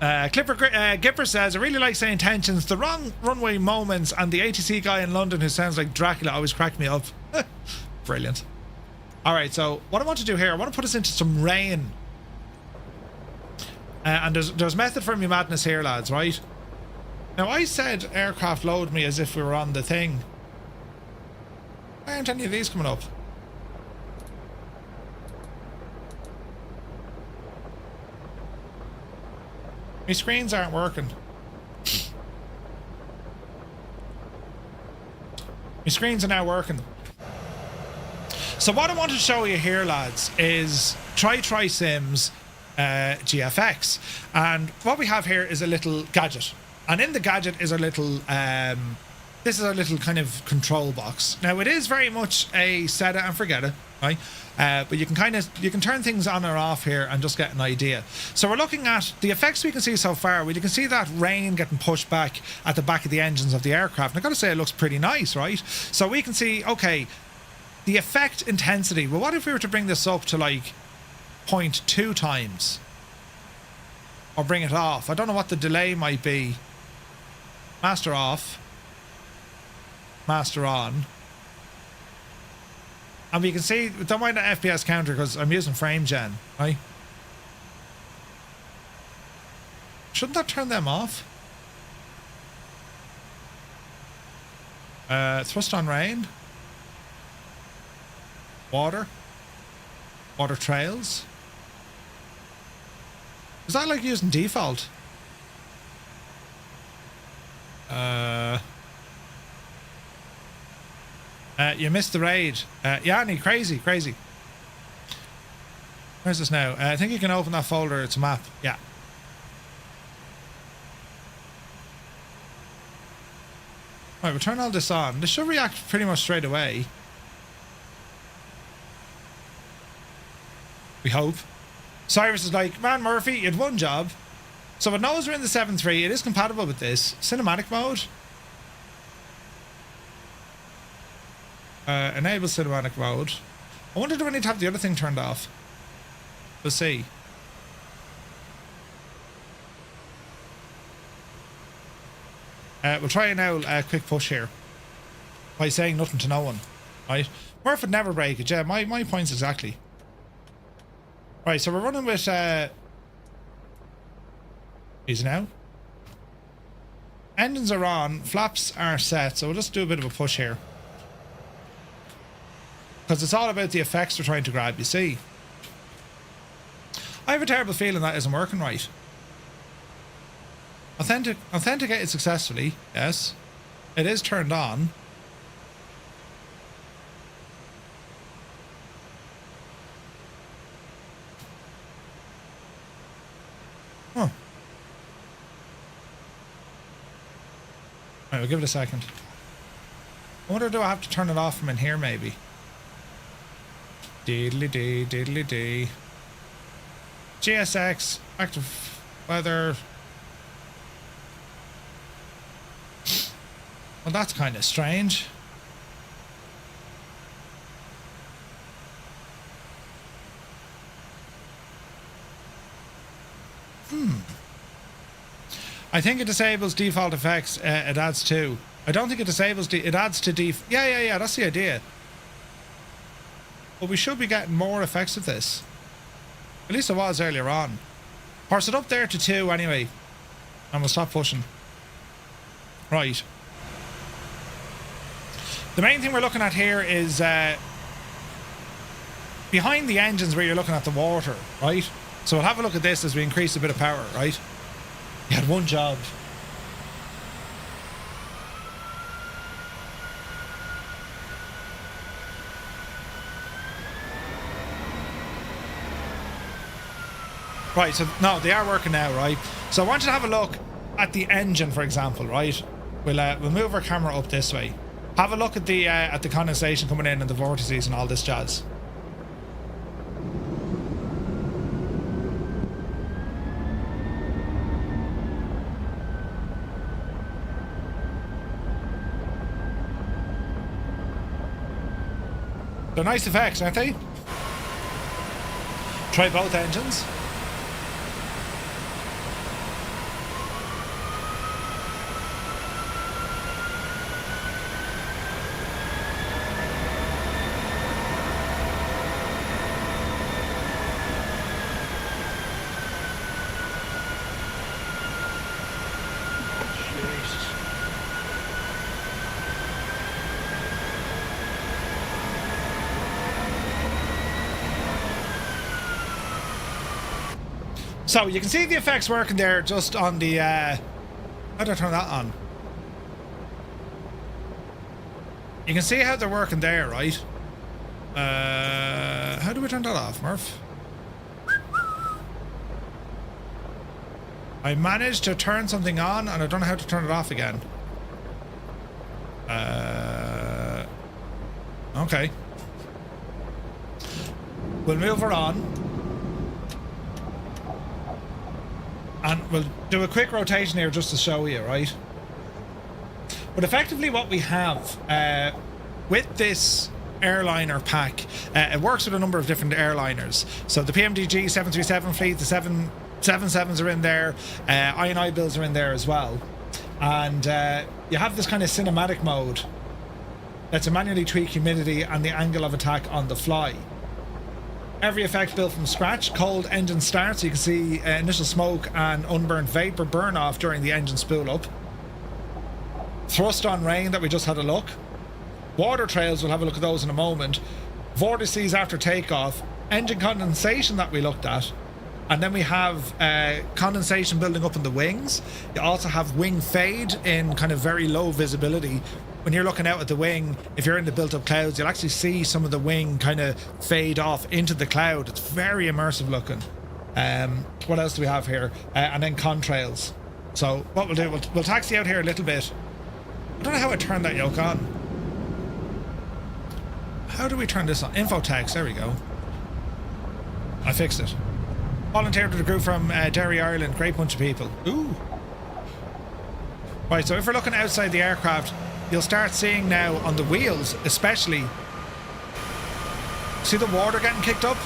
Gipper says, I really like SayIntentions. The wrong runway moments and the ATC guy in London who sounds like Dracula always crack me up. Brilliant. Alright, so what I want to do here, I want to put us into some rain. And there's method for me madness here, lads, right? Now, I said aircraft load me as if we were on the thing. Why aren't any of these coming up? My screens aren't working. My screens are now working. So what I want to show you here, lads, is TriTriSim's GFX. And what we have here is a little gadget. And in the gadget is a little... this is a little kind of control box. Now, it is very much a set it and forget it, right? But you can turn things on or off here and just get an idea. So we're looking at the effects we can see so far. Well, you can see that rain getting pushed back at the back of the engines of the aircraft. And I've got to say, it looks pretty nice, right? So we can see, okay, the effect intensity. Well, what if we were to bring this up to like 0.2 times? Or bring it off? I don't know what the delay might be. Master off. Master on. And we can see, don't mind the FPS counter because I'm using frame gen, right? Shouldn't that turn them off? Thrust on rain. Water. Water trails. Is that like using default? You missed the raid. Yanni, crazy. Where's this now? I think you can open that folder. It's a map. Yeah. Right, we'll turn all this on. This should react pretty much straight away. We hope. Cyrus is like, man, Murphy, you had one job. So it knows we're in the 7.3. It is compatible with this. Cinematic mode. Enable cinematic mode. I wonder, do I need to have the other thing turned off? We'll see. We'll try now a quick push here. By saying nothing to no one. Right? Murph would never break it. Yeah, my points exactly. Right, so we're running with... Easy now. Engines are on. Flaps are set. So we'll just do a bit of a push here. Because it's all about the effects we're trying to grab, you see. I have a terrible feeling that isn't working right. Authenticated successfully, yes. It is turned on. Huh. Right, we'll give it a second. I wonder, do I have to turn it off from in here, maybe? Diddly-dee, diddly-dee. GSX, active weather. Well, that's kind of strange. I think it disables default effects. It adds to. I don't think it disables. It adds to Yeah. That's the idea. But we should be getting more effects of this. At least it was earlier on. Horse it up there to 2 anyway. And we'll stop pushing. Right. The main thing we're looking at here is behind the engines where you're looking at the water, right? So we'll have a look at this as we increase a bit of power, right? You had one job. Right, so no, they are working now, right? So I want you to have a look at the engine, for example, right? We'll move our camera up this way. Have a look at the condensation coming in and the vortices and all this jazz. They're nice effects, aren't they? Try both engines. So you can see the effects working there just on the how do I turn that on? You can see how they're working there, right? How do we turn that off, Murph? I managed to turn something on and I don't know how to turn it off again. Okay. We'll move her on. And we'll do a quick rotation here just to show you, right? But effectively what we have with this airliner pack, it works with a number of different airliners. So the PMDG 737 fleet, the 777s are in there, I&I bills are in there as well. And you have this kind of cinematic mode that's to manually tweak humidity and the angle of attack on the fly. Every effect built from scratch. Cold engine start, so you can see initial smoke and unburned vapor burn off during the engine spool up. Thrust on rain that we just had a look. Water trails, we'll have a look at those in a moment. Vortices after takeoff. Engine condensation that we looked at. And then we have condensation building up in the wings. You also have wing fade in kind of very low visibility. When you're looking out at the wing, if you're in the built-up clouds, you'll actually see some of the wing kind of fade off into the cloud. It's very immersive looking. What else do we have here? And then contrails. So what we'll do, we'll taxi out here a little bit. I don't know how I turned that yoke on. How do we turn this on? Info text, there we go. I fixed it. Volunteered to the group from Derry, Ireland. Great bunch of people. Ooh. Right, so if we're looking outside the aircraft, you'll start seeing now on the wheels, especially, see the water getting kicked up?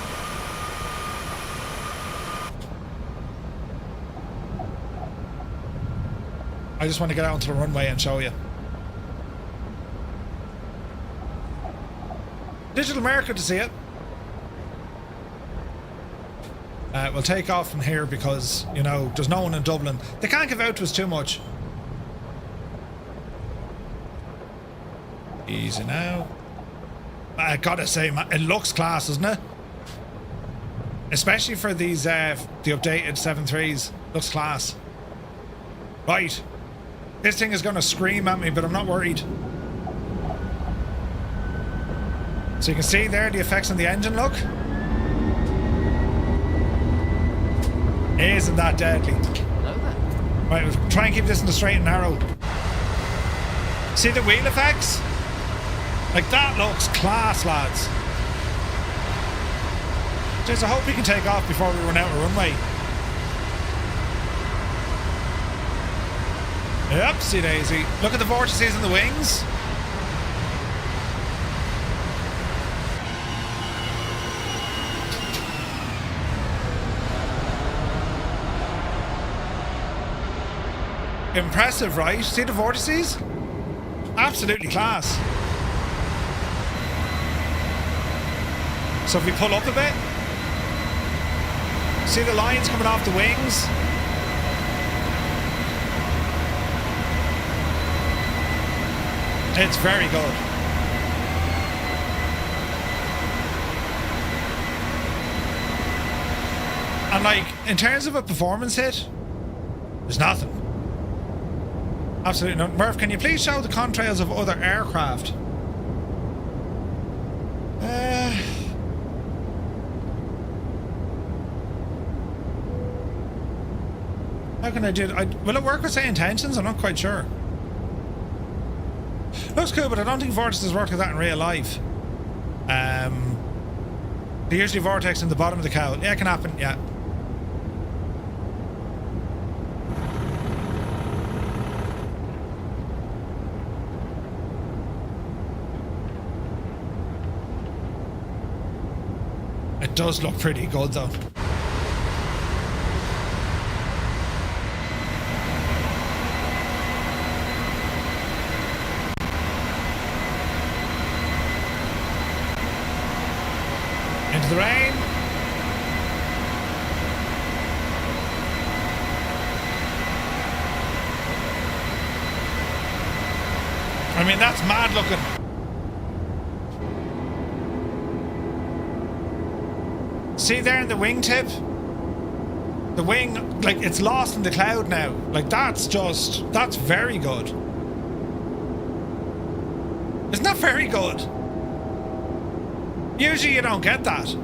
I just want to get out onto the runway and show you. Digital America to see it. We'll take off from here because, you know, there's no one in Dublin. They can't give out to us too much. Easy now. I gotta say, man, it looks class, doesn't it? Especially for these, the updated 7.3s. Looks class. Right. This thing is gonna scream at me, but I'm not worried. So you can see there the effects on the engine, look. Isn't that deadly? Right, we'll try and keep this in the straight and narrow. See the wheel effects? Like, that looks class, lads. Just I hope we can take off before we run out of runway. Yep, see daisy. Look at the vortices in the wings. Impressive, right? See the vortices? Absolutely class. So if we pull up a bit, see the lines coming off the wings? It's very good. And like, in terms of a performance hit, there's nothing. Absolutely not. Murph, can you please show the contrails of other aircraft? How can I do it? Will it work with SayIntentions? I'm not quite sure. Looks cool, but I don't think vortices work like that in real life. They usually vortex in the bottom of the cowl. Yeah, it can happen, yeah. It does look pretty good though. Into the rain. I mean, that's mad looking. See there in the wingtip? The wing, like, it's lost in the cloud now. Like, that's very good. Isn't that very good? Usually you don't get that.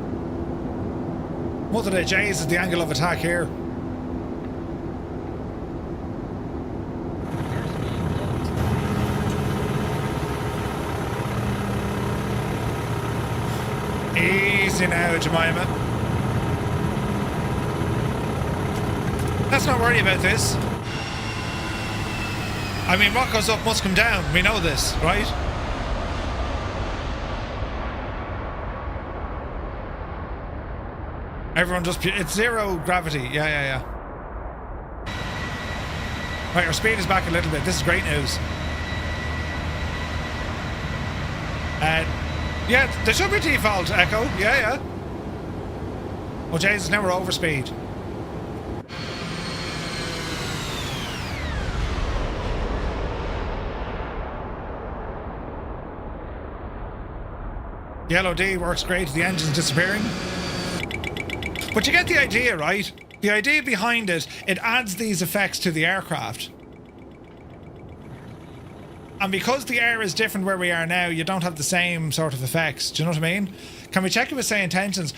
Mother of J's is the angle of attack here. Easy now, Jemima. Let's not worry about this. I mean, what goes up must come down. We know this, right? Everyone just... It's zero gravity. Yeah. Right, our speed is back a little bit. This is great news. Yeah, there should be default echo. Yeah. Oh, Jesus, now we're over speed. The LOD works great. The engine's disappearing. But you get the idea, right? The idea behind it, it adds these effects to the aircraft. And because the air is different where we are now, you don't have the same sort of effects. Do you know what I mean? Can we check it with SayIntentions?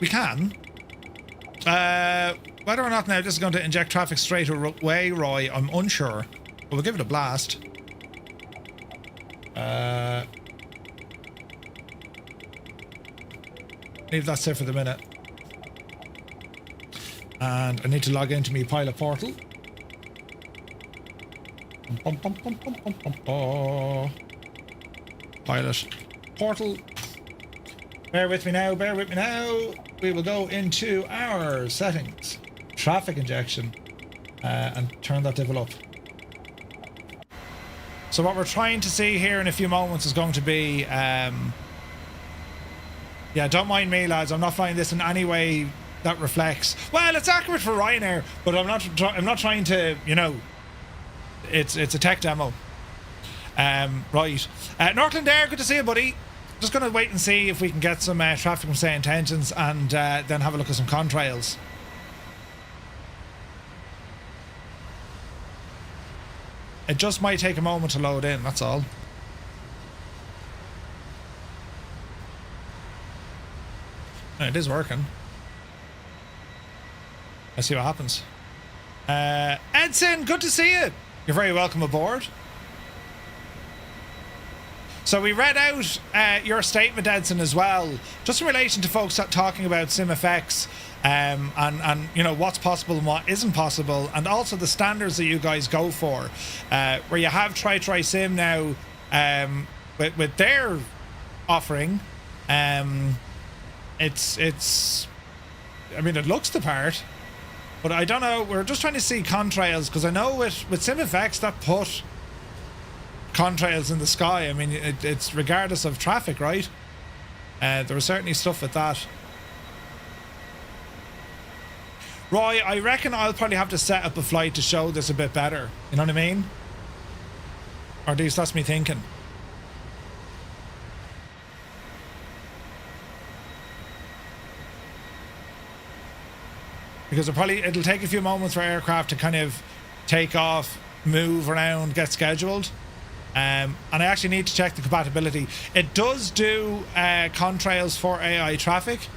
We can. Whether or not now this is going to inject traffic straight away, Roy, I'm unsure. But we'll give it a blast. Leave that set for the minute. And I need to log into my pilot portal. Pilot portal. Bear with me now. We will go into our settings. Traffic injection. And turn that divel up. So what we're trying to see here in a few moments is going to be... yeah, don't mind me, lads. I'm not finding this in any way that reflects... Well, it's accurate for Ryanair, but I'm not trying to, you know... It's a tech demo. Right. Northland Air, good to see you, buddy. Just going to wait and see if we can get some traffic from SayIntentions and then have a look at some contrails. It just might take a moment to load in, that's all. It is working. Let's see what happens. Edson, good to see you. You're very welcome aboard. So we read out your statement, Edson, as well, just in relation to folks talking about SimFX and you know what's possible and what isn't possible, and also the standards that you guys go for, where you have TriTriSim now with their offering. It's I mean, it looks the part. But I don't know, we're just trying to see contrails, because I know with SimFX that put contrails in the sky. I mean, it's regardless of traffic, right? There was certainly stuff with that. Roy, I reckon I'll probably have to set up a flight to show this a bit better. You know what I mean? Or at least that's me thinking. Because it'll take a few moments for aircraft to kind of take off, move around, get scheduled. And I actually need to check the compatibility. It does do contrails for AI traffic.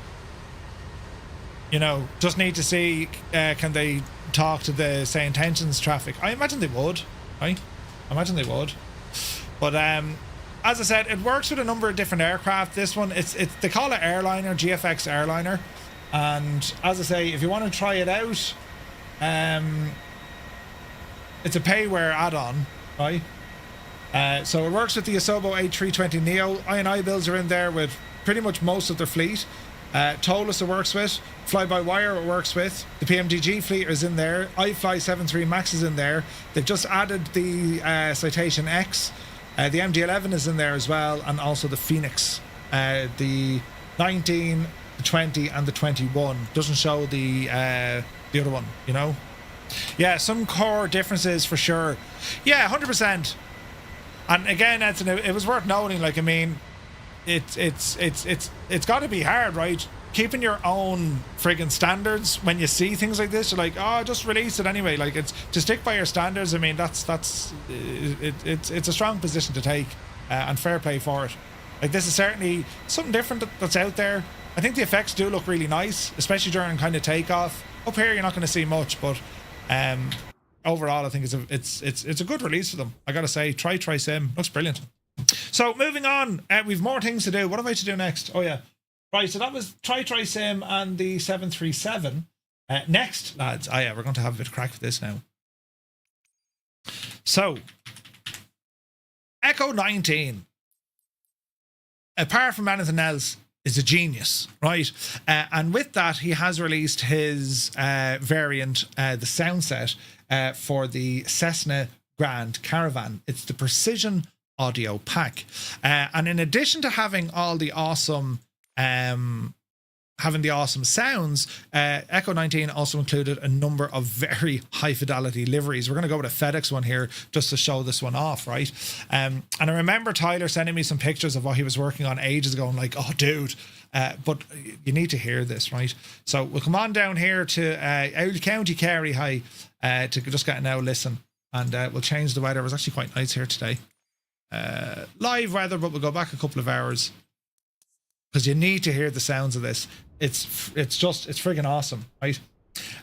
You know, just need to see can they talk to the SayIntentions traffic. I imagine they would, right? I imagine they would. But as I said, it works with a number of different aircraft. This one, it's they call it airliner, GFX airliner. And as I say, if you want to try it out, it's a payware add-on, right? So it works with the Asobo A320neo. I&I builds are in there with pretty much most of their fleet. Tolus it works with. Fly-by-wire it works with. The PMDG fleet is in there. iFly 73 Max is in there. They've just added the Citation X. The MD-11 is in there as well, and also the Phoenix. The 19, the 20, and the 21. Doesn't show the other one, you know? Yeah, some core differences for sure. Yeah, 100%. And again, it was worth noting, like, I mean, it's got to be hard, right? Keeping your own friggin' standards when you see things like this. You're like, oh, just release it anyway. Like, it's to stick by your standards. I mean, it's a strong position to take, and fair play for it. Like, this is certainly something different that's out there. I think the effects do look really nice, especially during kind of takeoff. Up here, you're not going to see much, but overall, I think it's a good release for them. I gotta say, TriTriSim looks brilliant. So moving on, we've more things to do. What am I to do next? Oh yeah, right. So that was TriTriSim and the 737. Next, lads. Oh yeah, we're going to have a bit of crack with this now. So, Echo-19. Apart from anything else, is a genius, right? And with that, he has released his variant, the sound set, for the Cessna Grand Caravan. It's the Precision Audio Pack. And in addition to having all the awesome sounds, Echo-19 also included a number of very high fidelity liveries. We're going to go with a FedEx one here just to show this one off, right? And I remember Tyler sending me some pictures of what he was working on ages ago. I'm like, oh, dude. But you need to hear this, right? So we'll come on down here to Owl County, Kerry High, to just get now listen. And we'll change the weather. It was actually quite nice here today. Live weather, but we'll go back a couple of hours, because you need to hear the sounds of this. It's friggin' awesome, right?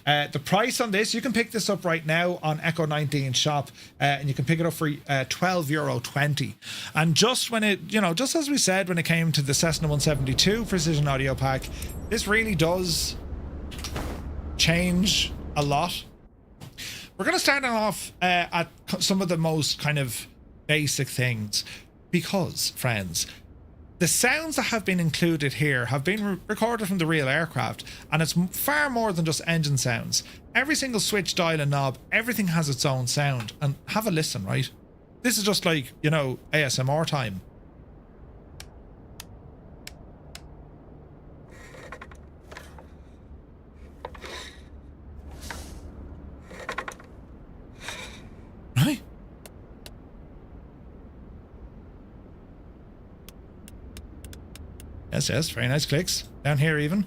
The price on this, you can pick this up right now on Echo-19 shop, and you can pick it up for €12.20. And just when it, just as we said when it came to the Cessna 172 Precision Audio Pack, this really does change a lot. We're going to start off at some of the most kind of basic things, because, friends, the sounds that have been included here have been recorded from the real aircraft, and it's far more than just engine sounds. Every single switch, dial and knob, everything has its own sound. And have a listen, right? This is just like, ASMR time. Right? Yes, very nice clicks. Down here even.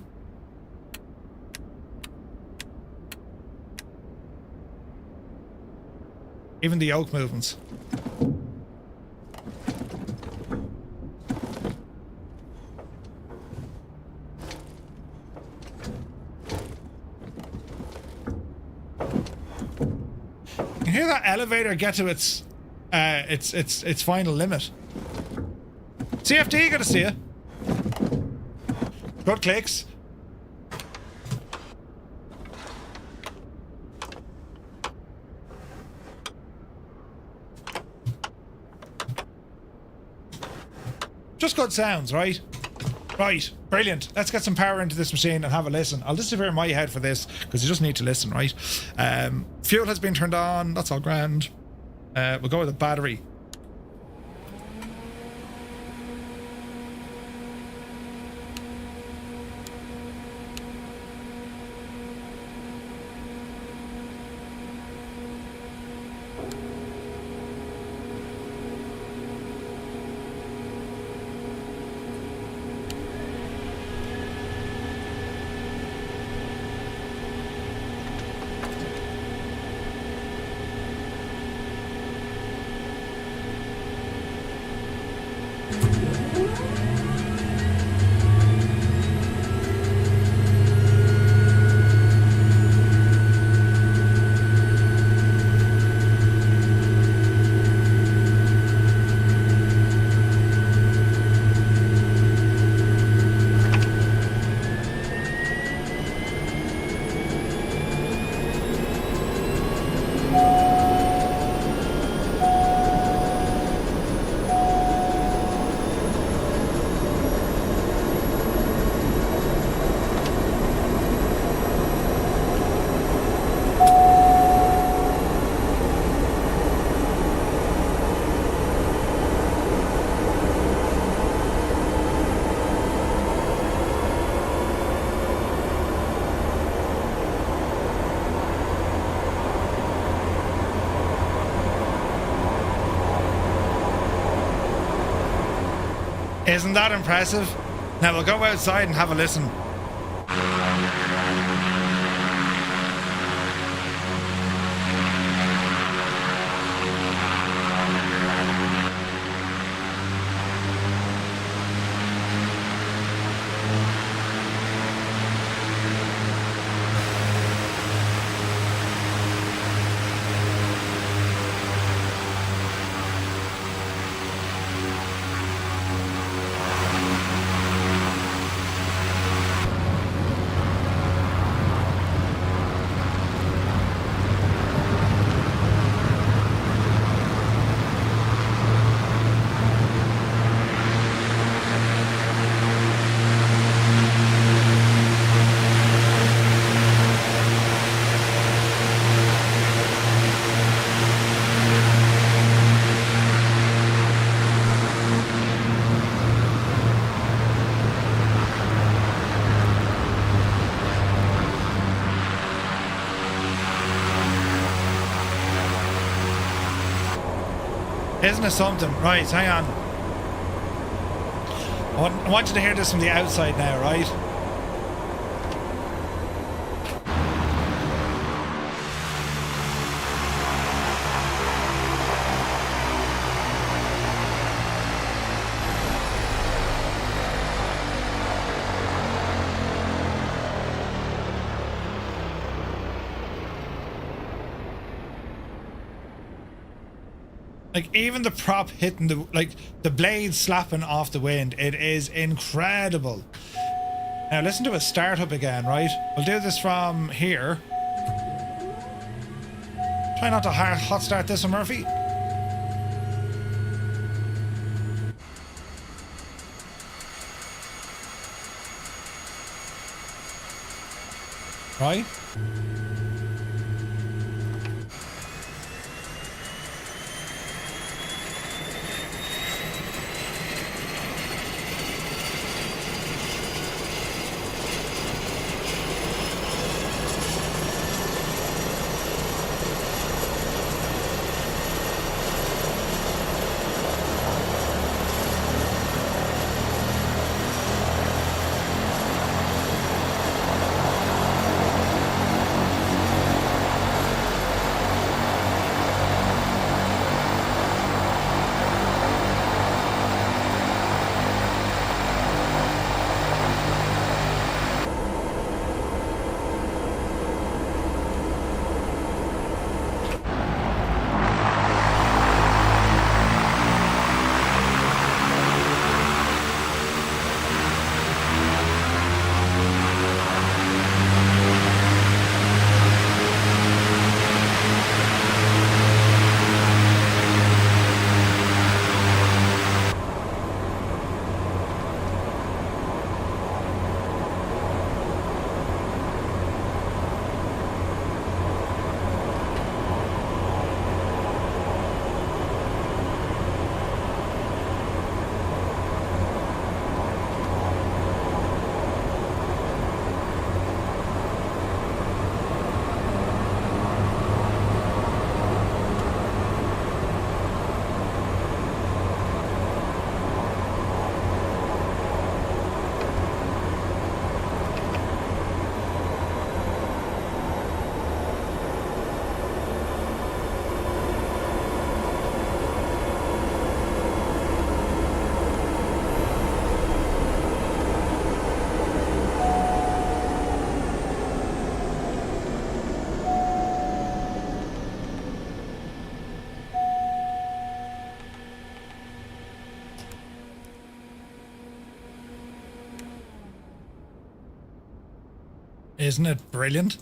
Even the yoke movements. You can hear that elevator get to its final limit. CFD, gotta see you. Good clicks. Just good sounds, right? Right, brilliant. Let's get some power into this machine and have a listen. I'll disappear my head for this because you just need to listen, right? Fuel has been turned on. That's all grand. We'll go with a battery. Isn't that impressive? Now we'll go outside and have a listen. Isn't it something? Right, hang on. I want you to hear this from the outside now, right? Like, even the prop hitting the, like, the blade slapping off the wind, it is incredible. Now listen to it start up again, right? We'll do this from here. Try not to hot start this one, Murphy. Right? Isn't it brilliant?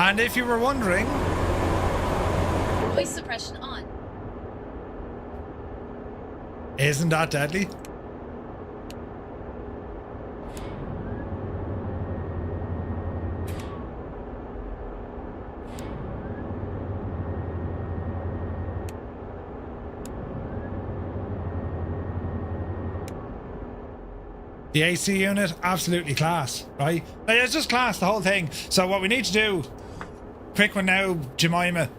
And if you were wondering, Voice suppression on. isn't that deadly? The AC unit, absolutely class, right? Like, it's just class, the whole thing. So what we need to do, quick one now, Jemima.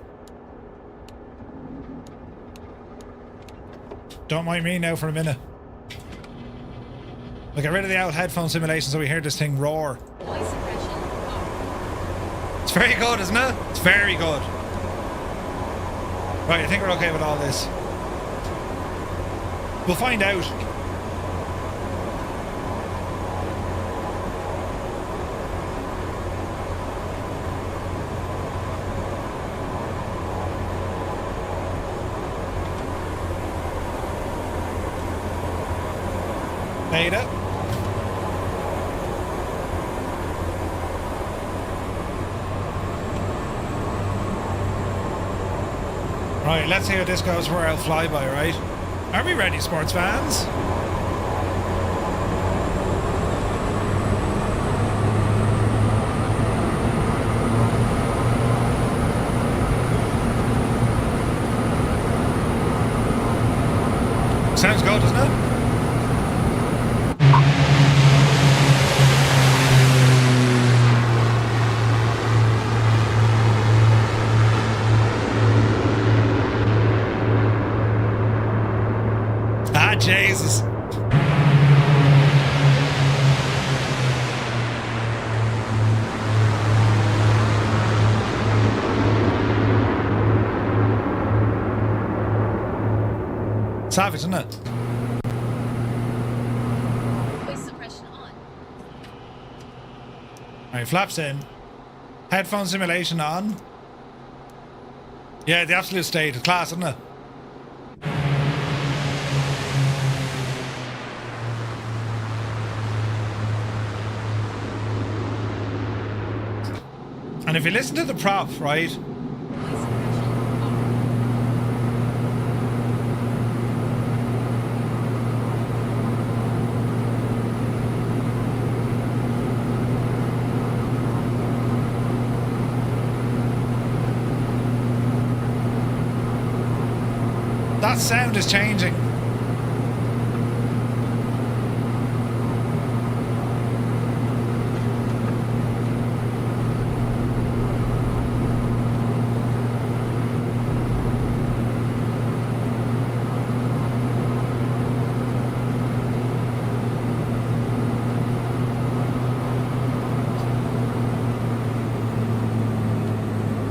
Don't mind me now for a minute. We'll get rid of the old headphone simulation so we hear this thing roar. Voice suppression on. It's very good, isn't it? It's very good. Right, I think we're okay with all this. We'll find out. Made it. Right, let's see how this goes for our flyby, right? Are we ready, sports fans? Sounds good, doesn't it? Jesus. Savage, isn't it? Voice suppression on. Alright, flaps in. Headphone simulation on. Yeah, the absolute state. Class, isn't it? And if you listen to the prop, right? That sound is changing.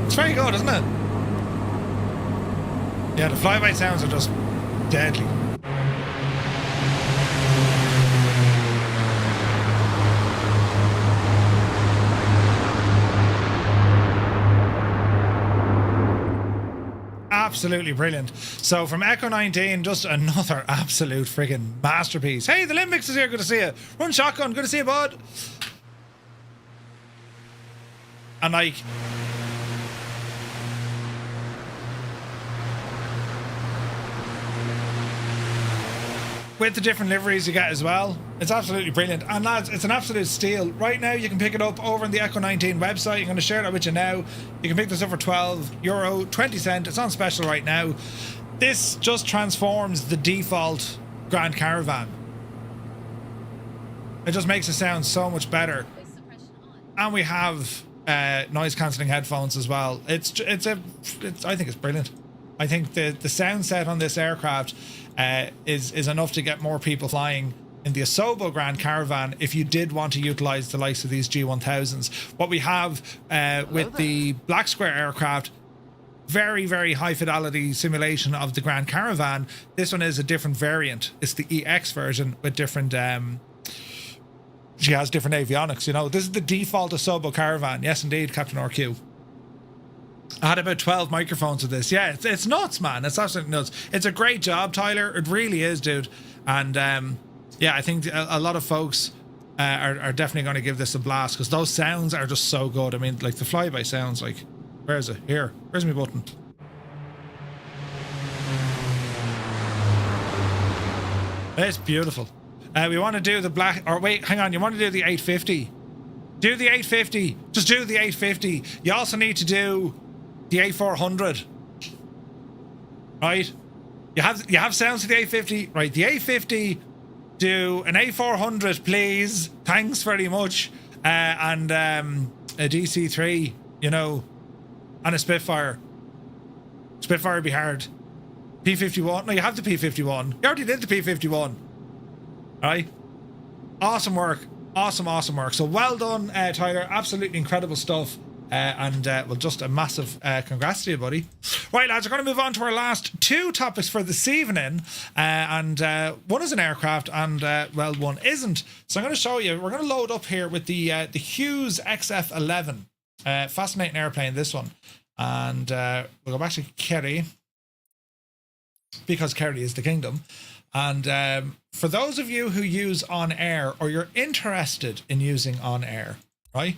Very good, isn't it? Yeah, the flyby sounds are just deadly. Absolutely brilliant. So from Echo-19, just another absolute friggin' masterpiece. Hey, the Limbics is here, good to see you. Run shotgun, good to see you, bud. And like, with the different liveries you get as well, it's absolutely brilliant. And lads, it's an absolute steal. Right now you can pick it up over on the Echo-19 website. I'm going to share that with you now. You can pick this up for €12, 20 cents. It's on special right now. This just transforms the default Grand Caravan. It just makes it sound so much better. And we have noise cancelling headphones as well. I think it's brilliant. I think the sound set on this aircraft is enough to get more people flying in the Asobo Grand Caravan if you did want to utilize the likes of these G1000s. What we have with the Black Square aircraft, very, very high fidelity simulation of the Grand Caravan. This one is a different variant. It's the EX version with different she has different avionics, you know. This is the default Asobo Caravan. Yes indeed, Captain RQ. I had about 12 microphones with this. Yeah, it's nuts, man. It's absolutely nuts. It's a great job, Tyler. It really is, dude. And yeah, I think a lot of folks are definitely going to give this a blast, because those sounds are just so good. I mean, like the flyby sounds, like, where is it? Here, where's my button? It's beautiful. We want to do the black, or wait, hang on, you want to do the 850? Do the 850. Just do the 850. You also need to do the A400. Right? You have sounds to the 850. Right, the 850, do an A400, please. Thanks very much. And a DC3, you know, and a Spitfire. Spitfire would be hard. P51. No, you have the P51. You already did the P51. Right? Awesome work. Awesome work. So well done, Tyler. Absolutely incredible stuff. Well, just a massive congrats to you, buddy. Right, lads, we're going to move on to our last two topics for this evening. One is an aircraft and, well, one isn't. So I'm going to show you. We're going to load up here with the Hughes XF-11. Fascinating airplane, this one. And we'll go back to Kerry, because Kerry is the kingdom. And for those of you who use OnAir, or you're interested in using OnAir, right?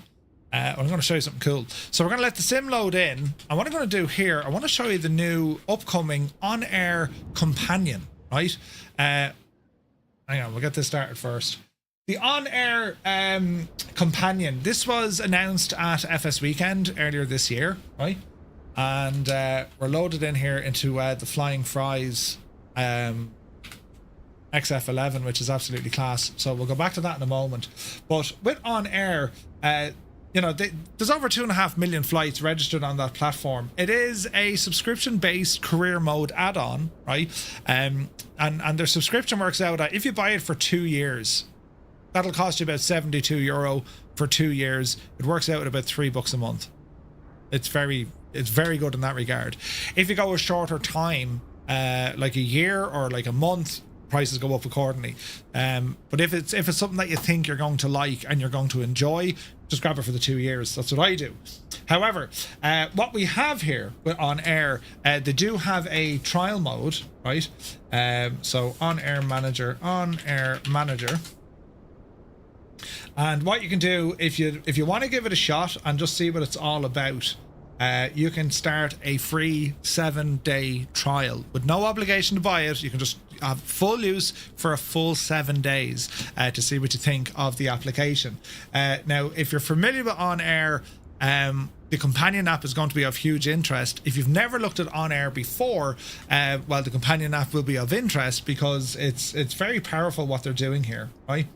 I'm going to show you something cool. So we're going to let the sim load in. And what I'm going to do here, I want to show you the new upcoming OnAir Companion, right? Hang on, we'll get this started first. The OnAir Companion. This was announced at FS Weekend earlier this year, right? And we're loaded in here into the Flying Fries XF-11, which is absolutely class. So we'll go back to that in a moment. But with OnAir, you know, there's over 2.5 million flights registered on that platform. It is a subscription-based career mode add-on, right? And their subscription works out at, if you buy it for 2 years, that'll cost you about €72 for 2 years. It works out at about $3 a month. It's very good in that regard. If you go a shorter time, like a year or like a month, prices go up accordingly. But if it's something that you think you're going to like and you're going to enjoy, just grab it for the 2 years. That's what I do. However, what we have here with OnAir, they do have a trial mode, right? So OnAir Manager. And what you can do, if you want to give it a shot and just see what it's all about, you can start a free 7-day trial with no obligation to buy it. You can just have full use for a full 7 days to see what you think of the application. Now, if you're familiar with OnAir, the companion app is going to be of huge interest. If you've never looked at OnAir before, well, the companion app will be of interest, because it's very powerful what they're doing here, right?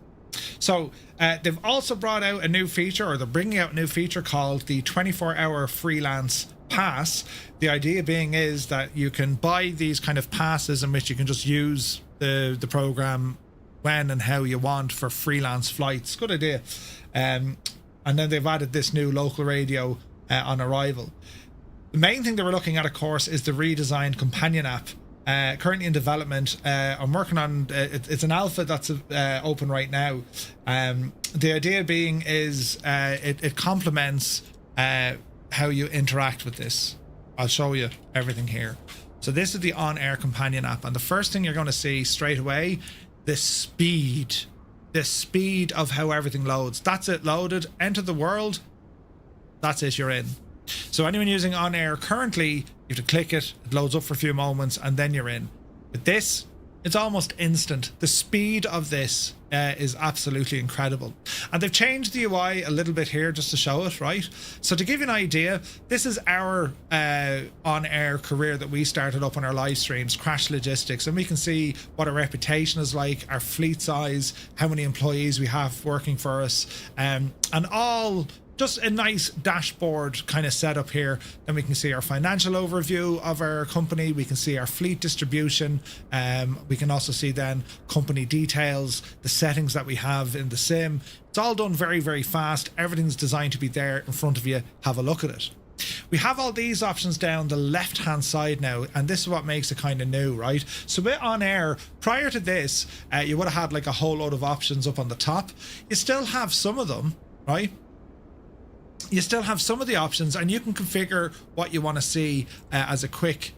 So they've also brought out a new feature, or they're bringing out a new feature called the 24-hour freelance pass. The idea being is that you can buy these kind of passes in which you can just use the program when and how you want for freelance flights. Good idea. And then they've added this new local radio on arrival. The main thing that we're looking at, of course, is the redesigned companion app. Currently in development. I'm working on it's an alpha that's open right now. The idea being is it complements how you interact with this. I'll show you everything here. So this is the OnAir Companion app, and the first thing you're going to see straight away, the speed of how everything loads. That's it, loaded. Enter the world. That's it, you're in. So anyone using OnAir currently, you have to click it, it loads up for a few moments, and then you're in. With this, it's almost instant. The speed of this is absolutely incredible. And they've changed the UI a little bit here just to show it, right? So to give you an idea, this is our OnAir career that we started up on our live streams, Crash Logistics, and we can see what our reputation is like, our fleet size, how many employees we have working for us, and all just a nice dashboard kind of setup here. Then we can see our financial overview of our company. We can see our fleet distribution. We can also see then company details, the settings that we have in the sim. It's all done very, very fast. Everything's designed to be there in front of you. Have a look at it. We have all these options down the left hand side now, and this is what makes it kind of new, right? So with OnAir, prior to this, you would have had like a whole load of options up on the top. You still have some of them, right? You still have some of the options, and you can configure what you want to see as a quick,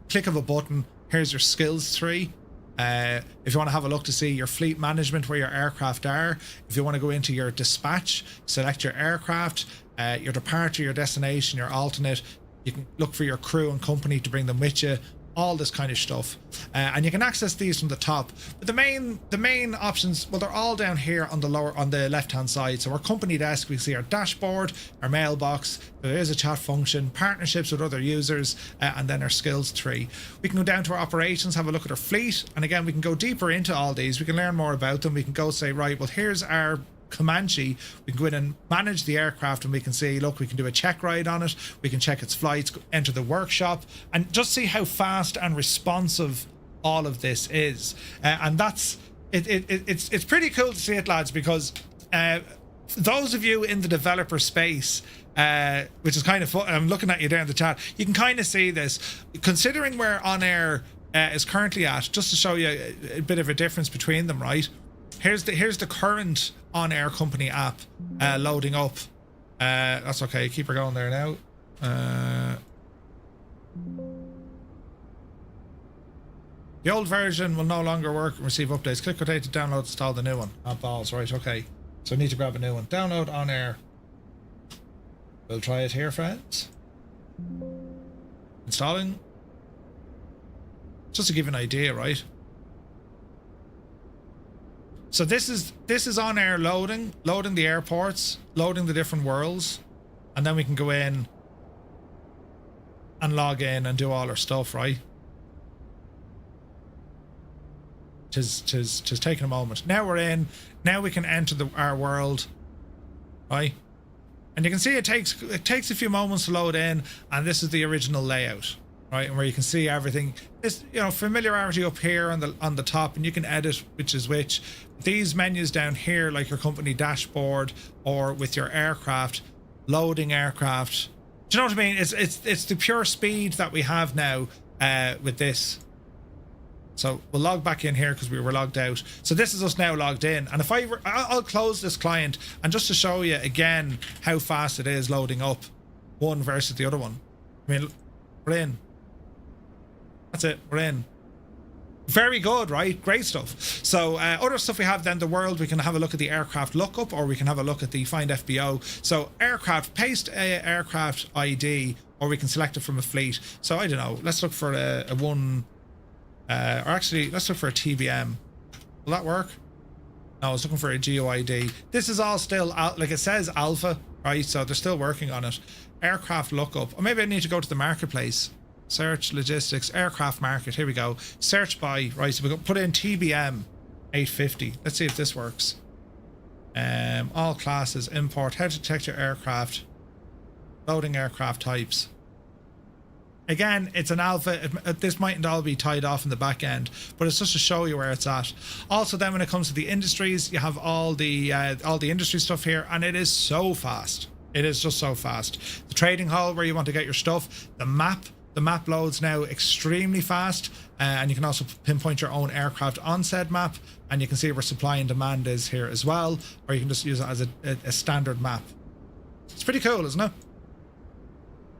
click of a button. Here's your skills tree. If you want to have a look to see your fleet management, where your aircraft are, if you want to go into your dispatch, select your aircraft, your departure, your destination, your alternate. You can look for your crew and company to bring them with you, all this kind of stuff. And you can access these from the top. But the main options, well, they're all down here on the left hand side. So our company desk, we see our dashboard, our mailbox, there is a chat function, partnerships with other users, and then our skills tree. We can go down to our operations, have a look at our fleet, and again we can go deeper into all these. We can learn more about them. We can go say, right, well, here's our Comanche. We can go in and manage the aircraft, and we can see, look, we can do a check ride on it, we can check its flights, enter the workshop, and just see how fast and responsive all of this is. And that's it's pretty cool to see it, lads, because those of you in the developer space, which is kind of fun, I'm looking at you there in the chat, you can kind of see this, considering where OnAir is currently at, just to show you a bit of a difference between them, right? Here's the current OnAir Company app loading up. That's okay, keep her going there now. The old version will no longer work and receive updates. Click OK to download, install the new one. Balls, right, okay. So I need to grab a new one. Download OnAir. We'll try it here, friends. Installing. Just to give you an idea, right? So this is OnAir loading the airports, loading the different worlds, and then we can go in and log in and do all our stuff, right? Tis taking a moment. Now we're in. Now we can enter our world, right? And you can see it takes a few moments to load in, and this is the original layout, right? And where you can see everything. This, you know, familiarity up here on the top, and you can edit which is which. These menus down here, like your company dashboard or with your aircraft, loading aircraft. Do you know what I mean? It's the pure speed that we have now with this. So we'll log back in here because we were logged out. So this is us now logged in. And if I'll close this client, and just to show you again how fast it is loading up one versus the other one. I mean, we're in. That's it, we're in. Very good, right? Great stuff. So other stuff we have then, the world, we can have a look at the aircraft lookup, or we can have a look at the find FBO. So aircraft, paste aircraft ID, or we can select it from a fleet. So I don't know, let's look for a one, or actually let's look for a TBM. Will that work? No, I was looking for a GOID. This is all still out, like it says alpha, right? So they're still working on it. Aircraft lookup, or maybe I need to go to the marketplace. Search logistics, aircraft market. Here we go. Search by, right? So we go put in TBM 850. Let's see if this works. All classes, import, how to detect your aircraft, loading aircraft types. Again, it's an alpha. This mightn't all be tied off in the back end, but it's just to show you where it's at. Also, then when it comes to the industries, you have all the industry stuff here, and it is so fast. It is just so fast. The trading hall, where you want to get your stuff, the map. The map loads now extremely fast, and you can also pinpoint your own aircraft on said map, and you can see where supply and demand is here as well, or you can just use it as a standard map. It's pretty cool, isn't it?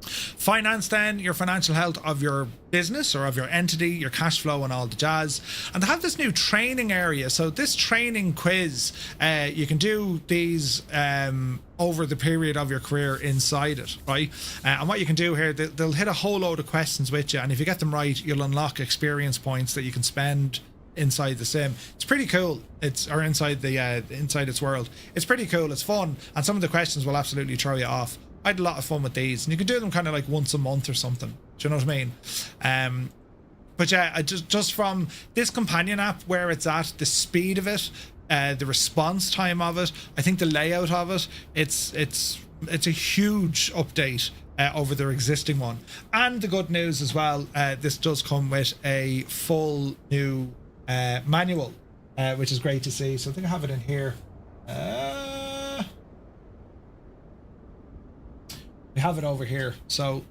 Finance, then, your financial health of your business or of your entity, your cash flow and all the jazz. And they have this new training area. So this training quiz, you can do these over the period of your career inside it, right? And what you can do here, they'll hit a whole load of questions with you, and if you get them right, you'll unlock experience points that you can spend inside the sim. It's pretty cool. Inside its world. It's pretty cool. It's fun, and some of the questions will absolutely throw you off. I had a lot of fun with these, and you can do them kind of like once a month or something. Do you know what I mean? But yeah, I just from this companion app, where it's at, the speed of it, the response time of it, I think the layout of it, it's a huge update over their existing one. And the good news as well, this does come with a full new manual, which is great to see. So I think I have it in here. We have it over here. So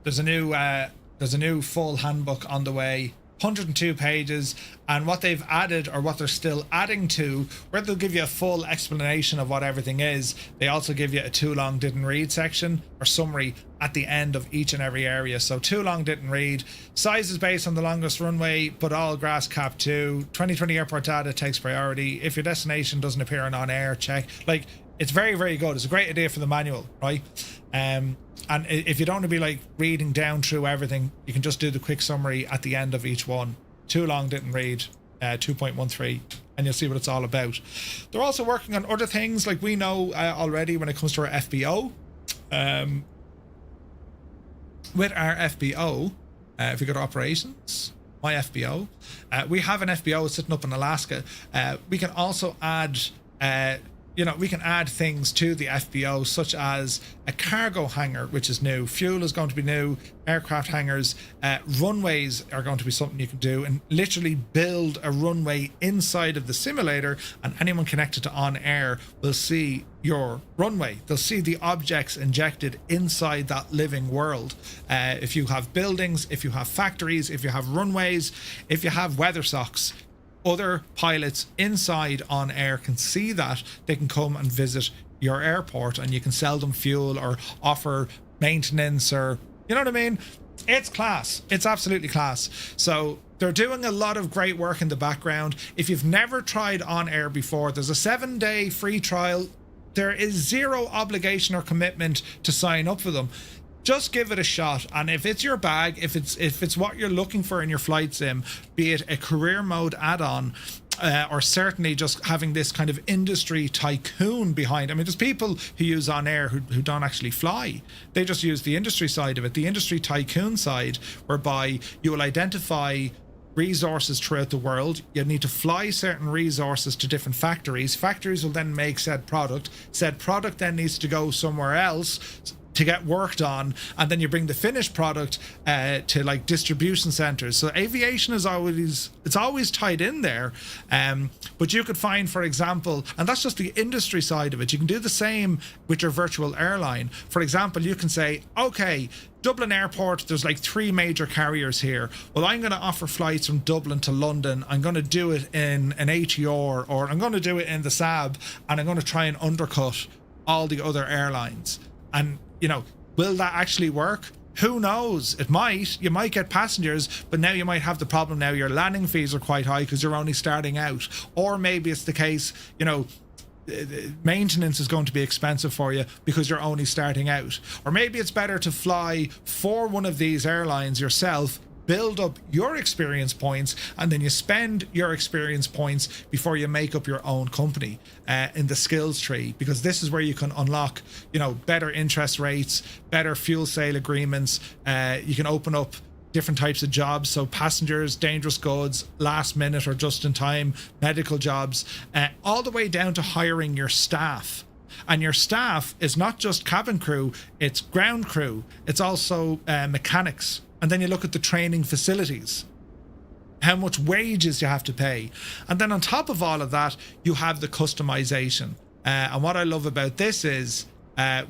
there's a new full handbook on the way 102 pages, and what they've added, or what they're still adding to, where they'll give you a full explanation of what everything is. They also give you a too long didn't read section or summary at the end of each and every area. So too long didn't read, size is based on the longest runway, but all grass cap too. 2020 airport data takes priority. If your destination doesn't appear on air, check. Like, it's very, very good. It's a great idea for the manual, right? And if you don't want to be like reading down through everything, you can just do the quick summary at the end of each one. Too long didn't read, 2.13, and you'll see what it's all about. They're also working on other things, like we know already when it comes to our FBO. With our FBO, if you go to operations, my FBO, we have an FBO sitting up in Alaska. We can also add we can add things to the FBO, such as a cargo hangar, which is new. Fuel is going to be new. Aircraft hangars, runways are going to be something you can do, and literally build a runway inside of the simulator, and anyone connected to OnAir will see your runway. They'll see the objects injected inside that living world. If you have buildings, if you have factories, if you have runways, if you have weather socks, other pilots inside OnAir can see that. They can come and visit your airport, and you can sell them fuel or offer maintenance, or, you know what I mean? It's class. It's absolutely class. So they're doing a lot of great work in the background. If you've never tried OnAir before, there's a 7-day free trial. There is zero obligation or commitment to sign up for them. Just give it a shot, and if it's your bag, if it's what you're looking for in your flight sim, be it a career mode add-on, or certainly just having this kind of industry tycoon behind. I mean, there's people who use OnAir who don't actually fly. They just use the industry side of it, the industry tycoon side, whereby you will identify resources throughout the world. You need to fly certain resources to different factories. Factories will then make said product. Said product then needs to go somewhere else to get worked on, and then you bring the finished product to like distribution centers. So aviation is always tied in there, but you could find, for example, and that's just the industry side of it, you can do the same with your virtual airline. For example, you can say, okay, Dublin Airport, there's like 3 major carriers here. Well, I'm going to offer flights from Dublin to London. I'm going to do it in an ATR, or I'm going to do it in the SAB, and I'm going to try and undercut all the other airlines. And, you know, will that actually work? Who knows? It might. You might get passengers, but now you might have the problem now your landing fees are quite high because you're only starting out. Or maybe it's the case, you know, maintenance is going to be expensive for you because you're only starting out. Or maybe it's better to fly for one of these airlines yourself, build up your experience points, and then you spend your experience points before you make up your own company in the skills tree, because this is where you can unlock, you know, better interest rates, better fuel sale agreements. You can open up different types of jobs, so passengers, dangerous goods, last minute or just in time, medical jobs, all the way down to hiring your staff. And your staff is not just cabin crew, it's ground crew, it's also mechanics. And then you look at the training facilities, how much wages you have to pay. And then on top of all of that, you have the customization. And what I love about this is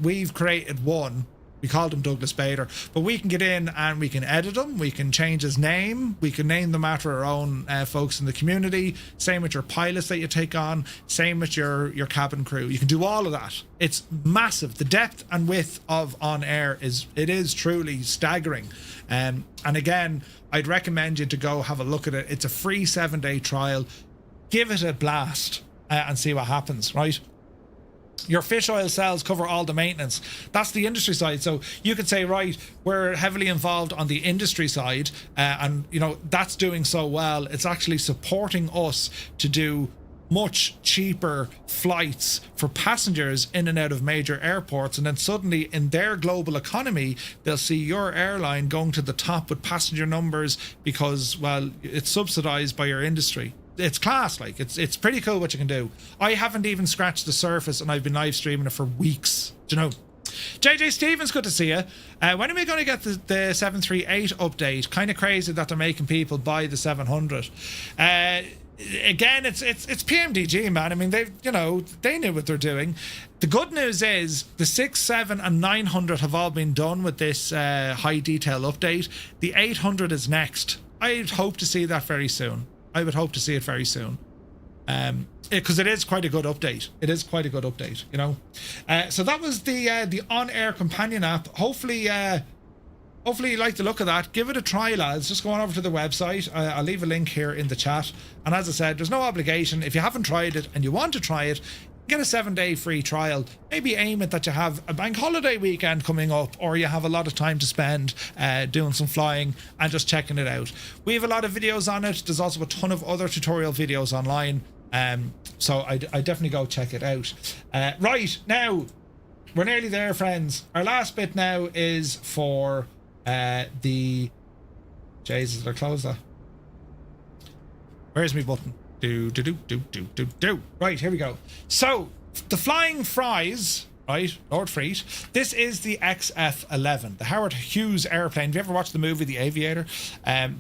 we've created one. We called him Douglas Bader, but we can get in and we can edit him. We can change his name. We can name them after our own folks in the community. Same with your pilots that you take on. Same with your cabin crew. You can do all of that. It's massive. The depth and width of OnAir is truly staggering. And again, I'd recommend you to go have a look at it. It's a free 7-day trial. Give it a blast and see what happens, right? Your fish oil cells cover all the maintenance. That's the industry side. So you could say, right, we're heavily involved on the industry side, and you know that's doing so well. It's actually supporting us to do much cheaper flights for passengers in and out of major airports, and then suddenly in their global economy they'll see your airline going to the top with passenger numbers because, well, it's subsidized by your industry. It's class. Like, it's pretty cool what you can do. I haven't even scratched the surface, and I've been live streaming it for weeks. Do you know? JJ Stevens, good to see you. When are we going to get the 738 update? Kind of crazy that they're making people buy the 700. Again, it's PMDG, man. I mean, they knew what they're doing. The good news is the 6, 7 and 900 have all been done with this high detail update. The 800 is next. I'd hope to see that very soon. I would hope to see it very soon. Because it is quite a good update. It is quite a good update, you know. So that was the OnAir Companion App. Hopefully you like the look of that. Give it a try, lads. Just go on over to the website. I'll leave a link here in the chat. And as I said, there's no obligation. If you haven't tried it and you want to try it, get a 7-day free trial. Maybe aim it that you have a bank holiday weekend coming up, or you have a lot of time to spend doing some flying and just checking it out. We have a lot of videos on it. There's also a ton of other tutorial videos online. So I definitely go check it out. Right, now we're nearly there, friends. Our last bit now is for the Jesus, did I close that? Where's my button? Do. Right, here we go. So the flying fries, right, Lord Freet. This is the XF-11, the Howard Hughes airplane. Have you ever watched the movie The Aviator?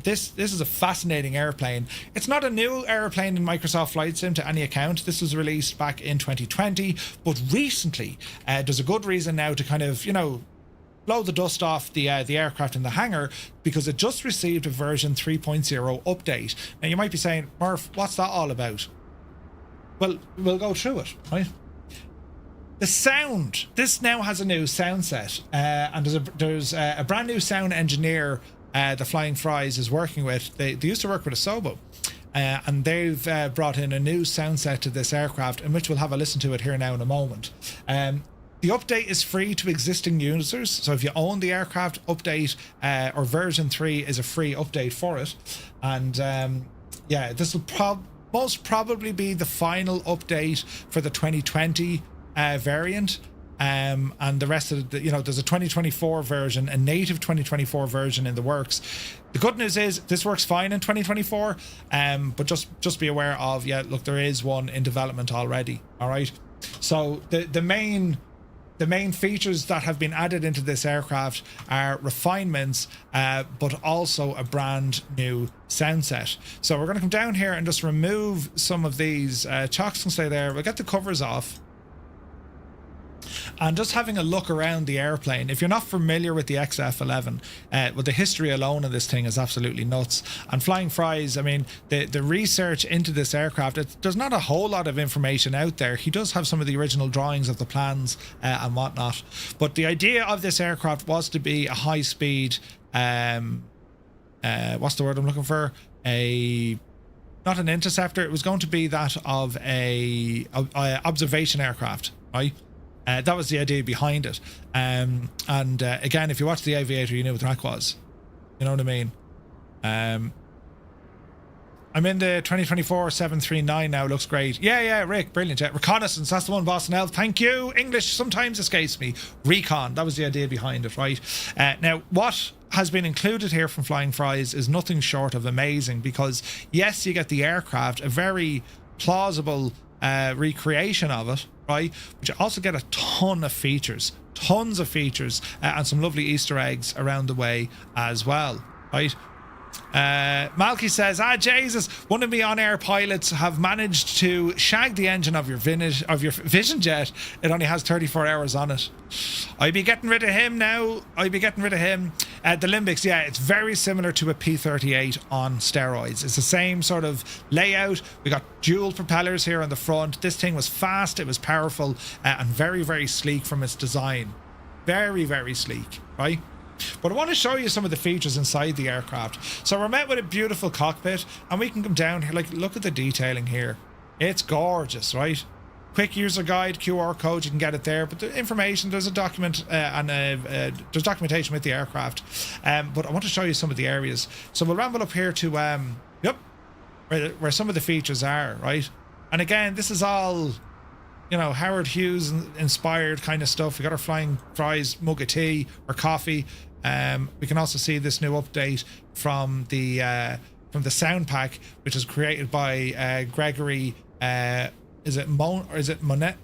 This is a fascinating airplane. It's not a new airplane in Microsoft Flight Sim to any account. This was released back in 2020, but recently there's a good reason now to kind of, you know, blow the dust off the aircraft in the hangar, because it just received a version 3.0 update. Now you might be saying, Murph, what's that all about? Well, we'll go through it, right? The sound. This now has a new sound set, and there's a brand new sound engineer the Flying Fries is working with. They used to work with Asobo, and they've brought in a new sound set to this aircraft, in which we'll have a listen to it here now in a moment. The update is free to existing users, so if you own the aircraft, update or version 3 is a free update for it. And yeah, this will most probably be the final update for the 2020 variant. And the rest of the, you know, there's a 2024 version, a native 2024 version in the works. The good news is this works fine in 2024, but just be aware of, yeah, look, there is one in development already. All right, so the main features that have been added into this aircraft are refinements, but also a brand new sound set. So we're going to come down here and just remove some of these. Chocks can stay there. We'll get the covers off. And just having a look around the airplane, if you're not familiar with the XF-11, well, the history alone of this thing is absolutely nuts. And Flying Fries, I mean, the research into this aircraft, there's not a whole lot of information out there. He does have some of the original drawings of the plans and whatnot. But the idea of this aircraft was to be a high-speed, what's the word I'm looking for? Not an interceptor. It was going to be that of a observation aircraft, right? That was the idea behind it. And again, if you watch The Aviator, you knew what that was. You know what I mean? I'm in the 2024 739 now. Looks great. Yeah, Rick, brilliant. Yeah. Reconnaissance, that's the one, Boston Elf. Thank you. English sometimes escapes me. Recon, that was the idea behind it, right? Now, what has been included here from Flying Fries is nothing short of amazing, because yes, you get the aircraft, a very plausible recreation of it, right? But you also get a ton of features, tons of features, and some lovely Easter eggs around the way as well, right? Malky says, Jesus, one of the on-air pilots have managed to shag the engine of your Vision Jet. It only has 34 hours on it. I'd be getting rid of him now. The Limbics, yeah, it's very similar to a P-38 on steroids. It's the same sort of layout. We got dual propellers here on the front. This thing was fast, it was powerful, and very, very sleek from its design. Very, very sleek, right? But I want to show you some of the features inside the aircraft. So we're met with a beautiful cockpit, and we can come down here, like, look at the detailing here. It's gorgeous, right? Quick user guide, QR code, you can get it there. But the information, there's a document and there's documentation with the aircraft. But I want to show you some of the areas. So we'll ramble up here to where some of the features are, right? And again, this is all, you know, Howard Hughes inspired kind of stuff. We got our Flying Fries mug of tea or coffee. We can also see this new update from the sound pack, which is created by Gregory. Is it Monet?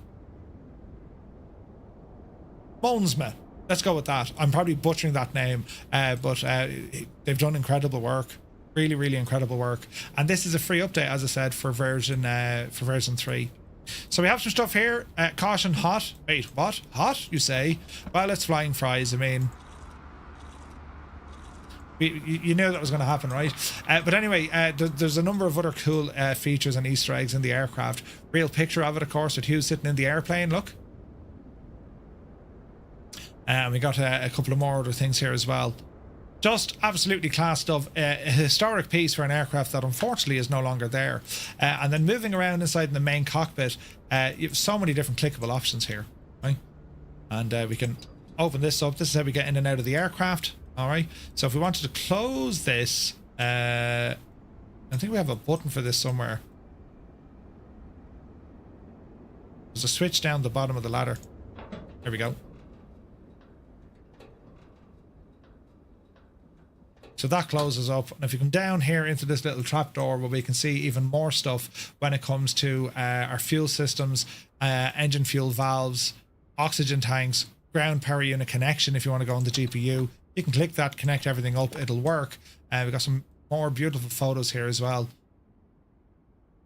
Monesma. Let's go with that. I'm probably butchering that name, but they've done incredible work. Really, really incredible work. And this is a free update, as I said, for version 3. So we have some stuff here. Caution, hot. Wait, what? Hot, you say? Well, it's Flying Fries. I mean, You knew that was going to happen, right? But anyway, there's a number of other cool features and Easter eggs in the aircraft. Real picture of it, of course, with Hugh sitting in the airplane. Look. And we got a couple of more other things here as well. Just absolutely class stuff. A historic piece for an aircraft that unfortunately is no longer there. And then moving around inside in the main cockpit, you have so many different clickable options here, right? And we can open this up. This is how we get in and out of the aircraft. All right. So if we wanted to close this, I think we have a button for this somewhere. There's a switch down the bottom of the ladder. There we go. So that closes up, and if you come down here into this little trapdoor where we can see even more stuff when it comes to our fuel systems, engine fuel valves, oxygen tanks, ground power unit connection. If you want to go on the GPU, you can click that, connect everything up, it'll work. We've got some more beautiful photos here as well.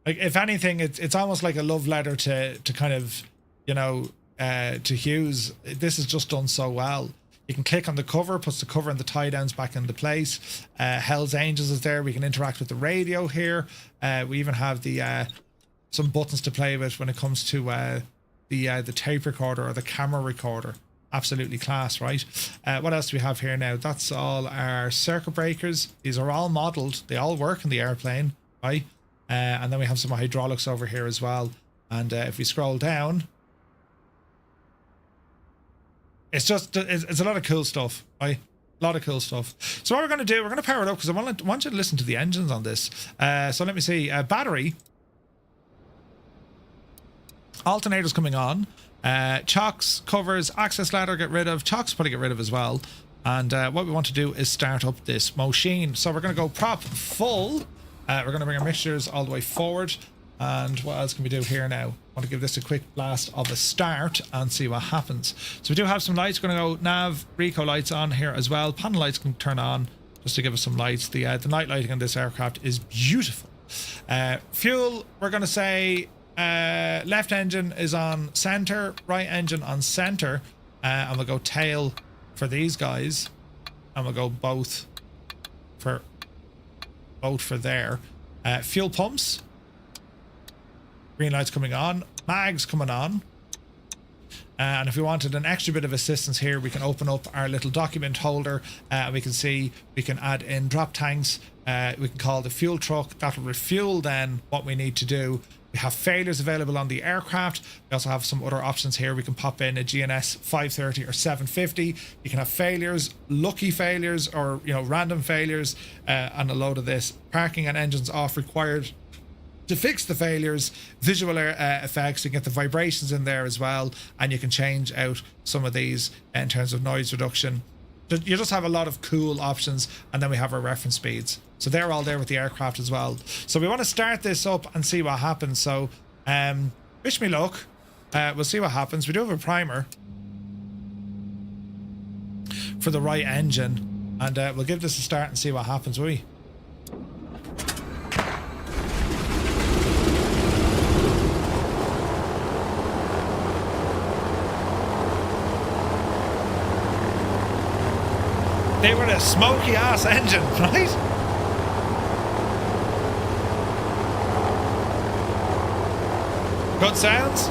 Like, if anything, it's almost like a love letter to kind of, you know, to Hughes. This is just done so well. You can click on the cover, puts the cover and the tie downs back into place. Hell's Angels is there. We can interact with the radio here. We even have the some buttons to play with when it comes to the tape recorder or the camera recorder. Absolutely class, right? What else do we have here now? That's all our circuit breakers. These are all modelled. They all work in the airplane, right? And then we have some hydraulics over here as well. And if we scroll down, it's a lot of cool stuff, right? A lot of cool stuff. So what we're going to do, we're going to power it up because I want you to listen to the engines on this. So let me see. Battery. Alternators coming on. Chocks, covers, access ladder, get rid of. Chocks probably get rid of as well. And what we want to do is start up this machine. So we're going to go prop full. We're going to bring our mixtures all the way forward. And what else can we do here now? I want to give this a quick blast of a start and see what happens. So we do have some lights. We're going to go nav, Rico lights on here as well. Panel lights can turn on just to give us some lights. The night lighting on this aircraft is beautiful. Fuel, we're going to say left engine is on center, right engine on center. And we'll go tail for these guys. And we'll go both for there. Fuel pumps. Green lights coming on, mags coming on. And if we wanted an extra bit of assistance here, we can open up our little document holder. We can see we can add in drop tanks. We can call the fuel truck. That'll refuel then what we need to do. We have failures available on the aircraft. We also have some other options here. We can pop in a GNS 530 or 750. You can have failures, lucky failures, or random failures, and a load of this. Parking and engines off required. To fix the failures, visual effects, you can get the vibrations in there as well, and you can change out some of these in terms of noise reduction. You just have a lot of cool options, and then we have our reference speeds. So they're all there with the aircraft as well. So we want to start this up and see what happens. So wish me luck. We'll see what happens. We do have a primer for the right engine, and we'll give this a start and see what happens, will we? They were a smoky ass engine, right? Good sounds.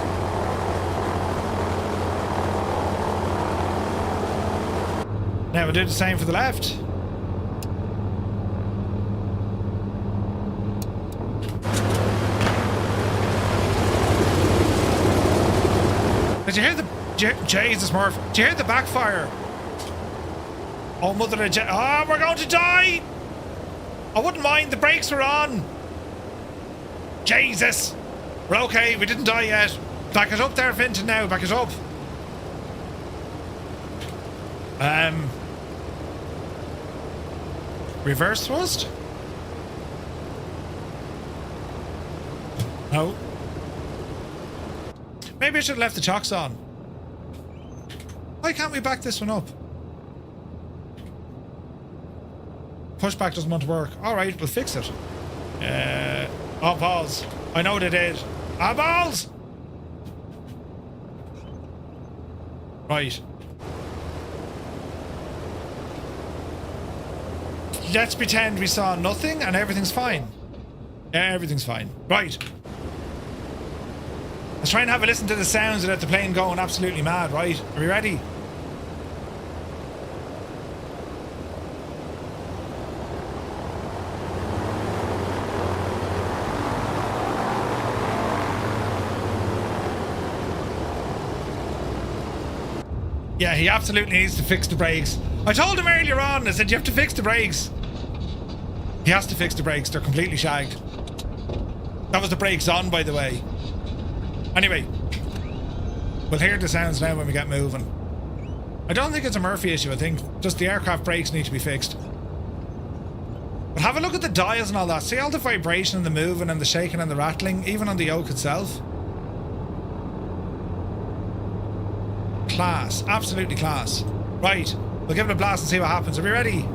Now we'll do the same for the left. Did you hear the Jesus Murph? Did you hear the backfire? Oh, mother of we're going to die! I wouldn't mind, the brakes were on. Jesus! We're okay, we didn't die yet. Back it up there, Finton, now, back it up. Reverse thrust? No. Maybe I should have left the chocks on. Why can't we back this one up? Pushback doesn't want to work. Alright, we'll fix it. Oh, balls. I know they did. Ah, balls! Right. let's pretend we saw nothing and everything's fine. Everything's fine. Right. Let's try and have a listen to the sounds without the plane going absolutely mad, right? Are we ready? Yeah, he absolutely needs to fix the brakes. I told him earlier on, I said, you have to fix the brakes. He has to fix the brakes, they're completely shagged. That was the brakes on, by the way. Anyway, we'll hear the sounds now when we get moving. I don't think it's a Murphy issue, I think just the aircraft brakes need to be fixed. But have a look at the dials and all that. See all the vibration and the moving and the shaking and the rattling, even on the yoke itself? Class, absolutely class. Right, we'll give it a blast and see what happens. Are we ready?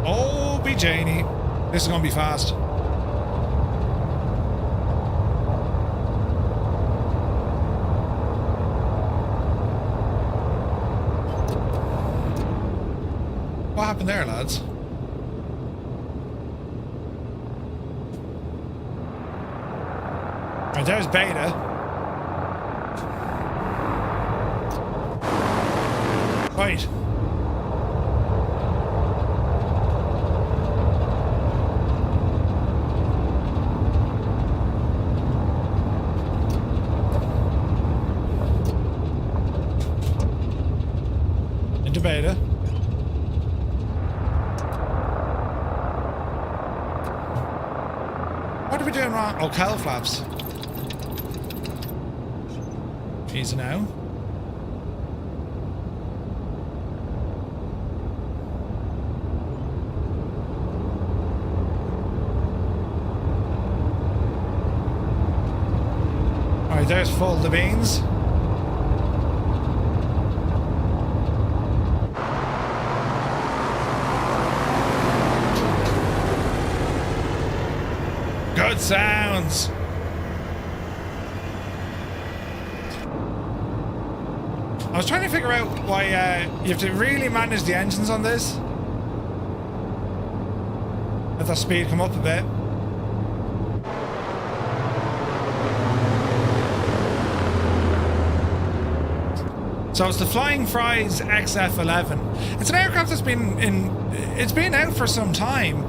Oh, be Janie. This is going to be fast. What happened there, lads? Right, there's Beta. Right. Into Beta. What are we doing wrong? Oh, cowl flaps. Easy now. Alright, there's full the beans. Good sounds. I was trying to figure out why you have to really manage the engines on this. Let that speed come up a bit. So it's the Flying Fries XF-11. It's an aircraft that's been out for some time,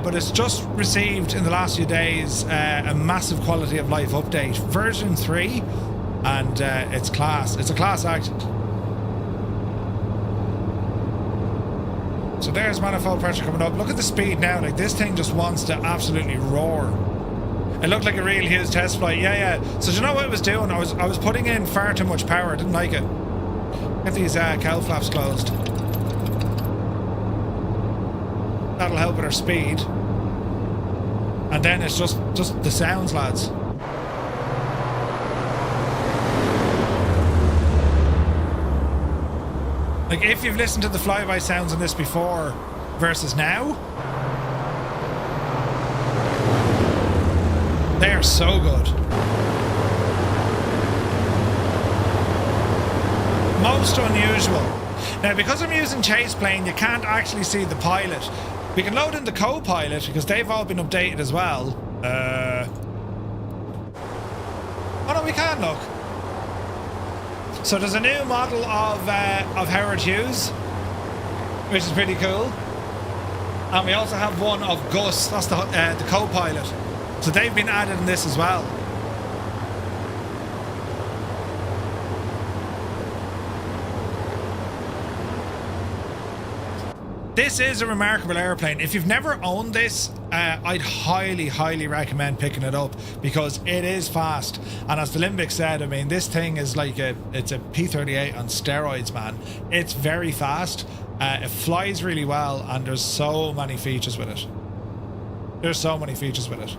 but it's just received in the last few days a massive quality of life update, version 3, and it's class. It's a class act. So there's manifold pressure coming up. Look at the speed now. Like, this thing just wants to absolutely roar. It looked like a real huge test flight. Yeah. So do you know what I was doing? I was putting in far too much power. I didn't like it. Get these cowl flaps closed. That'll help with our speed. And then it's just the sounds, lads. Like, if you've listened to the flyby sounds on this before versus now, they are so good. Most unusual. Now, because I'm using chase plane, you can't actually see the pilot. We can load in the co-pilot because they've all been updated as well. Oh no, we can look. So there's a new model of Howard Hughes, which is pretty cool. And we also have one of Gus, that's the co-pilot. So they've been added in this as well. This is a remarkable airplane. If you've never owned this, I'd highly recommend picking it up because it is fast. And as the Limbic said, I mean, this thing is like it's a P-38 on steroids, man. It's very fast. It flies really well, and there's so many features with it. There's so many features with it.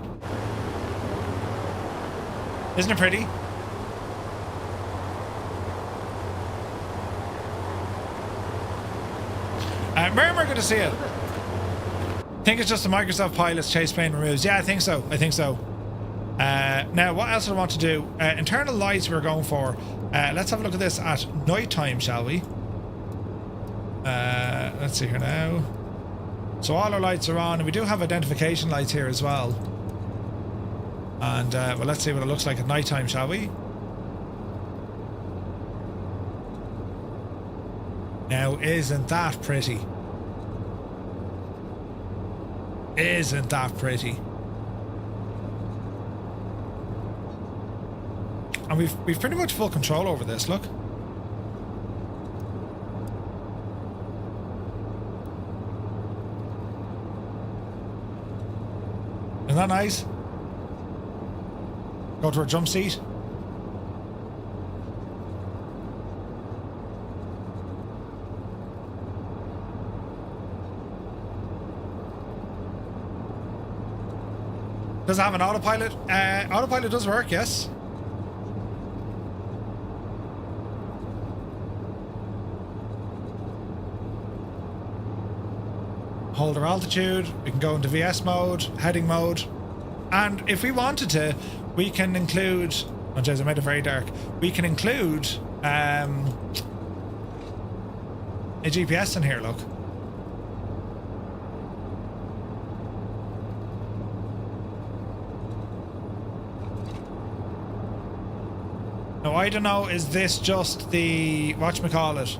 Isn't it pretty? Murmur, good to see you. Think it's just the Microsoft Pilot's chase plane removes. Yeah, I think so. Now, what else do I want to do? Internal lights we're going for. Let's have a look at this at night time, shall we? Let's see here now. So all our lights are on, and we do have identification lights here as well. And well, let's see what it looks like at night time, shall we? Now, isn't that pretty? Isn't that pretty? And we've pretty much full control over this, look. Isn't that nice? Go to our jump seat. Does it have an autopilot? Autopilot does work, yes. Hold our altitude, we can go into VS mode, heading mode, and if we wanted to, we can include, oh jeez, I made it very dark, we can include a GPS in here, look. Now I don't know, is this just the, whatchamacallit,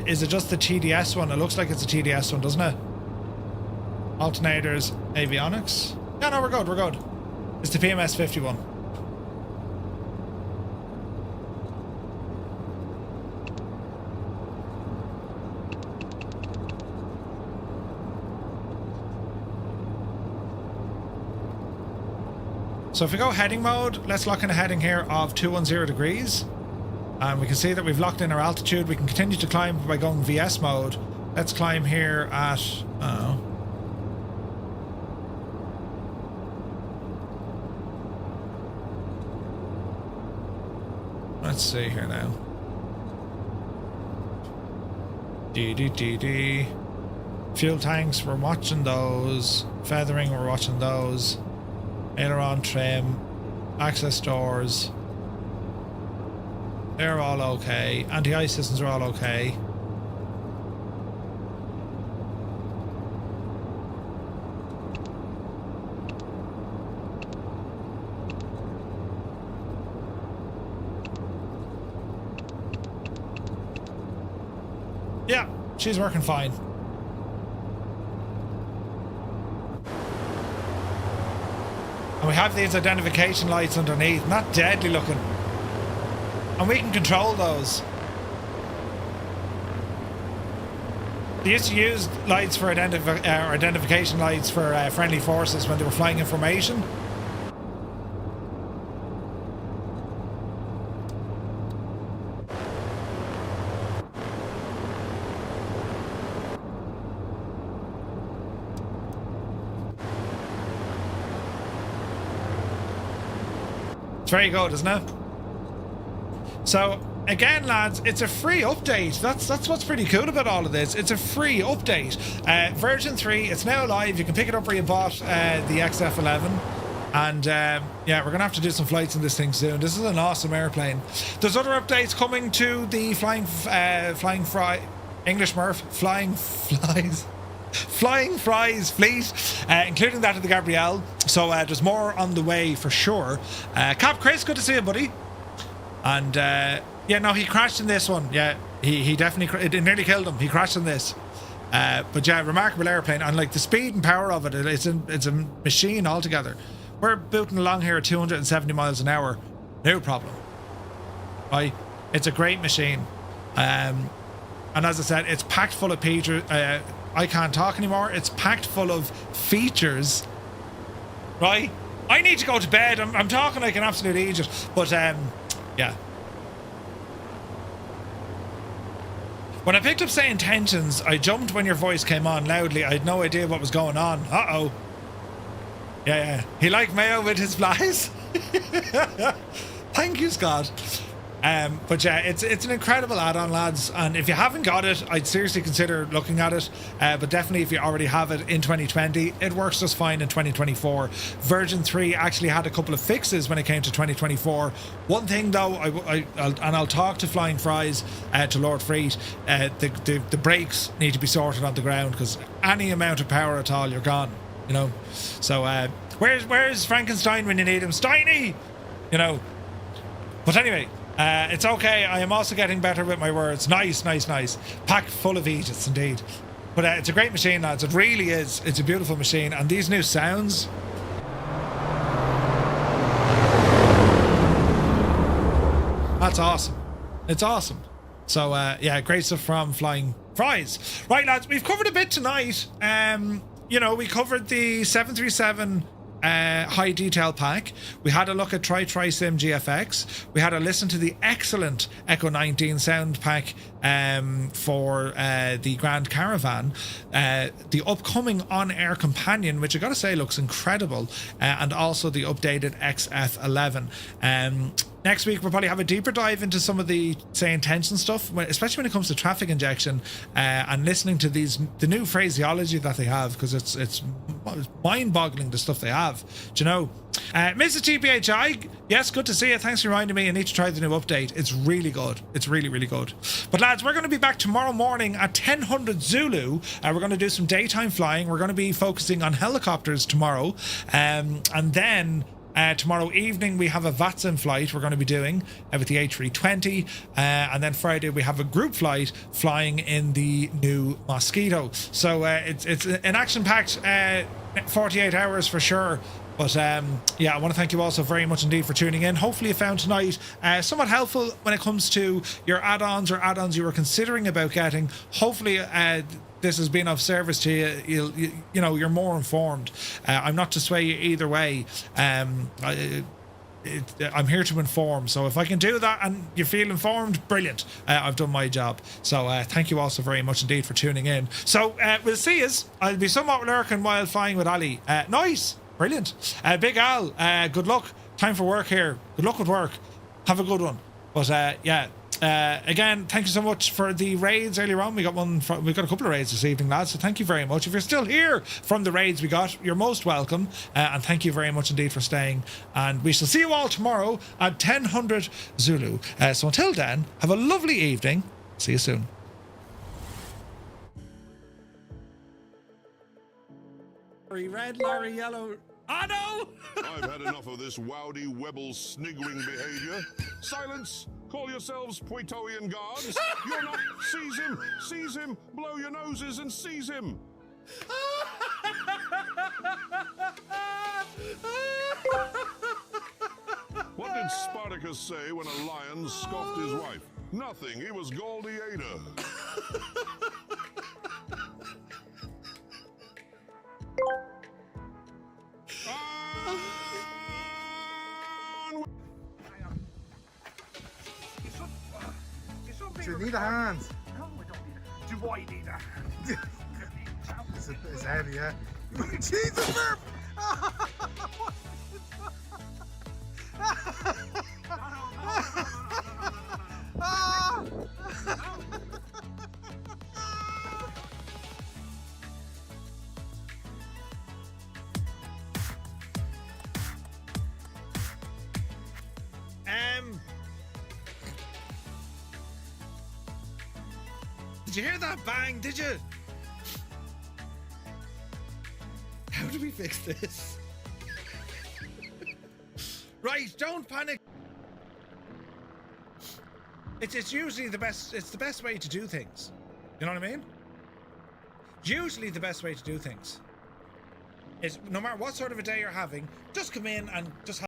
is it just the TDS one? It looks like it's a TDS one, doesn't it? Alternators, avionics. Yeah, no, we're good, we're good. It's the PMS 51. So if we go heading mode, let's lock in a heading here of 210 degrees. And we can see that we've locked in our altitude. We can continue to climb by going VS mode. Let's climb here at, I don't know. Let's see here now. D. Fuel tanks, we're watching those. Feathering, we're watching those. Aileron trim. Access doors. They're all okay. Anti-ice systems are all okay. Yeah, she's working fine. And we have these identification lights underneath, not deadly looking. And we can control those. They used to use lights for identification lights for friendly forces when they were flying information. It's very good, isn't it? So again, lads, it's a free update. That's what's pretty cool about all of this. It's a free update. Version 3, it's now live. You can pick it up where you bought the XF-11. And yeah, we're gonna have to do some flights in this thing soon. This is an awesome airplane. There's other updates coming to the Flying Fries fleet, including that of the Gabrielle. So there's more on the way for sure. Cap Chris, good to see you, buddy. And yeah, no, he crashed in this one. Yeah, he definitely, it nearly killed him. He crashed in this. But yeah, remarkable airplane, and like the speed and power of it, it's a machine altogether. We're booting along here at 270 miles an hour, no problem. Right, it's a great machine. And as I said, it's packed full of features. I can't talk anymore. It's packed full of features. Right, I need to go to bed. I'm talking like an absolute idiot. But yeah. When I picked up SayIntentions, I jumped when your voice came on loudly. I had no idea what was going on. Uh-oh. Yeah. He liked Mayo with his flies. Thank you, Scott. But yeah, it's an incredible add-on, lads, and if you haven't got it, I'd seriously consider looking at it, but definitely if you already have it in 2020, it works just fine in 2024. Version 3 actually had a couple of fixes when it came to 2024. One thing though, I'll talk to Flying Fries, to Lord Freet, the brakes need to be sorted on the ground, because any amount of power at all, you're gone, you know. So where's Frankenstein when you need him? Steiny, you know. But anyway, it's okay. I am also getting better with my words. Nice. Pack full of Aegis, indeed. But it's a great machine, lads. It really is. It's a beautiful machine. And these new sounds. That's awesome. It's awesome. So, yeah, great stuff from Flying Fries. Right, lads, we've covered a bit tonight. You know, we covered the 737... high detail pack. We had a look at TriTriSim GFX. We had a listen to the excellent Echo-19 sound pack for the Grand Caravan. The upcoming OnAir Companion, which I gotta say looks incredible, and also the updated XF-11. Next week we'll probably have a deeper dive into some of the SayIntentions stuff, especially when it comes to traffic injection, and listening to the new phraseology that they have, because it's mind-boggling, the stuff they have. Do you know? Mr. TPHI, yes, good to see you. Thanks for reminding me. I need to try the new update. It's really good. It's really, really good. But lads, we're going to be back tomorrow morning at 10:00 Zulu. We're going to do some daytime flying. We're going to be focusing on helicopters tomorrow, and then tomorrow evening we have a VATSIM flight we're going to be doing with the A320, and then Friday we have a group flight flying in the new Mosquito. So it's an action-packed 48 hours for sure. But yeah, I want to thank you all so very much indeed for tuning in. Hopefully you found tonight somewhat helpful when it comes to your add-ons or add-ons you were considering about getting. Hopefully this has been of service to you. You know, you're more informed. I'm not to sway you either way. I'm here to inform, so if I can do that and you feel informed, brilliant. I've done my job. So thank you all so very much indeed for tuning in. So we'll see us. I'll be somewhat lurking while flying with Ali. Nice, brilliant. Big Al, good luck. Time for work here. Good luck with work. Have a good one. But yeah, again, thank you so much for the raids earlier on. We got a couple of raids this evening, lads, so thank you very much. If you're still here from the raids we got, you're most welcome, and thank you very much indeed for staying, and we shall see you all tomorrow at 10:00 Zulu. So until then, have a lovely evening. See you soon. Larry red, Larry yellow. Oh no! I've had enough of this Wowdy Webble sniggering behavior. Silence! Call yourselves Praetorian guards. You're not. Seize him, blow your noses and seize him. What did Spartacus say when a lion scoffed his wife? Nothing, he was Goldie Ada. Do you need a hand? No, I don't need a hand. Do I need a hand? It's heavy, yeah? Jesus, Murph! Did you hear that bang? Did you? How do we fix this? Right, don't panic. It's usually the best. It's the best way to do things. You know what I mean? Usually the best way to do things is, no matter what sort of a day you're having, just come in and just have